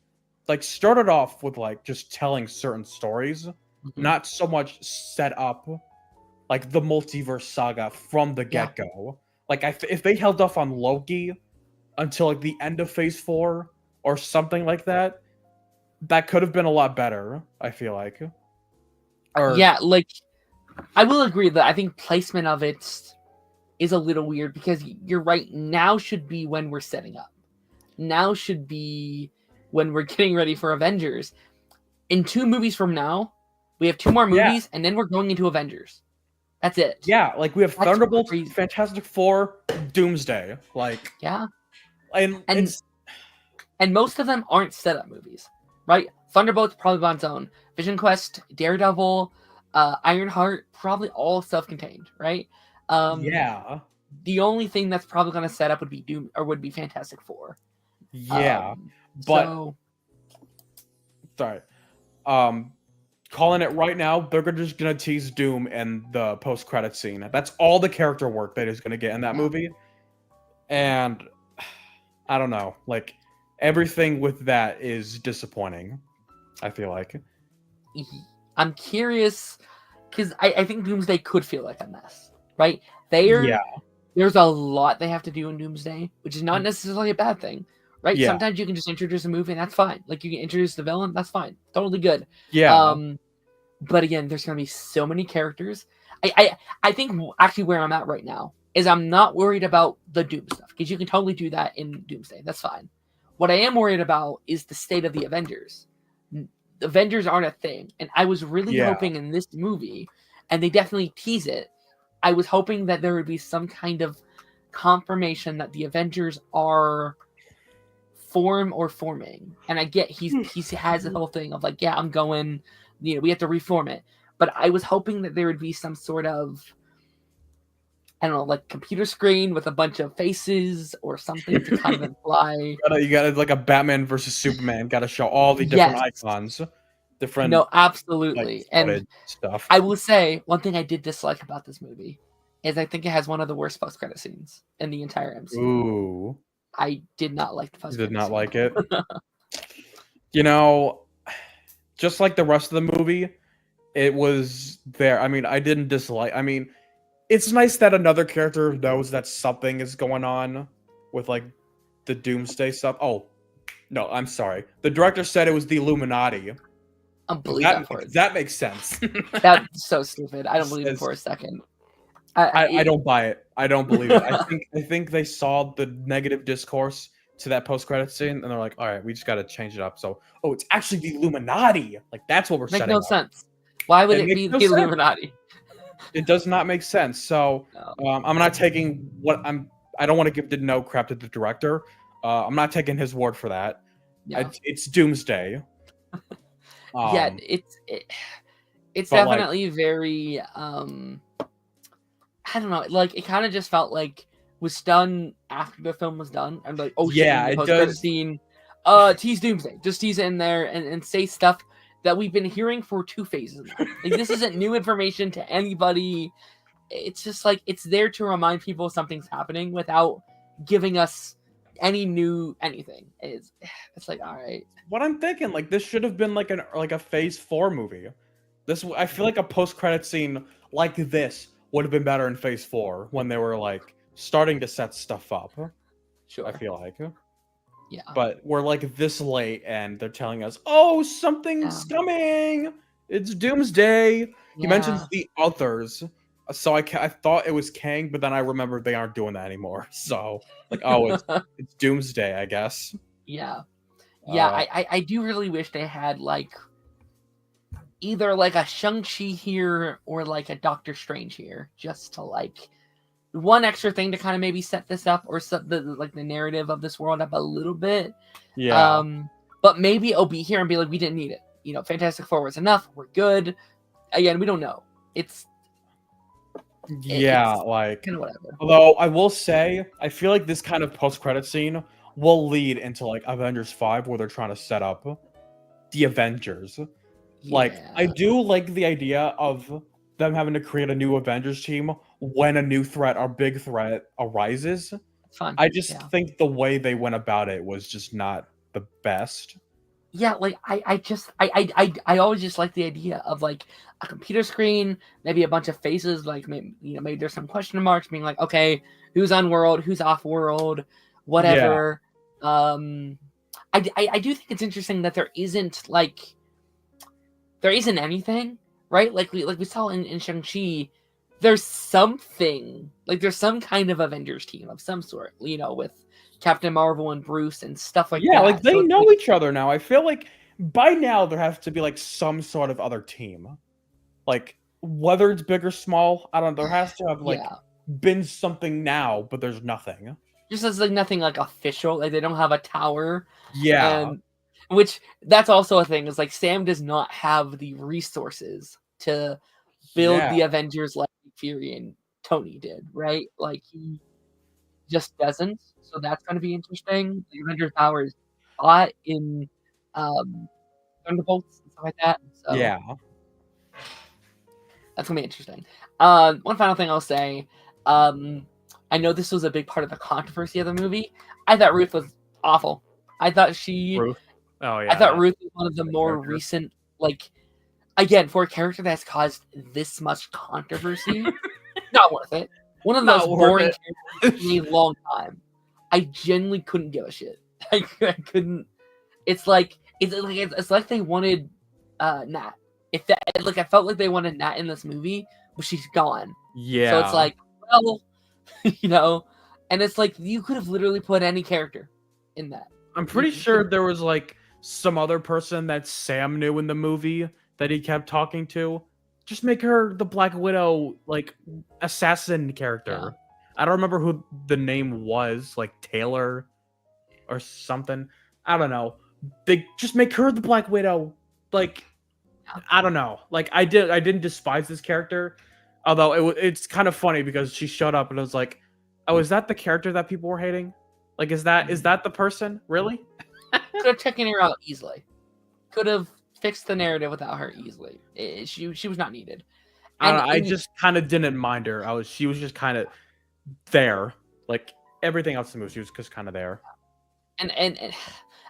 Speaker 2: like started off with like just telling certain stories,
Speaker 1: Mhm.
Speaker 2: not so much set up like the multiverse saga from the
Speaker 1: Yeah.
Speaker 2: get-go. Like if they held off on Loki until like the end of Phase 4 or something like that, that could have been a lot better, I feel like. Or
Speaker 1: Yeah, like I will agree that I think placement of it is a little weird because you're right. Now should be when we're setting up. Now should be when we're getting ready for Avengers. In 2 movies from now, we have 2 more
Speaker 2: yeah,
Speaker 1: movies, and then we're going into Avengers. That's it.
Speaker 2: yeah, like we have
Speaker 1: That's
Speaker 2: Thunderbolts,
Speaker 1: crazy.
Speaker 2: Fantastic Four, Doomsday, like,
Speaker 1: Yeah,
Speaker 2: and
Speaker 1: and
Speaker 2: it's
Speaker 1: most of them aren't setup movies, right? Thunderbolts probably on its own. Vision Quest, Daredevil, Ironheart, probably all self-contained, right?
Speaker 2: yeah,
Speaker 1: The only thing that's probably going to set up would be Doom or would be Fantastic Four.
Speaker 2: yeah, but
Speaker 1: So
Speaker 2: sorry, calling it right now, they're just gonna tease Doom and the post-credit scene. That's all the character work that is gonna get in that movie, and I don't know, like everything with that is disappointing. I feel like.
Speaker 1: I'm curious because I think Doomsday could feel like a mess, right?
Speaker 2: Yeah,
Speaker 1: There's a lot they have to do in Doomsday, which is not necessarily a bad thing, right?
Speaker 2: yeah,
Speaker 1: Sometimes you can just introduce a movie and that's fine. Like you can introduce the villain, that's fine, totally good.
Speaker 2: yeah,
Speaker 1: But again, there's gonna be so many characters. I think actually where I'm at right now is I'm not worried about the Doom stuff because you can totally do that in Doomsday. That's fine. What I am worried about is the state of the Avengers. The Avengers aren't a thing, and I was really
Speaker 2: yeah.
Speaker 1: hoping in this movie, and they definitely tease it. I was hoping that there would be some kind of confirmation that the Avengers are forming. And I get he has the whole thing of like, yeah, I'm going, we have to reform it. But I was hoping that there would be some sort of, I don't know, like computer screen with a bunch of faces or something to kind of imply.
Speaker 2: You got like a Batman versus Superman. Got to show all the different icons, different
Speaker 1: No,
Speaker 2: like
Speaker 1: absolutely.
Speaker 2: footage
Speaker 1: And
Speaker 2: stuff.
Speaker 1: I will say one thing I did dislike about this movie is I think it has one of the worst post-credit scenes in the entire MCU.
Speaker 2: Ooh,
Speaker 1: I did not like the
Speaker 2: you
Speaker 1: post-credit
Speaker 2: did not
Speaker 1: scene.
Speaker 2: like it. You know, just like the rest of the movie, it was there. I mean, I didn't dislike. I mean, it's nice that another character knows that something is going on with like the Doomsday stuff. Oh, no, I'm sorry. The director said it was the Illuminati.
Speaker 1: I don't believe that for it.
Speaker 2: That makes sense.
Speaker 1: That's so stupid. I don't believe it for a second.
Speaker 2: I don't buy it. I don't believe it. I think they saw the negative discourse to that post-credit scene, and they're like, "All right, we just got to change it up." So, oh, it's actually the Illuminati. Like that's what we're
Speaker 1: Makes
Speaker 2: setting
Speaker 1: no
Speaker 2: up.
Speaker 1: sense. Why would
Speaker 2: It
Speaker 1: it
Speaker 2: makes
Speaker 1: be
Speaker 2: no
Speaker 1: the
Speaker 2: sense.
Speaker 1: Illuminati?
Speaker 2: It does not make sense. So,
Speaker 1: No.
Speaker 2: I'm not taking what I'm. I don't want to give the no crap to the director. I'm not taking his word for that.
Speaker 1: No.
Speaker 2: It's Doomsday.
Speaker 1: Yeah, it's
Speaker 2: but, like-
Speaker 1: definitely very I don't know, like it kind of just felt like was done after the film was done. I'm like, oh shit,
Speaker 2: Yeah,
Speaker 1: the
Speaker 2: it
Speaker 1: post-credit
Speaker 2: does.
Speaker 1: scene, tease Doomsday, just tease it in there and say stuff that we've been hearing for 2 phases now. Like this isn't new information to anybody. It's just like it's there to remind people something's happening without giving us any new anything. It's like all right.
Speaker 2: What I'm thinking, like this should have been like a Phase 4 movie. I feel like a post-credit scene like this would have been better in Phase 4 when they were like starting to set stuff up.
Speaker 1: Sure.
Speaker 2: I feel like.
Speaker 1: Yeah.
Speaker 2: But we're like this late and they're telling us, "Oh, something's coming. It's Doomsday." He mentions the others. So I thought it was Kang, but then I remembered they aren't doing that anymore. So like, oh, it's Doomsday, I guess.
Speaker 1: Yeah. Yeah, I do really wish they had like either like a Shang-Chi here or like a Doctor Strange here, just to like one extra thing to kind of maybe set this up or set the like the narrative of this world up a little bit.
Speaker 2: Yeah.
Speaker 1: But maybe it'll be here and be like, we didn't need it. Fantastic Four was enough. We're good. again, we don't know. It's
Speaker 2: Yeah,
Speaker 1: it's
Speaker 2: like,
Speaker 1: kind of whatever.
Speaker 2: although I will say, I feel like this kind of post-credit scene will lead into like Avengers 5 where they're trying to set up the Avengers. Like, I
Speaker 1: Yeah,
Speaker 2: do like the idea of them having to create a new Avengers team when a new threat or big threat arises.
Speaker 1: it's fun.
Speaker 2: I just
Speaker 1: Yeah.
Speaker 2: think the way they went about it was just not the best.
Speaker 1: Yeah, like I always just like the idea of like a computer screen, maybe a bunch of faces, like maybe, maybe there's some question marks, being like, okay, who's on world, who's off world,
Speaker 2: Yeah,
Speaker 1: whatever. Um, I do think it's interesting that there isn't anything, right? Like we saw in Shang-Chi, there's something, like there's some kind of Avengers team of some sort, with Captain Marvel and Bruce and stuff like
Speaker 2: yeah, like
Speaker 1: that. So
Speaker 2: they
Speaker 1: it's
Speaker 2: know
Speaker 1: like,
Speaker 2: each other now. I feel like by now there has to be like some sort of other team. Like whether it's big or small, I don't know. There has to have like
Speaker 1: yeah.
Speaker 2: been something now, but there's nothing.
Speaker 1: Just as like nothing like official, like they don't have a tower,
Speaker 2: Yeah,
Speaker 1: and which that's also a thing is like Sam does not have the resources to build
Speaker 2: yeah,
Speaker 1: the Avengers like Fury and Tony did, right? Like he just doesn't. So that's going to be interesting. The Avengers power is a lot in um, Thunderbolts and stuff like that. So
Speaker 2: yeah.
Speaker 1: that's gonna be interesting. One final thing I'll say. I know this was a big part of the controversy of the movie. I thought Ruth was awful. I thought she.
Speaker 3: Ruth. Oh
Speaker 1: I
Speaker 3: yeah,
Speaker 1: thought
Speaker 3: that
Speaker 1: Ruth was one of the more
Speaker 3: character.
Speaker 1: recent, like, again, for a character that's caused this much controversy, not worth it. One of the
Speaker 2: Not
Speaker 1: most
Speaker 2: worth
Speaker 1: boring
Speaker 2: it.
Speaker 1: characters in a long time. I genuinely couldn't give a shit. I couldn't. It's like they wanted Nat. If that like I felt like they wanted Nat in this movie, but she's gone. So it's
Speaker 2: Yeah.
Speaker 1: like, well, you know, and it's like you could have literally put any character in that.
Speaker 2: I'm
Speaker 1: You,
Speaker 2: pretty
Speaker 1: you
Speaker 2: sure
Speaker 1: could,
Speaker 2: there was like some other person that Sam knew in the movie that he kept talking to. Just make her the Black Widow, like assassin character. I don't remember who the name was, like Taylor or something. I don't know. They just make her the Black Widow. Like I don't know. Like I didn't despise this character, although it's kind of funny because she showed up and it was like, oh, is that the character that people were hating? Like, is that the person really?
Speaker 1: could have taken her out easily. Could have fixed the narrative without her easily. She was not needed.
Speaker 2: I don't
Speaker 1: And
Speaker 2: know. I just kind of didn't mind her. She was just kind of there. Like everything else in the movie, she was just kind of there.
Speaker 1: and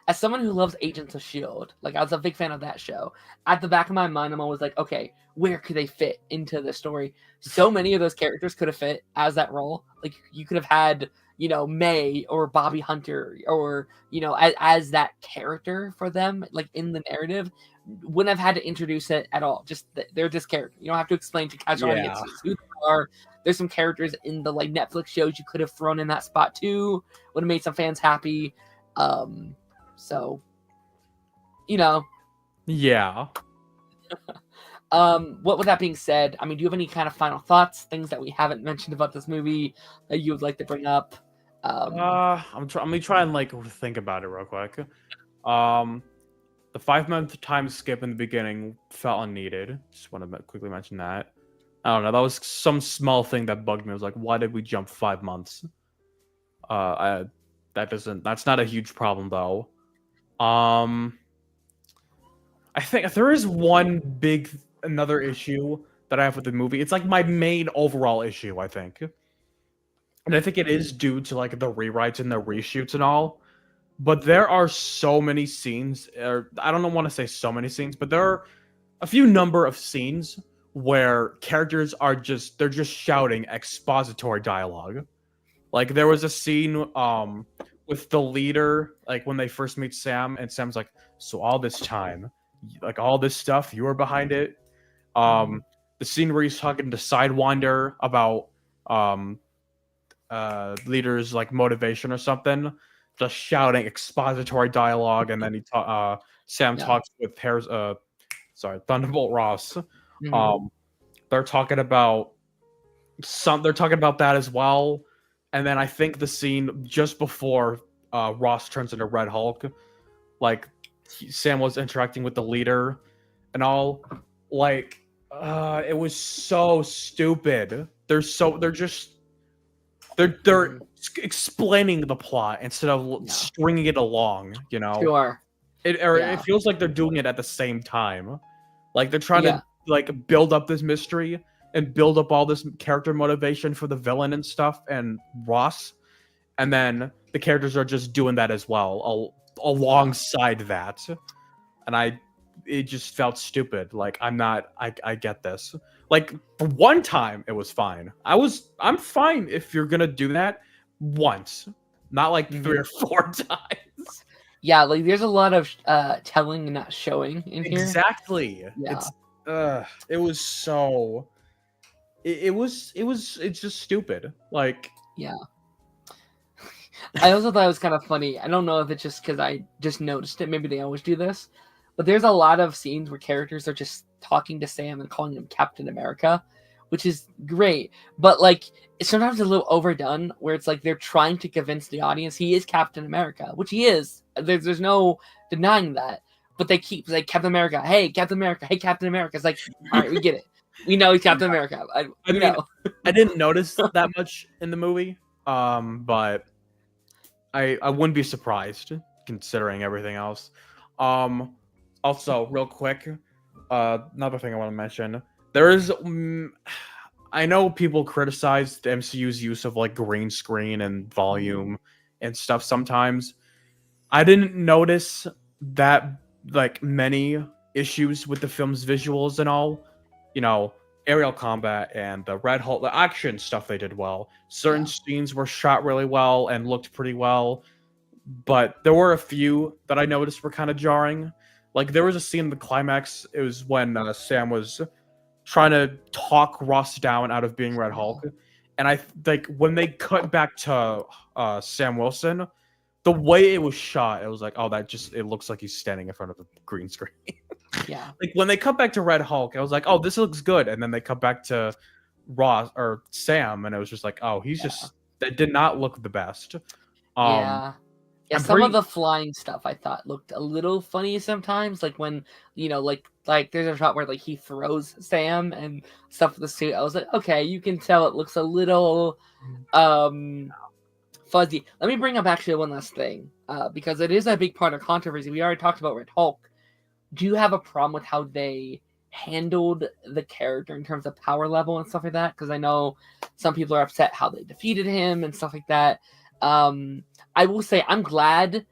Speaker 1: as someone who loves Agents of Shield, like I was a big fan of that show. At the back of my mind, I'm always like, okay, where could they fit into the story? So many of those characters could have fit as that role. Like you could have had, May or Bobby Hunter, or as that character for them, like in the narrative. Wouldn't have had to introduce it at all. Just they're this character. You don't have to explain to casual
Speaker 2: Yeah.
Speaker 1: audiences who they are. There's some characters in the like Netflix shows you could have thrown in that spot too. Would have made some fans happy. So,
Speaker 2: Yeah.
Speaker 1: what with that being said, I mean, do you have any kind of final thoughts, things that we haven't mentioned about this movie that you would like to bring up?
Speaker 2: I'm gonna try and like think about it real quick. The 5-month time skip in the beginning felt unneeded. Just want to quickly mention that. I don't know. That was some small thing that bugged me. I was like, why did we jump 5 months? That's not a huge problem though. I think there is another issue that I have with the movie. It's like my main overall issue, I think. And I think it is due to like the rewrites and the reshoots and all. But there are so many scenes, or I don't want to say so many scenes, but there are a few number of scenes where characters they're just shouting expository dialogue. Like there was a scene with the leader, like when they first meet Sam, and Sam's like, so all this time, like all this stuff, you were behind it. The scene where he's talking to Sidewinder about leader's like motivation or something, just shouting expository dialogue, and then Sam talks with Thunderbolt Ross. They're talking about that as well. And then I think the scene just before Ross turns into Red Hulk, like Sam was interacting with the leader and all, like It was so stupid. They're
Speaker 1: Mhm.
Speaker 2: explaining the plot instead of
Speaker 1: Yeah.
Speaker 2: stringing it along.
Speaker 1: Sure.
Speaker 2: It
Speaker 1: Yeah.
Speaker 2: feels like they're doing it at the same time. Like they're trying
Speaker 1: Yeah.
Speaker 2: to like build up this mystery and build up all this character motivation for the villain and stuff and Ross, and then the characters are just doing that as well
Speaker 1: Yeah.
Speaker 2: alongside that. And it just felt stupid. Like I get this. Like for one time it was fine. I'm fine if you're gonna do that once, not like three
Speaker 1: Hmm.
Speaker 2: or four times.
Speaker 1: Yeah. Like there's a lot of telling and not showing in here.
Speaker 2: Exactly.
Speaker 1: Yeah.
Speaker 2: It was so it's just stupid. Like
Speaker 1: Yeah. I also thought it was kind of funny. I don't know if it's just because I just noticed it. Maybe they always do this, but there's a lot of scenes where characters are just talking to Sam and calling him Captain America, which is great. But like, it's sometimes a little overdone, where it's like they're trying to convince the audience he is Captain America, which he is. There's no denying that. But they keep like Captain America, hey Captain America, hey Captain America. It's like, all right, we get it. We know he's Captain America.
Speaker 2: I
Speaker 1: We
Speaker 2: mean,
Speaker 1: know.
Speaker 2: I didn't notice that much in the movie. But I wouldn't be surprised considering everything else. Um, Also, real quick, another thing I want to mention. There is, I know people criticize the MCU's use of like green screen and volume and stuff sometimes. I didn't notice that like many issues with the film's visuals and all. You know, aerial combat and the Red Hulk, the action stuff they did well. Certain
Speaker 1: Yeah.
Speaker 2: scenes were shot really well and looked pretty well, but there were a few that I noticed were kind of jarring. Like there was a scene in the climax. It was when Sam was trying to talk Ross down out of being Red Hulk, and I like when they cut back to Sam Wilson, the way it was shot, it was like, oh, it looks like he's standing in front of a green screen.
Speaker 1: Yeah.
Speaker 2: Like when they cut back to Red Hulk, I was like, oh, this looks good, and then they cut back to Ross or Sam, and it was just like, oh, he's just that did not look the best. Um,
Speaker 1: Yeah. Yeah,
Speaker 2: I'm
Speaker 1: some of
Speaker 2: pretty
Speaker 1: the flying stuff I thought looked a little funny sometimes, like when like there's a shot where like he throws Sam and stuff with the suit. I was like, okay, you can tell it looks a little um fuzzy. Let me bring up actually one last thing, because it is a big part of controversy. We already talked about Red Hulk. Do you have a problem with how they handled the character in terms of power level and stuff like that? Because I know some people are upset how they defeated him and stuff like that. Um, I will say I'm glad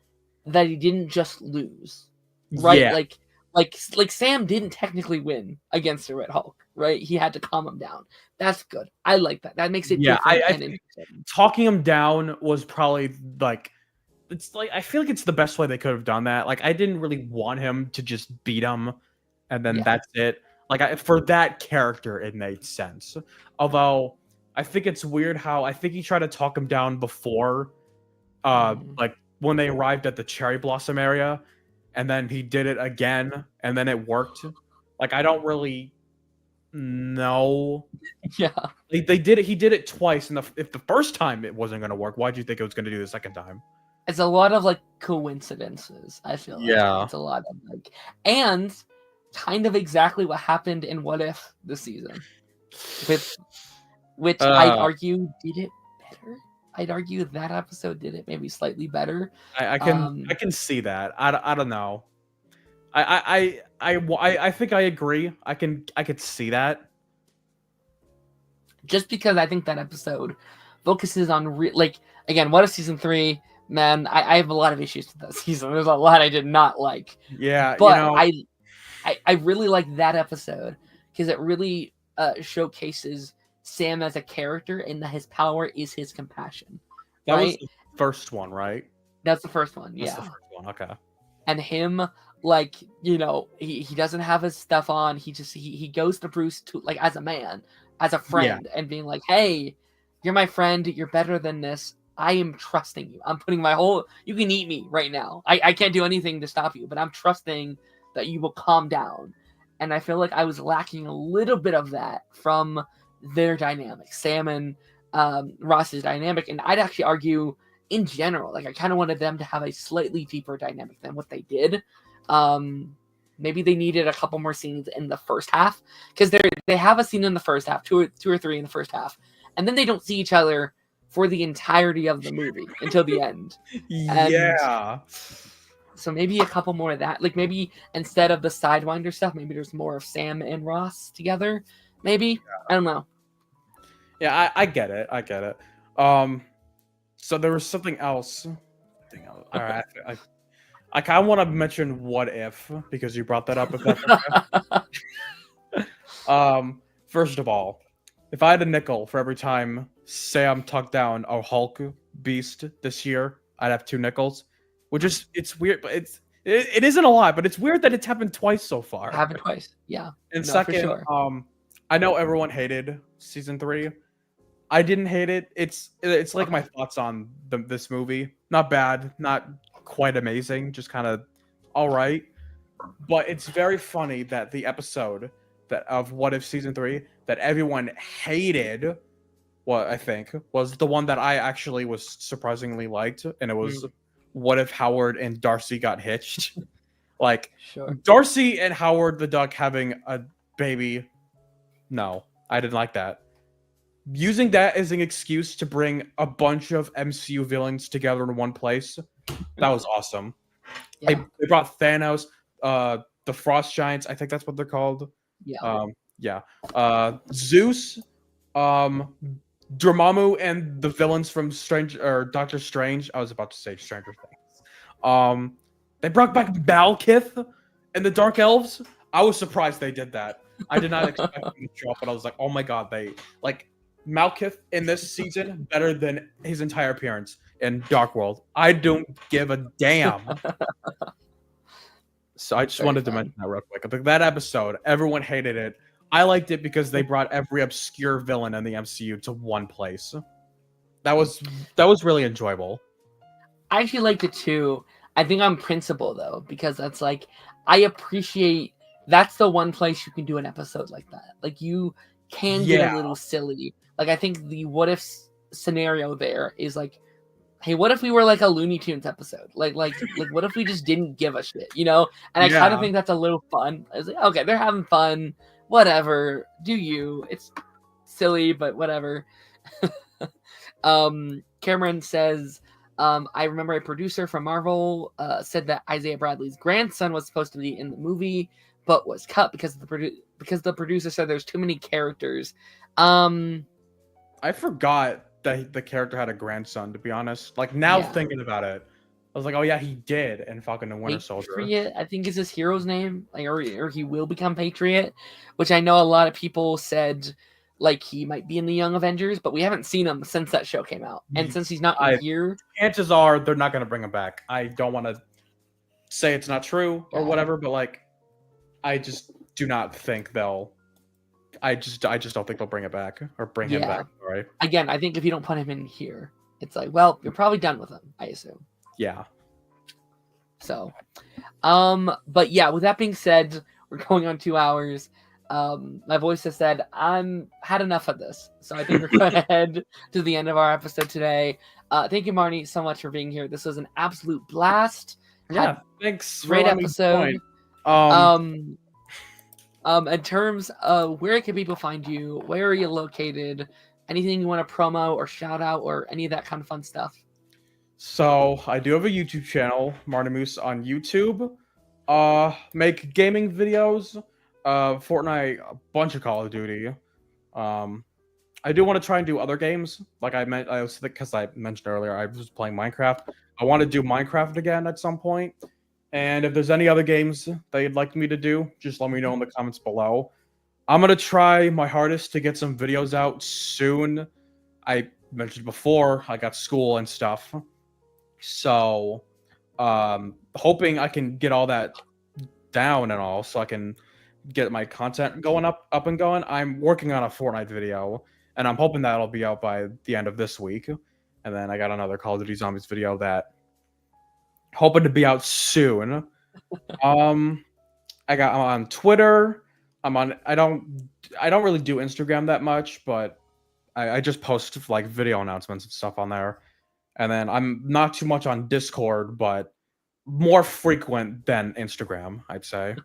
Speaker 1: that he didn't just lose, right?
Speaker 2: yeah,
Speaker 1: Like Sam didn't technically win against the Red Hulk, right? He had to calm him down. That's good. I like that. That makes it
Speaker 2: yeah.
Speaker 1: different
Speaker 2: I
Speaker 1: and
Speaker 2: think
Speaker 1: interesting.
Speaker 2: talking him down was probably like it's like I feel like it's the best way they could have done that. Like I didn't really want him to just beat him and then
Speaker 1: Yeah.
Speaker 2: that's it. Like for that character, it made sense. Although I think it's weird how I think he tried to talk him down before,
Speaker 1: Mhm.
Speaker 2: like when they arrived at the cherry blossom area, and then he did it again, and then it worked. Like I don't really know.
Speaker 1: Yeah.
Speaker 2: They did it. He did it twice, and if the first time it wasn't going to work, why do you think it was going to do the second time?
Speaker 1: It's a lot of like coincidences, I feel like.
Speaker 2: Yeah.
Speaker 1: It's a lot of like and kind of exactly what happened in What If this season. With which I'd
Speaker 2: Uh,
Speaker 1: argue did it better. I'd argue that episode did it maybe slightly better.
Speaker 2: I can see that. I don't know. I think I agree. I could see that.
Speaker 1: Just because I think that episode focuses on like again, What If season 3, man, I have a lot of issues with that season. There's a lot I did not like.
Speaker 2: Yeah, you
Speaker 1: But
Speaker 2: know,
Speaker 1: I really like that episode because it really showcases Sam as a character and that his power is his compassion,
Speaker 2: that was
Speaker 1: right?
Speaker 2: the first one, right?
Speaker 1: That's the first one,
Speaker 2: That's the
Speaker 1: yeah.
Speaker 2: first one. Okay.
Speaker 1: And him, like he doesn't have his stuff on. He goes to Bruce to like as a man, as a
Speaker 2: Yeah.
Speaker 1: friend, and being like, "Hey, you're my friend. You're better than this. I am trusting you. I'm putting my whole. You can eat me right now. I can't do anything to stop you, but I'm trusting that you will calm down." And I feel like I was lacking a little bit of that from their dynamic, Sam and Ross's dynamic, and I'd actually argue in general, like I kind of wanted them to have a slightly deeper dynamic than what they did. Um, maybe they needed a couple more scenes in the first half, because they have a scene in the first half, two or three in the first half, and then they don't see each other for the entirety of the movie until the end. And
Speaker 2: Yeah.
Speaker 1: so maybe a couple more of that. Like maybe instead of the Sidewinder stuff, maybe there's more of Sam and Ross together. Maybe. I don't know.
Speaker 2: Yeah, I get it. I get it. So there was something else. All right, I kind of want to mention What If, because you brought that up. If that's okay. First of all, if I had a nickel for every time Sam took down a Hulk beast this year, I'd have 2 nickels. Which is, it's weird, but it isn't a lot, but it's weird that it's happened twice so far.
Speaker 1: Happened twice, yeah.
Speaker 2: And
Speaker 1: No,
Speaker 2: second,
Speaker 1: for sure.
Speaker 2: I know everyone hated season 3. I didn't hate it. It's like my thoughts on this movie. Not bad, not quite amazing, just kind of all right. But it's very funny that the episode that of What If season 3 that everyone hated, what I think was the one that I actually was surprisingly liked, and it was What If Howard and Darcy got hitched. Like,
Speaker 1: Sure.
Speaker 2: Darcy and Howard the Duck having a baby. No, I didn't like that. Using that as an excuse to bring a bunch of MCU villains together in one place, that was awesome.
Speaker 1: Yeah.
Speaker 2: They brought Thanos, the Frost Giants, I think that's what they're called.
Speaker 1: Yeah.
Speaker 2: Zeus, Dormammu, and the villains from Doctor Strange. I was about to say Stranger Things. They brought back Malekith and the Dark Elves. I was surprised they did that. I did not expect them to show up, but I was like, oh my god, they like Malekith in this season better than his entire appearance in Dark World. I don't give a damn. So I just wanted to mention that real quick. Like, that episode, everyone hated it. I liked it because they brought every obscure villain in the MCU to one place. That was really enjoyable.
Speaker 1: I actually liked it too. I think on principle though, because that's like, I appreciate that's the one place you can do an episode like that. Like you can get a little silly. Like I think the what if scenario there is like, hey, what if we were like a Looney Tunes episode? Like what if we just didn't give a shit, you know? And I kind of think that's a little fun. I was like, okay, they're having fun. Whatever. Do you. It's silly, but whatever. Cameron says, I remember a producer from Marvel said that Isaiah Bradley's grandson was supposed to be in the movie, but was cut because the producer said there's too many characters.
Speaker 2: I forgot that the character had a grandson, to be honest. Like, now thinking about it, I was like, oh yeah, he did in Falcon and Winter Soldier.
Speaker 1: Patriot, I think is his hero's name, like, or he will become Patriot, which I know a lot of people said like he might be in the Young Avengers, but we haven't seen him since that show came out, and since he's not here,
Speaker 2: chances are they're not going to bring him back. I don't want to say it's not true or whatever, but like, I just do not think they'll. I just don't think they'll bring it back or bring him back. Right?
Speaker 1: Again, I think if you don't put him in here, it's like, well, you're probably done with him, I assume.
Speaker 2: Yeah.
Speaker 1: So, but yeah, with that being said, we're going on 2 hours. My voice has said I'm had enough of this, so I think we're going to head to the end of our episode today. Thank you, Marnie, so much for being here. This was an absolute blast.
Speaker 2: Yeah, thanks.
Speaker 1: Great episode. In terms of where can people find you, where are you located, anything you want to promo or shout out or any of that kind of fun stuff?
Speaker 2: So I do have a YouTube channel, Martimus on YouTube. Make gaming videos, Fortnite, a bunch of Call of Duty. I do want to try and do other games. Like because I mentioned earlier, I was playing Minecraft. I want to do Minecraft again at some point. And if there's any other games that you'd like me to do, just let me know in the comments below. I'm going to try my hardest to get some videos out soon. I mentioned before, I got school and stuff. So, hoping I can get all that down and all, so I can get my content going up and going. I'm working on a Fortnite video, and I'm hoping that'll be out by the end of this week. And then I got another Call of Duty Zombies video that hoping to be out soon. I'm on Twitter. I don't really do Instagram that much, but I just post like video announcements and stuff on there. And then I'm not too much on Discord, but more frequent than Instagram, I'd say.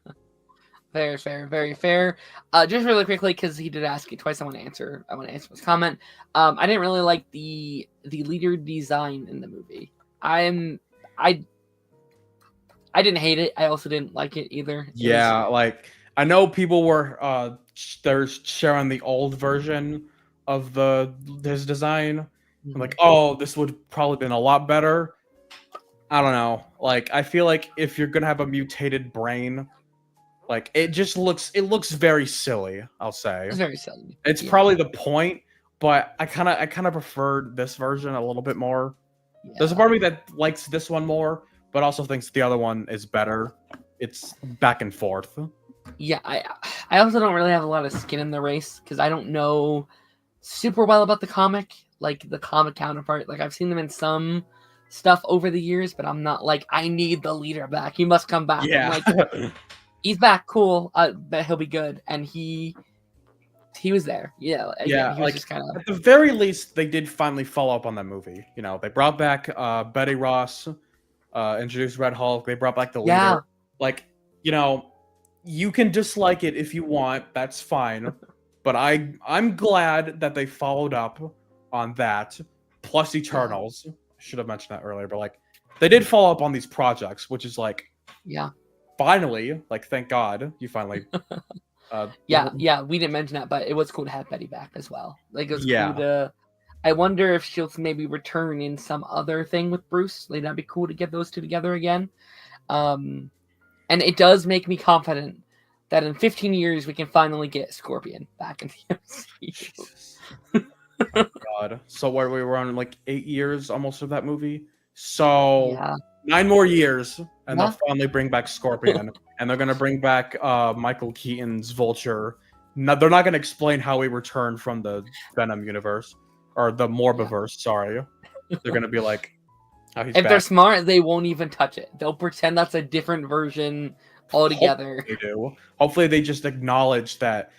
Speaker 1: Very fair, very fair. Just really quickly, because he did ask it twice, I want to answer his comment. I didn't really like the leader design in the movie. I didn't hate it. I also didn't like it either.
Speaker 2: Yeah, like I know people were they're sharing the old version of his design. I'm like, oh, this would probably been a lot better. I don't know. Like, I feel like if you're gonna have a mutated brain, like it looks very silly. I'll say
Speaker 1: it's very silly.
Speaker 2: it's probably the point, but I kind of preferred this version a little bit more.
Speaker 1: Yeah.
Speaker 2: There's a part of me that likes this one more, but also thinks the other one is better. It's back and forth.
Speaker 1: Yeah, I also don't really have a lot of skin in the race because I don't know super well about the comic, like the comic counterpart. Like I've seen them in some stuff over the years, but I'm not like I need the leader back. He must come back.
Speaker 2: Yeah.
Speaker 1: I'm like, he's back, cool. Bet he'll be good, and he was there. Yeah, again,
Speaker 2: yeah.
Speaker 1: he was
Speaker 2: Like
Speaker 1: just kind of
Speaker 2: at the very least, they did finally follow up on that movie. You know, they brought back Betty Ross, introduced Red Hulk. They brought back the leader.
Speaker 1: Yeah.
Speaker 2: Like, you know, you can dislike it if you want. That's fine. But I'm glad that they followed up on that. Plus Eternals. I should have mentioned that earlier, but like they did follow up on these projects, which is like,
Speaker 1: yeah.
Speaker 2: Finally, like thank God you finally.
Speaker 1: Yeah, we didn't mention that, but it was cool to have Betty back as well. Like it was
Speaker 2: Yeah.
Speaker 1: cool to. I wonder if she'll maybe return in some other thing with Bruce. Like that'd be cool to get those two together again. And it does make me confident that in 15 years we can finally get Scorpion back in the MCU.
Speaker 2: God. So what we were on like 8 years almost of that movie. So
Speaker 1: Yeah.
Speaker 2: 9 more years, and
Speaker 1: Yeah.
Speaker 2: they'll finally bring back Scorpion, and they're gonna bring back Michael Keaton's Vulture. No, they're not gonna explain how he returned from the Venom universe or the Morbiverse. Sorry, they're gonna be like, how he's
Speaker 1: If
Speaker 2: back.
Speaker 1: they're smart, they won't even touch it. They'll pretend that's a different version altogether.
Speaker 2: Hopefully they do. Hopefully they just acknowledge that.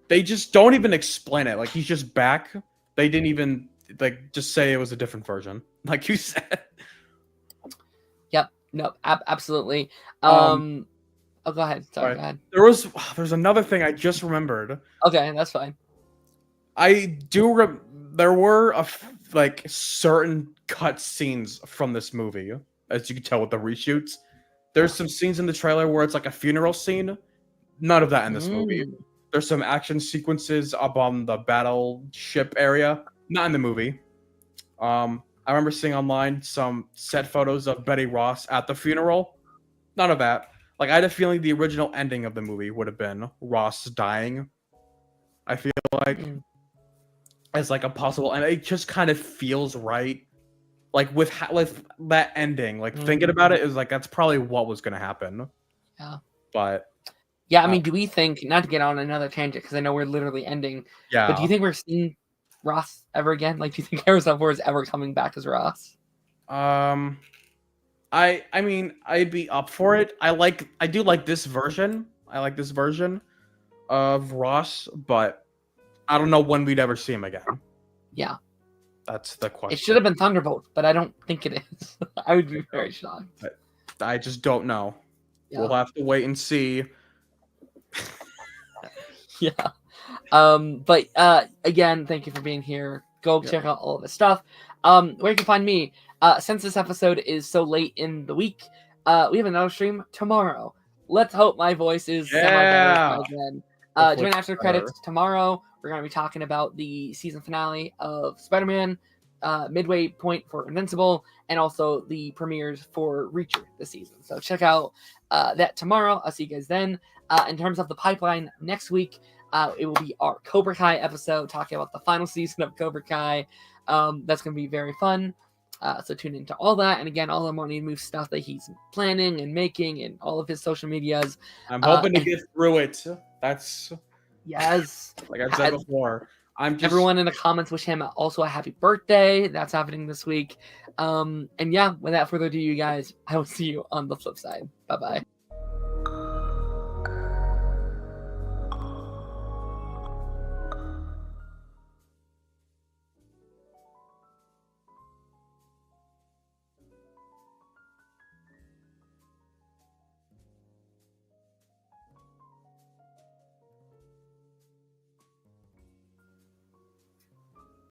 Speaker 2: They just don't even explain it. Like he's just back. They didn't even like just say it was a different version, like you said.
Speaker 1: Yep. No. Absolutely. Oh, go ahead. Sorry.
Speaker 2: Right.
Speaker 1: Go ahead.
Speaker 2: There's another thing I just remembered.
Speaker 1: Okay, that's fine.
Speaker 2: I do. There were like certain cut scenes from this movie, as you can tell with the reshoots. There's some scenes in the trailer where it's like a funeral scene. None of that in this movie. There's some action sequences up on the battleship area. Not in the movie. I remember seeing online some set photos of Betty Ross at the funeral. None of that. Like I had a feeling the original ending of the movie would have been Ross dying. I feel like as like a possible, and it just kind of feels right. Like with that ending, like thinking about it is like that's probably what was gonna happen.
Speaker 1: Yeah.
Speaker 2: But
Speaker 1: yeah, I mean, do we think, not to get on another tangent because I know we're literally ending.
Speaker 2: Yeah.
Speaker 1: But do you think we're seeing Ross ever again? Like, do you think Harrison Ford is ever coming back as Ross?
Speaker 2: I mean, I'd be up for it. I do like this version. I like this version of Ross, but I don't know when we'd ever see him again.
Speaker 1: Yeah.
Speaker 2: That's the question.
Speaker 1: It should have been Thunderbolt, but I don't think it is. I would be very shocked.
Speaker 2: I just don't know.
Speaker 1: Yeah.
Speaker 2: We'll have to wait and see.
Speaker 1: Yeah. But again, thank you for being here. Go check out all of this stuff. Where you can find me. Since this episode is so late in the week, we have another stream tomorrow. Let's hope my voice is semi-better by then. Join after credits tomorrow. We're going to be talking about the season finale of Spider-Man, midway point for Invincible, and also the premieres for Reacher this season. So check out that tomorrow. I'll see you guys then. In terms of the pipeline next week, it will be our Cobra Kai episode talking about the final season of Cobra Kai. That's going to be very fun. So tune into all that. And again, all the Morning Move stuff that he's planning and making and all of his social medias.
Speaker 2: I'm hoping to get through it. That's...
Speaker 1: Yes.
Speaker 2: Like I've said before.
Speaker 1: Everyone in the comments wish him also a happy birthday. That's happening this week. And yeah, without further ado, you guys, I will see you on the flip side. Bye-bye.